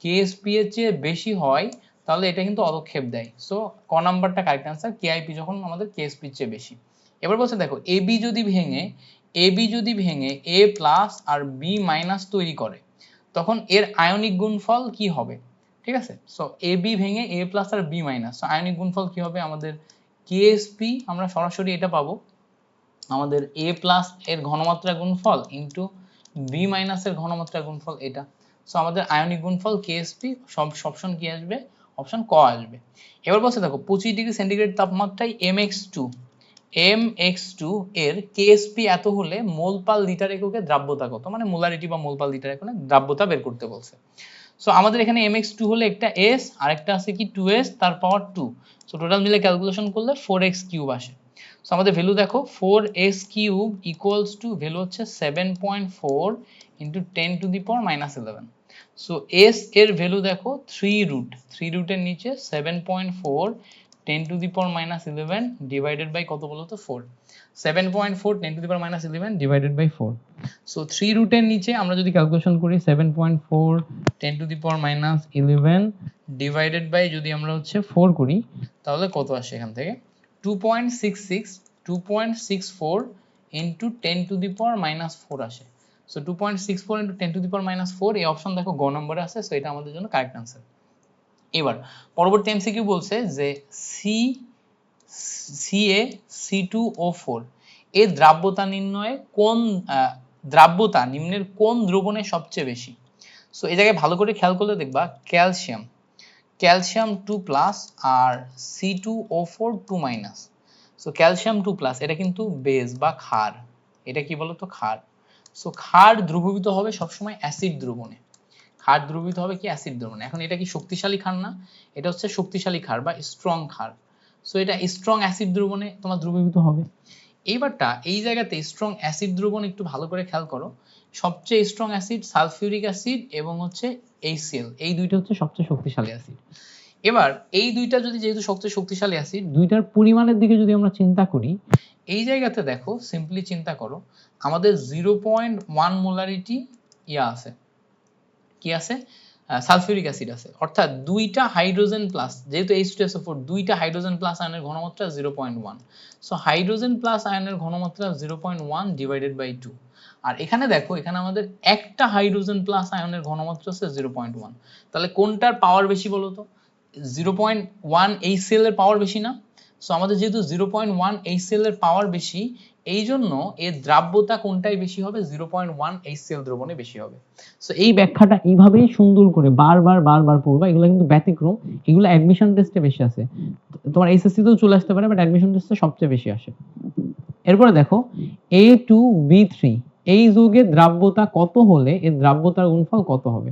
কেএসপি এর চেয়ে বেশি হয় তাহলে এটা কিন্তু অদক্ষেপ দেয়। সো ক নাম্বারটা কারেক্ট आंसर, কেআইপি যখন আমাদের কেএসপি এর চেয়ে বেশি। এবার বলছে দেখো এবি যদি ভেঙে এ প্লাস আর বি মাইনাস তৈরি করে তখন এর আয়নিক গুণফল কি হবে, ঠিক আছে। সো এবি ভেঙে এ প্লাস আর বি মাইনাস, সো আয়নিক গুণফল কি হবে আমাদের কেএসপি, আমরা সরাসরি এটা পাবো আমাদের এ প্লাস এর ঘনমাত্রা গুণফল ইনটু বি মাইনাস এর ঘনমাত্রা গুণফল এটা। সো আমাদের আয়নিক গুণফল কেএসপি, সব অপশন কি আসবে, অপশন ক আসবে। এবার বলছে দেখো 25 ডিগ্রি সেন্টিগ্রেড তাপমাত্রায় mx2 এর কেএসপি এত হলে মোল পার লিটার এককে দ্রাব্যতা কত, মানে মোলারিটি বা মোল পার লিটার এককে দ্রাব্যতা বের করতে বলছে। সো আমাদের এখানে mx2 হলে একটা s আর একটা আছে কি 2s তার পাওয়ার 2, সো টোটাল মিলে ক্যালকুলেশন করলে 4x³ আসে। সো আমাদের ভ্যালু দেখো 4s³ ইকুয়ালস টু ভ্যালু হচ্ছে 7.4 ইনটু 10⁻⁻11। সো s এর ভ্যালু দেখো 3 রুটের নিচে 7.4 10⁻⁻11 ডিভাইডেড বাই কত বলো তো 4, 7.4 10⁻⁻11 ডিভাইডেড বাই 4। সো 3 রুটের নিচে আমরা যদি ক্যালকুলেশন করি 7.4 10⁻11 ডিভাইডেড বাই যদি আমরা হচ্ছে 4 করি তাহলে কত আসে এখান থেকে 2.64 ইনটু 10⁻⁻4 আসে। সো 2.64 ইনটু 10⁻⁻4 এই অপশন দেখো গ নম্বরে আছে, সো এটা আমাদের জন্য কারেক্ট आंसर। এবার পরবর্তী এমসিকিউ বলছে যে CaC2O4 এর দ্রাব্যতা নির্ণয়ে কোন দ্রাব্যতা নিম্নের কোন দ্রবণে সবচেয়ে বেশি। সো এই জায়গায় ভালো করে খেয়াল করলে দেখবা ক্যালসিয়াম 2+ আর C2O4 2-। সো ক্যালসিয়াম 2+ এটা কিন্তু বেস বা ক্ষার, এটা কি বলতো ক্ষার। সো ক্ষার দ্রবীভূত হবে সবসময় অ্যাসিড দ্রবণে, ক্ষার দ্রবীভূত হবে কি অ্যাসিড দ্রবণে। এখন এটা কি শক্তিশালী ক্ষার না, এটা হচ্ছে শক্তিশালী ক্ষার বা স্ট্রং ক্ষার। সো এটা স্ট্রং অ্যাসিড দ্রবণে তোমার দ্রবীভূত হবে। এইবারটা এই জায়গাতে স্ট্রং অ্যাসিড দ্রবণ একটু ভালো করে খেয়াল করো, সবচেয়ে স্ট্রং অ্যাসিড সালফিউরিক অ্যাসিড এবং হচ্ছে HCl, এই দুইটা হচ্ছে সবচেয়ে শক্তিশালী অ্যাসিড। এবার এই দুইটা যদি যেহেতু সবচেয়ে শক্তিশালী অ্যাসিড, দুইটার পরিমাণের দিকে যদি আমরা চিন্তা করি, এই জায়গাতে দেখো সিম্পলি চিন্তা করো আমাদের 0.1 মোলারিটি আছে, কি আছে সালফিউরিক অ্যাসিড আছে, অর্থাৎ দুইটা হাইড্রোজেন প্লাস, যেহেতু H2SO4 দুইটা হাইড্রোজেন প্লাস আয়নের ঘনমাত্রা 0.1, সো হাইড্রোজেন প্লাস আয়নের ঘনমাত্রা 0.1 ডিভাইডেড বাই 2। আর এখানে দেখো এখানে আমাদের একটা হাইড্রোজেন প্লাস আয়নের ঘনমাত্রা হচ্ছে 0.1, তাহলে কোনটার পাওয়ার বেশি বলো তো, 0.1 HCl এর পাওয়ার বেশি না। সো আমাদের যেহেতু 0.1 HCl এর পাওয়ার বেশি, এই জন্য এর দ্রাব্যতা কোনটাই বেশি হবে, 0.1 HCl দ্রবণে বেশি হবে। সো এই ব্যাখ্যাটা এইভাবেই সুন্দর করে বারবার পড়বা, এগুলো কিন্তু ব্যতিক্রম, এগুলো অ্যাডমিশন টেস্টে বেশি আসে, তোমার এইচএসসি তেও চলে আসতে পারে বাট অ্যাডমিশন টেস্টে সবচেয়ে বেশি আসে। এরপরে দেখো A2B3 এই যৌগের দ্রাব্যতা কত হলে এর দ্রাব্যতার গুণফল কত হবে।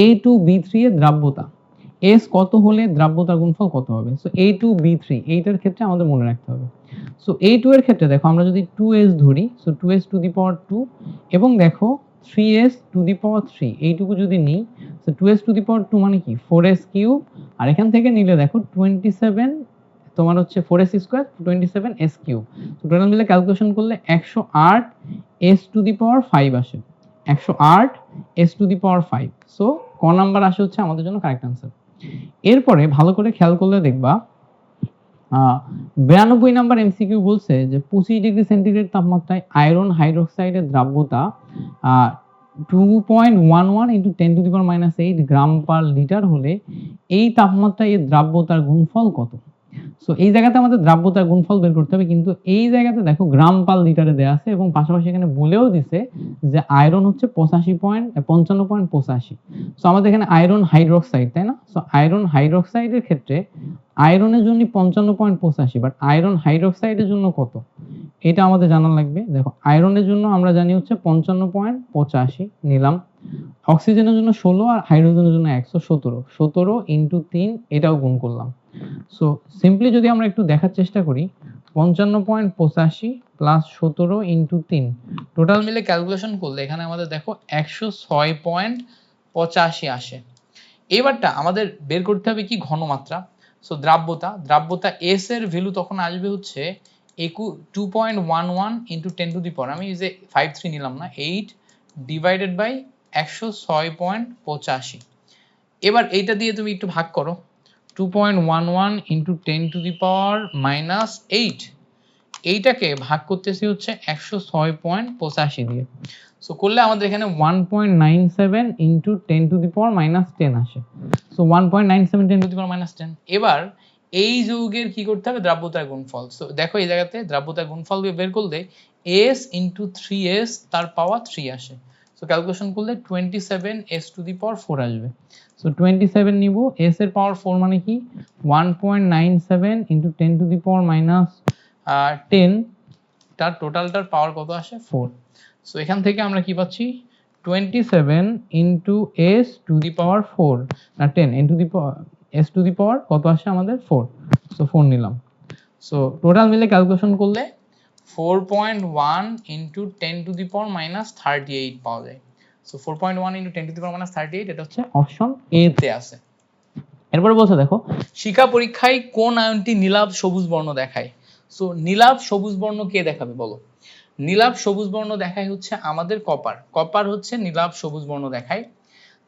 A2B3 এর দ্রাব্যতা S কত হলে দ্রাব্যতার গুণফল কত হবে। সো A2B3 এইটার ক্ষেত্রে আমাদের মনে রাখতে হবে। সো A2 এর ক্ষেত্রে দেখো আমরা যদি 2s ধরি, সো 2s টু দি পাওয়ার 2 এবং দেখো 3s টু দি পাওয়ার 3 এইটুকু যদি নিই, সো 2s টু দি পাওয়ার 2 মানে কি 4s³ আর এখান থেকে নিলে দেখো 27 তোমার হচ্ছে 4s² 27s³। সো টোটাল মিলে ক্যালকুলেশন করলে 108 s টু দি পাওয়ার 5 আসে, 108 s to the power 5। So ক নাম্বার আসে হচ্ছে আমাদের জন্য কারেক্ট आंसर। এরপরে ভালো করে খেয়াল করলে দেখবা 92 নাম্বার এমসিকিউ বলছে যে 25 ডিগ্রি সেন্টিগ্রেড তাপমাত্রায় আয়রন হাইড্রোক্সাইডের দ্রাব্যতা 2.11 × 10⁻⁻8 গ্রাম পার লিটার হলে এই তাপমাত্রায় এর দ্রাব্যতার গুণফল কত। সো এই জায়গাতে আমাদের দ্রাব্যতার গুণফল বের করতে হবে, কিন্তু এই জায়গাতে দেখো গ্রাম পার লিটারে দেয়া আছে এবং পাশাপাশি এখানে বলেও দিছে যে আয়রন হচ্ছে 55.85। সো আমাদের এখানে আয়রন হাইড্রোক্সাইড, তাই না। সো আয়রন হাইড্রোক্সাইডের ক্ষেত্রে আয়রনের জন্য 55.85, বাট আয়রন হাইড্রোক্সাইডের জন্য কত এটা আমাদের জানা লাগবে। দেখো আয়রনের জন্য আমরা জানি হচ্ছে 55.85 নিলাম, অক্সিজেনের জন্য 16 আর হাইড্রোজেনের জন্য 117 × 3 এটাও গুণ করলাম। সো সিম্পলি যদি আমরা একটু দেখার চেষ্টা করি 55.85 প্লাস 17 ইন্টু 3, টোটাল মিলে ক্যালকুলেশন করলে এখানে আমাদের দেখো 106.85 আসে। এবারটা আমাদের বের করতে হবে কি ঘনমাত্রা। সো দ্রাব্যতা এস এর ভ্যালু তখন আসবে হচ্ছে 2.11 ইন্টু 10 টু দি পাওয়ার, আমি এই যে 53 নিলাম না, 8 ডিভাইডেড বাই 106.85। এবার এইটা দিয়ে তুমি একটু ভাগ করো, 2.11 into 10 to the power minus 8, এইটাকে ভাগ করতেছি হচ্ছে 106.85 দিয়ে। সো করলে আমাদের এখানে 1.97 into 10 to the power minus 10 আসে। So 1.97 10 to the power minus 10। এবার এই যৌগের কি করতে হবে, দ্রাব্যতার গুণফল। সো দেখো এই জায়গাতে দ্রাব্যতার গুণফল বের করলে s ইন্টু 3s তার পাওয়ার 3 আসে। সো ক্যালকুলেশন করলে 27s টু দি পাওয়ার 4 আসবে। সো 27 নিব, s এর পাওয়ার 4 মানে কি 1.97 into 10 to the power minus 10, তার টোটালটার পাওয়ার কত আসে 4। সো এখান থেকে আমরা কি পাচ্ছি 27 into s to the power 4 না 10 into the power s to the power কত আসে আমাদের 4। সো 4 নিলাম। সো টোটাল মিলে ক্যালকুলেশন করলে 4.1 into 10 to the power minus 38 পাওয়া যায়। So 4.1 into 10 to the power minus 38, এটা হচ্ছে অপশন এ তে আছে। এরপরে বলছে দেখো শিখা পরীক্ষায় কোন আয়নটি নীলাভ সবুজ বর্ণ দেখায়। সো নীলাভ সবুজ বর্ণ কে দেখাবে বলো। নীলাভ সবুজ বর্ণ দেখায় হচ্ছে আমাদের কপার হচ্ছে নীলাভ সবুজ বর্ণ দেখায়।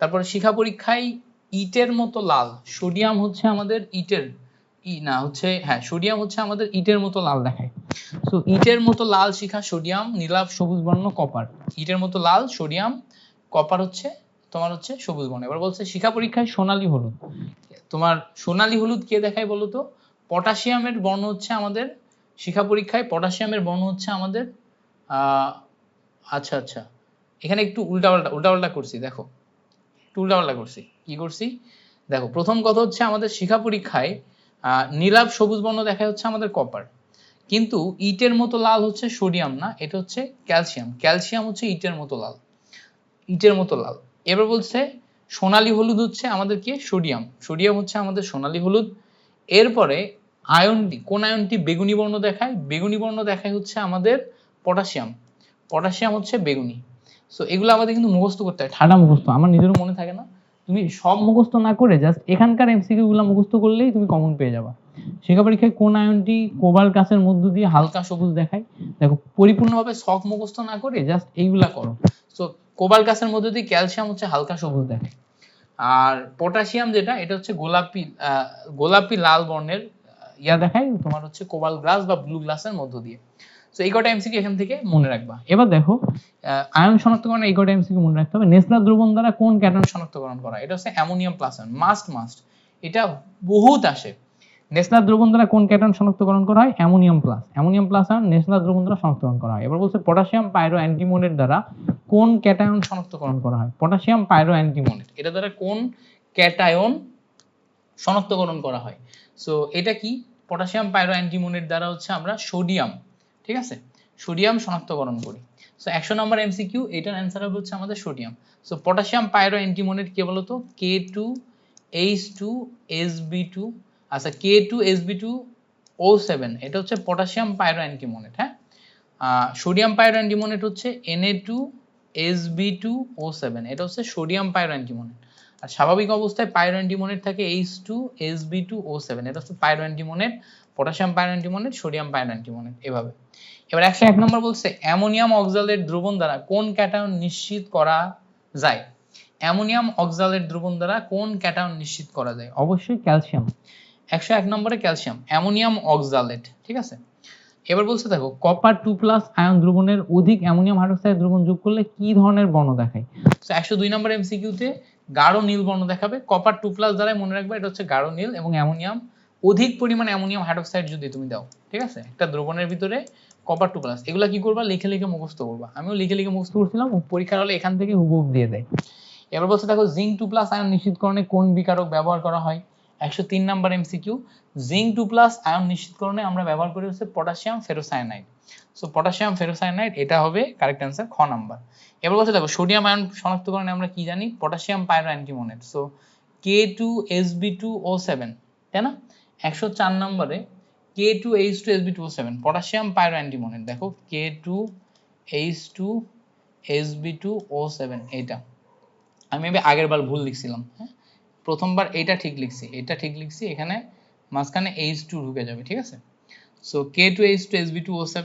তারপরে শিখা পরীক্ষায় ইটের মতো লাল, সোডিয়াম হচ্ছে আমাদের ইটের সোডিয়াম হচ্ছে আমাদের ইটের মতো লাল দেখায়। সো ইটের মতো লাল শিখা সোডিয়াম, নীলাভ সবুজ বর্ণ কপার। ইটের মতো লাল সোডিয়াম, কপার হচ্ছে তোমার হচ্ছে সবুজ বর্ণ। এবার বলছে শিখা পরীক্ষায় সোনালী হলুদ, তোমার সোনালী হলুদ কে দেখায় বলো তো। পটাশিয়ামের বর্ণ হচ্ছে আমাদের শিখা পরীক্ষায় পটাশিয়ামের বর্ণ হচ্ছে আমাদের আচ্ছা এখানে একটু উল্টাপাল্টা করছি, দেখো একটু উল্টাপাল্টা করছি। কি করছি দেখো, প্রথম কথা হচ্ছে আমাদের শিখা পরীক্ষায় নীলাভ সবুজ বর্ণ দেখায় হচ্ছে আমাদের কপার, কিন্তু ইটের মতো লাল হচ্ছে সোডিয়াম না, এটা হচ্ছে ক্যালসিয়াম হচ্ছে ইটের মতো লাল। এবার বলছে সোনালী হলুদ হচ্ছে আমাদের কি সোডিয়াম হচ্ছে আমাদের সোনালী হলুদ। এরপরে আয়নটি, কোন আয়নটি বেগুনি বর্ণ দেখায়, বেগুনি বর্ণ দেখায় হচ্ছে আমাদের পটাশিয়াম হচ্ছে বেগুনি। সো এগুলো আমাদের কিন্তু মুখস্থ করতে হয়, ঠাডা মুখস্থ, আমার নিজেরও মনে থাকে না। তুমি সব মুখস্থ না করে জাস্ট এখানকার এমসিকিউ গুলো মুখস্থ করলেই তুমি কমন পেয়ে যাবা। শিখা পরীক্ষায় কোন আয়নটি কোবাল্ট গাছের মধ্য দিয়ে হালকা সবুজ দেখায়, দেখো পরিপূর্ণভাবে সব মুখস্থ না করে জাস্ট এইগুলা করো। সো কোবাল্ট গাছের মধ্য দিয়ে ক্যালসিয়াম হচ্ছে হালকা সবুজ দেখায়, আর পটাশিয়াম যেটা এটা হচ্ছে গোলাপি লাল বর্ণের দেখায় তোমার হচ্ছে কোবাল্ট গ্লাস বা ব্লু গ্লাসের মধ্য দিয়ে। সো এই কটা এমসিকিউ এখান থেকে মনে রাখবা। এবার দেখো আয়ন শনাক্তকরণ, এই কটা এমসিকিউ মনে রাখতে হবে। নেসলা দ্রবণ দ্বারা কোন ক্যাটায়ন শনাক্তকরণ করা, এটা হচ্ছে অ্যামোনিয়াম প্লাস আয়ন, মাস্ট এটা বহুত আসে। নেসলা দ্রবণ দ্বারা কোন ক্যাটায়ন শনাক্তকরণ করা হয়, অ্যামোনিয়াম প্লাস আয়ন নেসলা দ্রবণ দ্বারা শনাক্তকরণ করা হয়। এবার বলছে পটাশিয়াম পাইরো অ্যান্টিমোনেট দ্বারা কোন ক্যাটায়ন শনাক্তকরণ করা হয়, পটাশিয়াম পাইরো অ্যান্টিমোনেট এটা দ্বারা কোন ক্যাটায়ন শনাক্তকরণ করা হয়। সো এটা কি, পটাশিয়াম পাইরো অ্যান্টিমোনেট দ্বারা হচ্ছে আমরা সোডিয়াম, ঠিক আছে, সোডিয়াম শনাক্তকরণ করি। সো 100 নম্বর এমসিকিউ, এটার অ্যান্সার হবে হচ্ছে আমাদের সোডিয়াম। সো পটাশিয়াম পাইরো অ্যান্টিমোনেট কে বলতো, K2H2SB2, আচ্ছা K2SB2O7, এটা হচ্ছে পটাশিয়াম পাইরো অ্যান্টিমোনেট। হ্যাঁ, সোডিয়াম পাইরো অ্যান্টিমোনেট হচ্ছে Na2SB2O7, এটা হচ্ছে সোডিয়াম পাইরো অ্যান্টিমোনেট। আর স্বাভাবিক অবস্থায় পাইরো অ্যান্টিমোনেট থাকে H2SB2O7, এটা হচ্ছে পাইরো অ্যান্টিমোনেট, পটাশিয়াম পাইরো অ্যান্টিমোনেট, সোডিয়াম পাইরো অ্যান্টিমোনেট এভাবে। এবার 101 নম্বর বলছে অ্যামোনিয়াম অক্সালেট দ্রবণ দ্বারা কোন ক্যাটায়ন নিশ্চিত করা যায়। অ্যামোনিয়াম অক্সালেট দ্রবণ দ্বারা কোন ক্যাটায়ন নিশ্চিত করা যায়, অবশ্যই ক্যালসিয়াম। 101 নম্বরে ক্যালসিয়াম, অ্যামোনিয়াম অক্সালেট, ঠিক আছে। এবার বলছে দেখো কপার 2+ আয়ন দ্রবণের অধিক অ্যামোনিয়াম হাইড্রোক্সাইড দ্রবণ যোগ করলে কি ধরনের বর্ণ দেখায়। তো 102 নম্বর এমসিকিউতে গাঢ় নীল বর্ণ দেখাবে। কপার 2+ দ্বারা মনে রাখবে এটা হচ্ছে গাঢ় নীল, এবং অ্যামোনিয়াম অধিক পরিমাণে অ্যামোনিয়াম হাইড্রোক্সাইড যদি তুমি দাও, ঠিক আছে, একটা দ্রবণের ভিতরে কপার 2+, এগুলা কি করবা, লিখে মুখস্থ করবা। আমিও লিখে মুখস্থ করছিলাম, পরীক্ষার হলে এখান থেকে হুবহু দিয়ে দেয়। এবার বলছে দেখো জিঙ্ক 2+ আয়ন নিশ্চিতকরণে কোন বিকারক ব্যবহার করা হয়। 103 নম্বর এমসিকিউ, জিঙ্ক 2+ আয়ন নিশ্চিতকরণে আমরা ব্যবহার করি হচ্ছে potassium ferrocyanide. So potassium ferrocyanide এটা হবে কারেক্ট অ্যান্সার, খ নাম্বার। এবার বলছে দেখো সোডিয়াম আয়ন শনাক্তকরণে আমরা কি জানি, পটাশিয়াম পাইরো অ্যান্টিমোনেট। সো K2SB2O7, তাই না। 104 নম্বরে K2H2Sb2O7 পটাশিয়াম পাইরো অ্যান্টিমনি, দেখো K2H2Sb2O7 এটা আমি মেবি আগের বার ভুল লিখছিলাম, হ্যাঁ প্রথমবার এটা ঠিক লিখছি, এটা ঠিক লিখছি, এখানে মাঝখানে H2 ঢুকে যাবে, ঠিক আছে। সো K2H2Sb2O7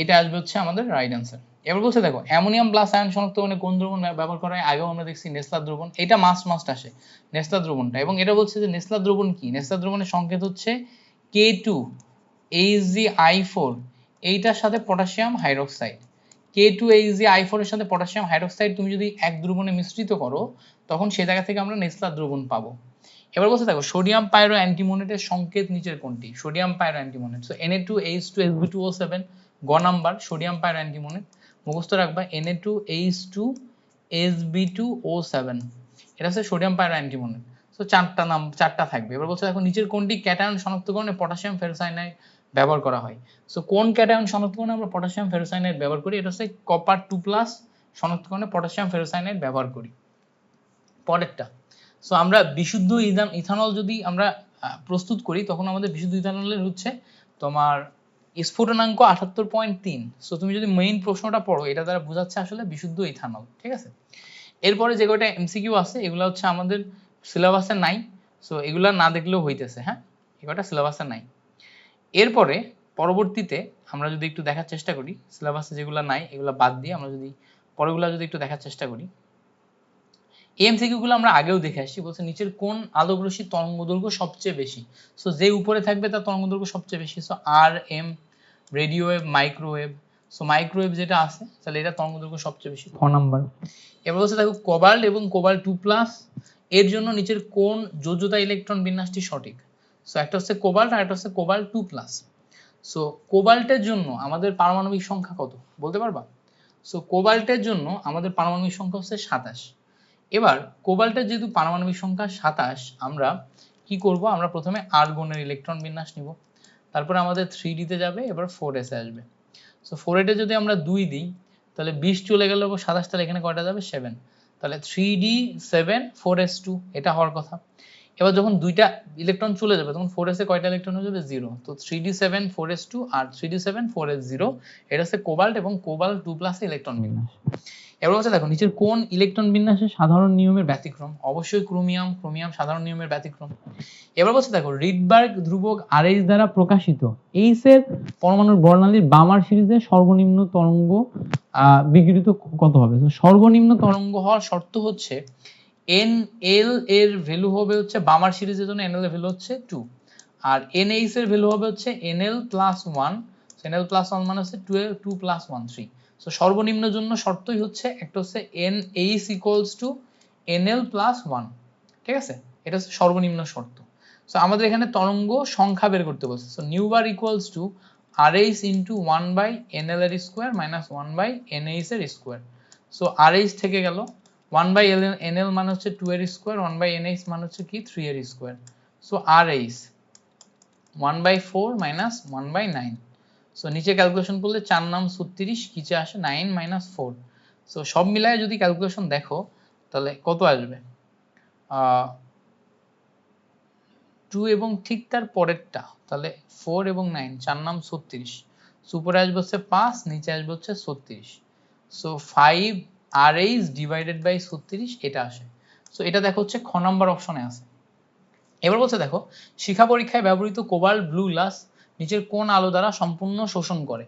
এটা আসবে হচ্ছে আমাদের রাইট অ্যান্সার। এবার বলছে দেখো অ্যামোনিয়াম প্লাস আয়ন শনাক্তকরণে কোন দ্রবণ ব্যবহার করা হয়, আগেও আমরা দেখছি নেসলার দ্রবণ, এটা মাস্ট আসে নেসলার দ্রবণটা, এবং এটা বলছে যে নেসলার দ্রবণ কি, নেসলার দ্রবণের সংকেত হচ্ছে K2HgI4, এইটার সাথে পটাশিয়াম হাইড্রোক্সাইড, K2HgI4 এর সাথে পটাশিয়াম হাইড্রোক্সাইড তুমি যদি এক দ্রবণে মিশ্রিত করো তখন সেই জায়গা থেকে আমরা নেসলার দ্রবণ পাবো। এবার বলছে দেখো সোডিয়াম পাইরো অ্যান্টিমোনেটের সংকেত নিচের কোনটি, সোডিয়াম পাইরো অ্যান্টিমোনেট, সো Na2H2Sb2O7 গ নাম্বার সোডিয়াম পাইরো অ্যান্টিমোনেট, মুখস্থ রাখবা Na2H2Sb2O7 এটা হচ্ছে সোডিয়াম পাইরো অ্যান্টিমোনেট। সো চারটা থাকবে। এবার বলছে দেখো নিচের কোনটি ক্যাটায়ন শনাক্তকরণে পটাশিয়াম ফেরোসাইনাইড ব্যবহার করা হয়, সো কোন ক্যাটায়ন শনাক্তকরণে আমরা পটাশিয়াম ফেরোসাইনাইড ব্যবহার করি, এটা হচ্ছে কপার 2+ শনাক্তকরণে পটাশিয়াম ফেরোসাইনাইড ব্যবহার করি। পরেরটা, সো আমরা বিশুদ্ধ ইথানল যদি আমরা প্রস্তুত করি তখন আমাদের বিশুদ্ধ ইথানলের হচ্ছে তোমার স্ফুটনাঙ্ক 78.3, সো তুমি যদি মেইন প্রশ্নটা পড়ো এটা দ্বারা বোঝাচ্ছে আসলে বিশুদ্ধ ইথানল, ঠিক আছে। এরপরে যে কয়টা এমসিকিউ আছে এগুলো হচ্ছে আমাদের সিলেবাসে নাই, সো এগুলা না দেখলেও হইতেছে, হ্যাঁ এই কয়টা সিলেবাসে নাই। এরপরে পরবর্তীতে আমরা যদি একটু দেখার চেষ্টা করি সিলেবাসে যেগুলো নাই এগুলো বাদ দিয়ে আমরা যদি পরেগুলো যদি একটু দেখার চেষ্টা করি, এমসিকিউ গুলো আমরা আগেও দেখে আসছি। বলছে নিচের কোন আলোকরশ্মির তরঙ্গদৈর্ঘ্য সবচেয়ে বেশি, সো যে উপরে থাকবে তার তরঙ্গদৈর্ঘ্য সবচেয়ে বেশি, সো আর এম, radio wave, microwave, so microwave যেটা আছে তাহলে এটা তরঙ্গদৈর্ঘ্য সবচেয়ে বেশি, খ নাম্বার। এবার বলছে দেখো কোবাল্ট এবং কোবাল্ট 2+ এর জন্য নিচের কোন যোজ্যতা ইলেকট্রন বিন্যাসটি সঠিক, সো একটা হচ্ছে কোবাল্ট আর একটা হচ্ছে কোবাল্ট 2+। সো কোবাল্টের জন্য আমাদের পারমাণবিক সংখ্যা কত বলতে পারবা, সো কোবাল্টের জন্য আমাদের পারমাণবিক সংখ্যা হচ্ছে 27। এবার কোবাল্টের যেহেতু পারমাণবিক সংখ্যা 27 আমরা কি করব, আমরা প্রথমে আর্গনের ইলেকট্রন বিন্যাস নিব, তারপরে আমাদের 3d তে যাবে, এবার 4s এ আসবে। সো 4 এ যদি আমরা 2 দিই তাহলে 20 চলে গেল, 27 তাহলে এখানে কয়টা যাবে 7, তাহলে 3d 7 4s 2 এটা হওয়ার কথা। এবার যখন দুইটা ইলেকট্রন চলে যাবে তখন 4s এ কয়টা ইলেকট্রন হয়ে যাবে 0, তো 3d 7 4s 2 আর 3d 7 4s 0 এটা হচ্ছে কোবাল্ট এবং কোবাল্ট 2+ এর ইলেকট্রন বিন্যাস। এবার হচ্ছে দেখো নিচের কোন ইলেকট্রন বিন্যাসে সাধারণ নিয়মের ব্যতিক্রম, অবশ্যই ক্রোমিয়াম, ক্রোমিয়াম সাধারণ নিয়মের ব্যতিক্রম। এবার বলছে দেখো রিডবার্গ ধ্রুবক RH দ্বারা প্রকাশিত H এর পরমাণুর বর্ণালীর বামার সিরিজে সর্বনিম্ন তরঙ্গ বিকিরিত কত হবে, তো সর্বনিম্ন তরঙ্গ হওয়ার শর্ত হচ্ছে NL এর ভ্যালু হবে হচ্ছে বামার সিরিজের জন্য NL এর ভ্যালু হচ্ছে 2 আর NH এর ভ্যালু হবে হচ্ছে NL+1, NL+1 মানে হচ্ছে 2+1 3, সো সর্বনিম্ন জন্য শর্তই হচ্ছে একটা হচ্ছে NH = NL+1, ঠিক আছে, এটা হচ্ছে সর্বনিম্ন শর্ত। সো আমাদের এখানে তরঙ্গ সংখ্যা বের করতে বলছে, so new bar equals two RH into 1/NL এর স্কয়ার মাইনাস 1/NH এর স্কয়ার, সো RH থেকে গেল 1/NL মানে হচ্ছে 2 এর স্কয়ার, 1/NH মানে হচ্ছে কি 3 এর square, so RH 1/4 minus 1/9, so নিচে ক্যালকুলেশন করলে 4 নাম 36 নিচে আসে 9 - 4, সো সব মিলায় যদি ক্যালকুলেশন দেখো তাহলে কত আসবে 2 এবং ঠিক তার পরেরটা, তাহলে 4 এবং 9 4 নাম 36, সো উপরে আসবে হচ্ছে 5 নিচে আসবে হচ্ছে 36, সো 5 RH ডিভাইডেড বাই 36 এটা আসে, সো এটা দেখো হচ্ছে খ নাম্বার অপশনে আছে। এবার বলছে দেখো শিখা পরীক্ষায় ব্যবহৃত কোবাল্ট ব্লু গ্লাস নিচের কোন আলো দ্বারা সম্পূর্ণ শোষণ করে,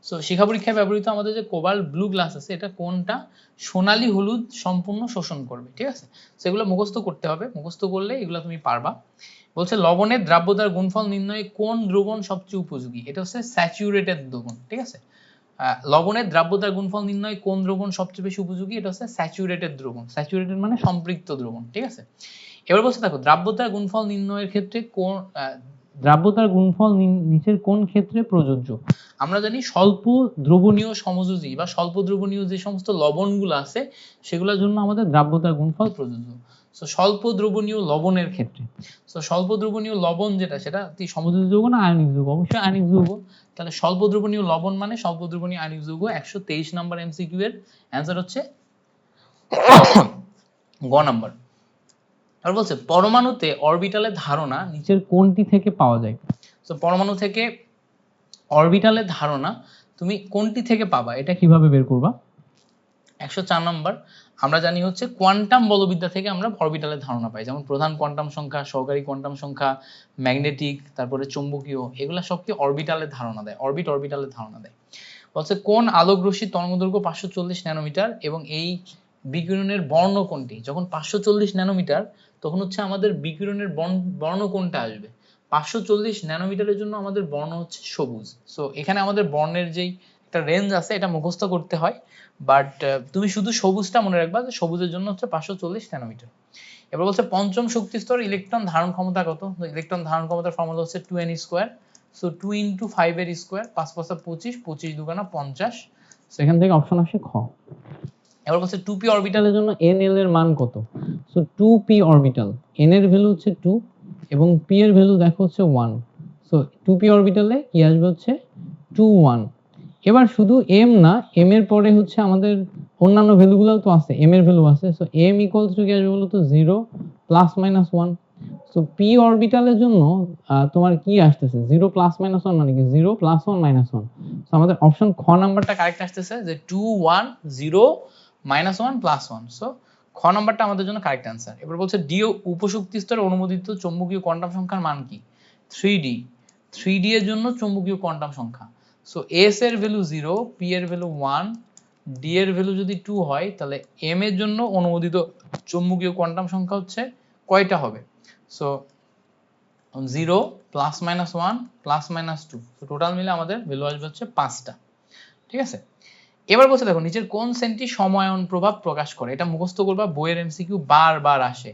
সো শিখা পরীক্ষায় ব্যবহৃত আমাদের যে কোবাল্ট ব্লু গ্লাস আছে এটা কোনটা সোনালী হলুদ সম্পূর্ণ শোষণ করবে, ঠিক আছে, সেগুলো মুখস্থ করতে হবে, মুখস্থ করলে এগুলো তুমি পারবা। বলছে লবণের দ্রাব্যতার গুণফল নির্ণয়ে কোন দ্রবণ সবচেয়ে উপযোগী, এটা হচ্ছে স্যাচুরেটেড দ্রবণ, ঠিক আছে, লবণের দ্রাব্যতার গুণফল নির্ণয়ে কোন দ্রবণ সবচেয়ে বেশি উপযোগী, এটা হচ্ছে স্যাচুরেটেড দ্রবণ, স্যাচুরেটেড মানে সম্পৃক্ত দ্রবণ, ঠিক আছে। এবার বলছে দেখো দ্রাব্যতার গুণফল নির্ণয়ের ক্ষেত্রে কোন দ্রাব্যতার গুণফল নিচের কোন ক্ষেত্রে প্রযোজ্য, আমরা জানি স্বল্প দ্রবণীয় সমযোজী বা স্বল্প দ্রবণীয় যে সমস্ত লবণগুলো আছে সেগুলোর জন্য আমাদের দ্রাব্যতার গুণফল প্রযোজ্য, সো স্বল্প দ্রবণীয় লবণের ক্ষেত্রে, সো স্বল্প দ্রবণীয় লবণ যেটা সেটা কি সমযোজী যৌগ না আয়নিক যৌগ, অবশ্যই আয়নিক যৌগ, তাহলে স্বল্প দ্রবণীয় লবণ মানে স্বল্প দ্রবণীয় আয়নিক যৌগ। 123 নাম্বার এমসিকিউ এর অ্যানসার হচ্ছে গ নাম্বার। আর বলছে পরমাণুতে অরবিটালের ধারণা নিচের কোনটি থেকে পাওয়া যায়, তো সো পরমাণু থেকে অরবিটালের ধারণা তুমি কোনটি থেকে পাবা, এটা কিভাবে বের করবা? 104 নম্বর, আমরা জানি হচ্ছে কোয়ান্টাম বলবিদ্যা থেকে আমরা অরবিটালের ধারণা পাই, যেমন প্রধান কোয়ান্টাম সংখ্যা, সহকারী কোয়ান্টাম সংখ্যা, ম্যাগনেটিক, তারপরে চৌম্বকীয়, এগুলা সব কি অরবিটালের ধারণা দেয়, অরবিটালের ধারণা দেয়। বলছে কোন আলোক রশ্মির তরঙ্গদৈর্ঘ্য 540 ন্যানোমিটার এবং এই বিকিরণের বর্ণ কোনটি? যখন 540 ন্যানোমিটার তখন হচ্ছে আমাদের বিকিরণের বর্ণ কোনটা আসবে? 540 ন্যানোমিটারের জন্য আমাদের বর্ণ হচ্ছে সবুজ। সো এখানে আমাদের বর্ণের যেই একটা রেঞ্জ আছে এটা মুখস্থ করতে হয়, বাট তুমি শুধু সবুজটা মনে রাখবা যে সবুজের জন্য হচ্ছে 540 ন্যানোমিটার। এবার বলছে পঞ্চম শক্তি স্তর ইলেকট্রন ধারণ ক্ষমতা কত? ইলেকট্রন ধারণ ক্ষমতার ফর্মুলা হচ্ছে 2n স্কয়ার। সো 2 * 5 এর স্কয়ার, 5 × 5 = 25, 25 × 2 = 50। সেখান থেকে অপশন আসে খ। এবার বলছে 2p অরবিটালের জন্য nl এর মান কত? সো 2p অরবিটাল, n এর ভ্যালু হচ্ছে 2 এবং p এর ভ্যালু দেখো হচ্ছে 1। সো 2p অরবিটালে কি আসবে হচ্ছে 2 1। এবার শুধু m না, m এর পরে হচ্ছে আমাদের অন্যান্য ভ্যালুগুলোও তো আছে, m এর ভ্যালু আছে। সো m = কি আসবে বলো তো 0 ± 1। সো p অরবিটালের জন্য তোমার কি আসতেছে 0 ± 1 মানে কি 0 + 1 - 1। সো আমাদের অপশন খ নাম্বারটা কারেক্ট আসতেছে যে 2 1 0 -1 + 1। সো খ নাম্বারটা আমাদের জন্য কারেক্ট অ্যান্সার। এবার বলছে ডি উপশক্তি স্তরে অনুমোদিত চৌম্বকীয় কোয়ান্টাম সংখ্যার মান কি? 3d। 3d এর জন্য চৌম্বকীয় কোয়ান্টাম সংখ্যা, সো s এর ভ্যালু 0, p এর ভ্যালু 1, d এর ভ্যালু যদি 2 হয় তাহলে m এর জন্য অনুমোদিত চৌম্বকীয় কোয়ান্টাম সংখ্যা হচ্ছে কয়টা হবে? সো 0 ± 1 ± 2, সো টোটাল মিলে আমাদের ভ্যালু আসবে হচ্ছে 5টা। ঠিক আছে, এবার বলছে দেখো নিচের কোন সেন্টি সময়ন প্রভাব প্রকাশ করে? এটা মুখস্থ করবা, বইয়ের এমসিকিউ বারবার আসে।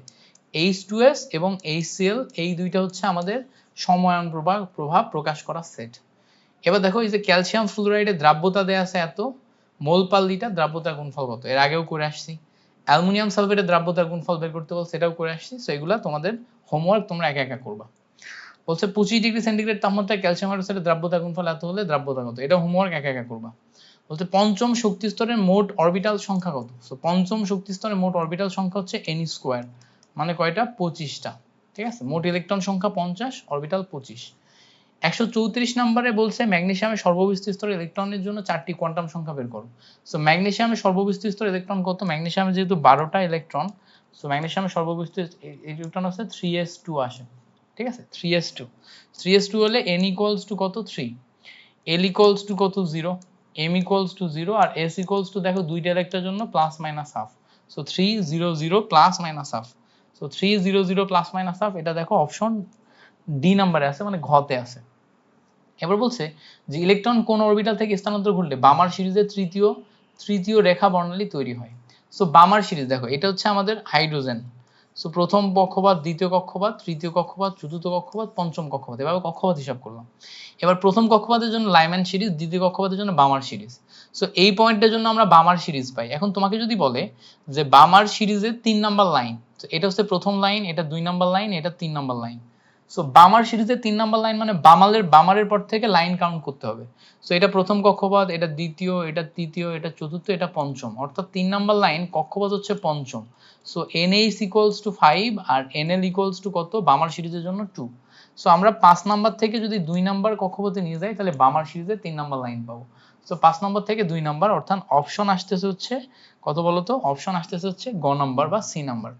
H2S এবং HCl এই দুইটা হচ্ছে আমাদের সময়ন প্রভাব প্রকাশ করা সেট। এবার দেখো এই যে ক্যালসিয়াম ফ্লুরাইডের দ্রাব্যতা দেয়া আছে এত, মোল পার লিটার, দ্রাব্যতার গুণফল কত? এর আগেও করে আসছি। অ্যালুমিনিয়াম সালফেটের দ্রাব্যতার গুণফল বের করতে বল, সেটাও করে আসছি। সো এগুলা তোমাদের হোমওয়ার্ক, তোমরা একা একা করবা। বলছে 25 ডিগ্রি সেন্টিগ্রেড তাপমাত্রায় ক্যালসিয়াম হাইড্রোক্সাইডের দ্রাব্যতার গুণফল এত হলে দ্রাব্যতা কত? এটা হোমওয়ার্ক একা একা করবা। বলতে পঞ্চম শক্তি স্তরের মোট অরবিটাল সংখ্যা কত? সো পঞ্চম শক্তি স্তরের মোট অরবিটাল সংখ্যা হচ্ছে n স্কয়ার, মানে কয়টা? 25টা। ঠিক আছে, মোট ইলেকট্রন সংখ্যা 50, অরবিটাল 25। 134 নম্বরে বলছে ম্যাগনেসিয়ামের সর্ববিস্তৃত স্তরের ইলেকট্রনের জন্য 4টি কোয়ান্টাম সংখ্যা বের করো। সো ম্যাগনেসিয়ামের সর্ববিস্তৃত স্তরের ইলেকট্রন কত? ম্যাগনেসিয়ামের যেহেতু 12টা ইলেকট্রন, সো ম্যাগনেসিয়ামের সর্ববিস্তৃত ইলেকট্রন হচ্ছে 3s2 আসে। ঠিক আছে, 3s2। 3s2 হলে n = কত? 3, l = কত? 0, m = 0 আর s = দেখো দুইটা ইলেকট্রনের জন্য ±½ সো 3 0 0 ±½ সো 3 0 0 ±½ এটা দেখো অপশন ডি নাম্বারে আছে, মানে ঘতে আছে। এবার বলছে যে ইলেকট্রন কোন অরবিটাল থেকে স্থানান্তর ঘটলে বামার সিরিজের তৃতীয় রেখা বর্ণালী তৈরি হয়। সো বামার সিরিজ দেখো এটা হচ্ছে আমাদের হাইড্রোজেন। সো প্রথম কক্ষপথ, দ্বিতীয় কক্ষপথ, তৃতীয় কক্ষপথ, চতুর্থ কক্ষপথ, পঞ্চম কক্ষপথ, এভাবে কক্ষপথ হিসাব করলাম। এবার প্রথম কক্ষপথের জন্য লাইম্যান সিরিজ, দ্বিতীয় কক্ষপথের জন্য বামার সিরিজ। সো এই পয়েন্টের জন্য আমরা বামার সিরিজ পাই। এখন তোমাকে যদি বলে যে বামার সিরিজের 3 নাম্বার লাইন, তো এটা হচ্ছে প্রথম লাইন, এটা 2 নাম্বার লাইন, এটা 3 নাম্বার লাইন। সো বামার সিরিজের 3 নাম্বার লাইন মানে বামারের পর থেকে লাইন কাউন্ট করতে হবে। সো এটা প্রথম কক্ষপথ, এটা দ্বিতীয়, এটা তৃতীয়, এটা চতুর্থ, এটা পঞ্চম, অর্থাৎ 3 নাম্বার লাইন কক্ষপথ হচ্ছে পঞ্চম। সো NH = 5 আর NL = কত? বামার সিরিজের জন্য 2। সো আমরা 5 নাম্বার থেকে যদি 2 নাম্বার কক্ষপথে নিয়ে যাই তাহলে বামার সিরিজের 3 নাম্বার লাইন পাবো। সো 5 নাম্বার থেকে 2 নাম্বার, অর্থাৎ অপশন আসতেছে হচ্ছে কত বলতো? অপশন আসতেছে হচ্ছে গ নাম্বার বা সি নাম্বার।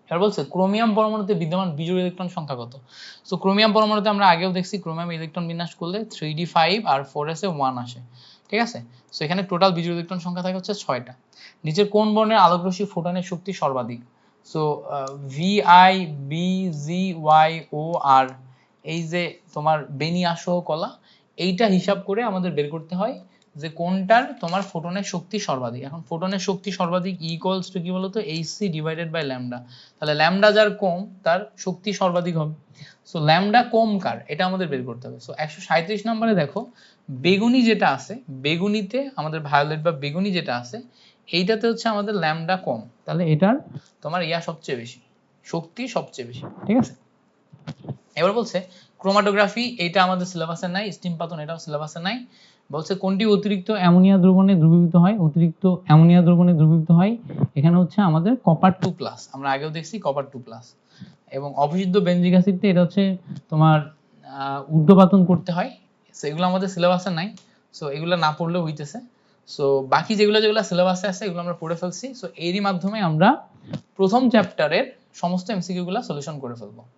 এবার বলছে ক্রোমিয়াম পরমাণুতে বিদ্যমান বিজোড় ইলেকট্রন সংখ্যা কত? সো ক্রোমিয়াম পরমাণুতে আমরা আগেও দেখছি ক্রোমিয়াম ইলেকট্রন বিন্যাস করলে 3d5 আর 4s এ 1 আসে। ঠিক আছে, সো এখানে টোটাল বিজোড় ইলেকট্রন সংখ্যা থাকে হচ্ছে 6টা। নিচের কোন বর্ণের আলোকরশ্মি ফোটনের শক্তি সর্বাধিক? So VI BG YO R, এই যে তোমার বেনি আসহ কলা, এইটা হিসাব করে আমাদের বের করতে হয় যে কোনটার তোমার ফোটনের শক্তি সর্বাধিক। এখন ফোটনের শক্তি সর্বাধিক = কি বলতো? hc/λ। তাহলে ল্যামডা যার কম তার শক্তি সর্বাধিক হবে। সো ল্যামডা কম কার, এটা আমাদের বের করতে হবে। সো 137 নম্বরে দেখো বেগুনি যেটা আছে, বেগুনিতে আমাদের ভায়োলেট বা বেগুনি যেটা আছে এইটাতে হচ্ছে আমাদের ল্যামডা কম, তাহলে এটার তোমার সবচেয়ে বেশি, শক্তি সবচেয়ে বেশি। ঠিক আছে, এবার বলছে ক্রোমাটোগ্রাফি, এটা আমাদের সিলেবাসে নাই। স্টিম পাতন, এটাও সিলেবাসে নাই। বলছে কোনটি অতিরিক্ত অ্যামোনিয়া দ্রবণে দ্রবীভূত হয়? অতিরিক্ত অ্যামোনিয়া দ্রবণে দ্রবীভূত হয় এখানে হচ্ছে আমাদের কপার 2+, আমরা আগেও দেখছি কপার 2+। এবং অপরিশুদ্ধ বেনজিক অ্যাসিডটা এটা হচ্ছে তোমার ঊর্ধ্বপাতন করতে হয়, সো এগুলো আমাদের সিলেবাসে নাই, সো এগুলো না পড়লেও হইতেছে। সো বাকি যেগুলো যেগুলো সিলেবাসে আছে এগুলো আমরা পড়ে ফেলছি, সো এরই মাধ্যমে আমরা প্রথম চ্যাপ্টারের সমস্ত এমসিকিউ গুলো সলিউশন করে ফেলবো।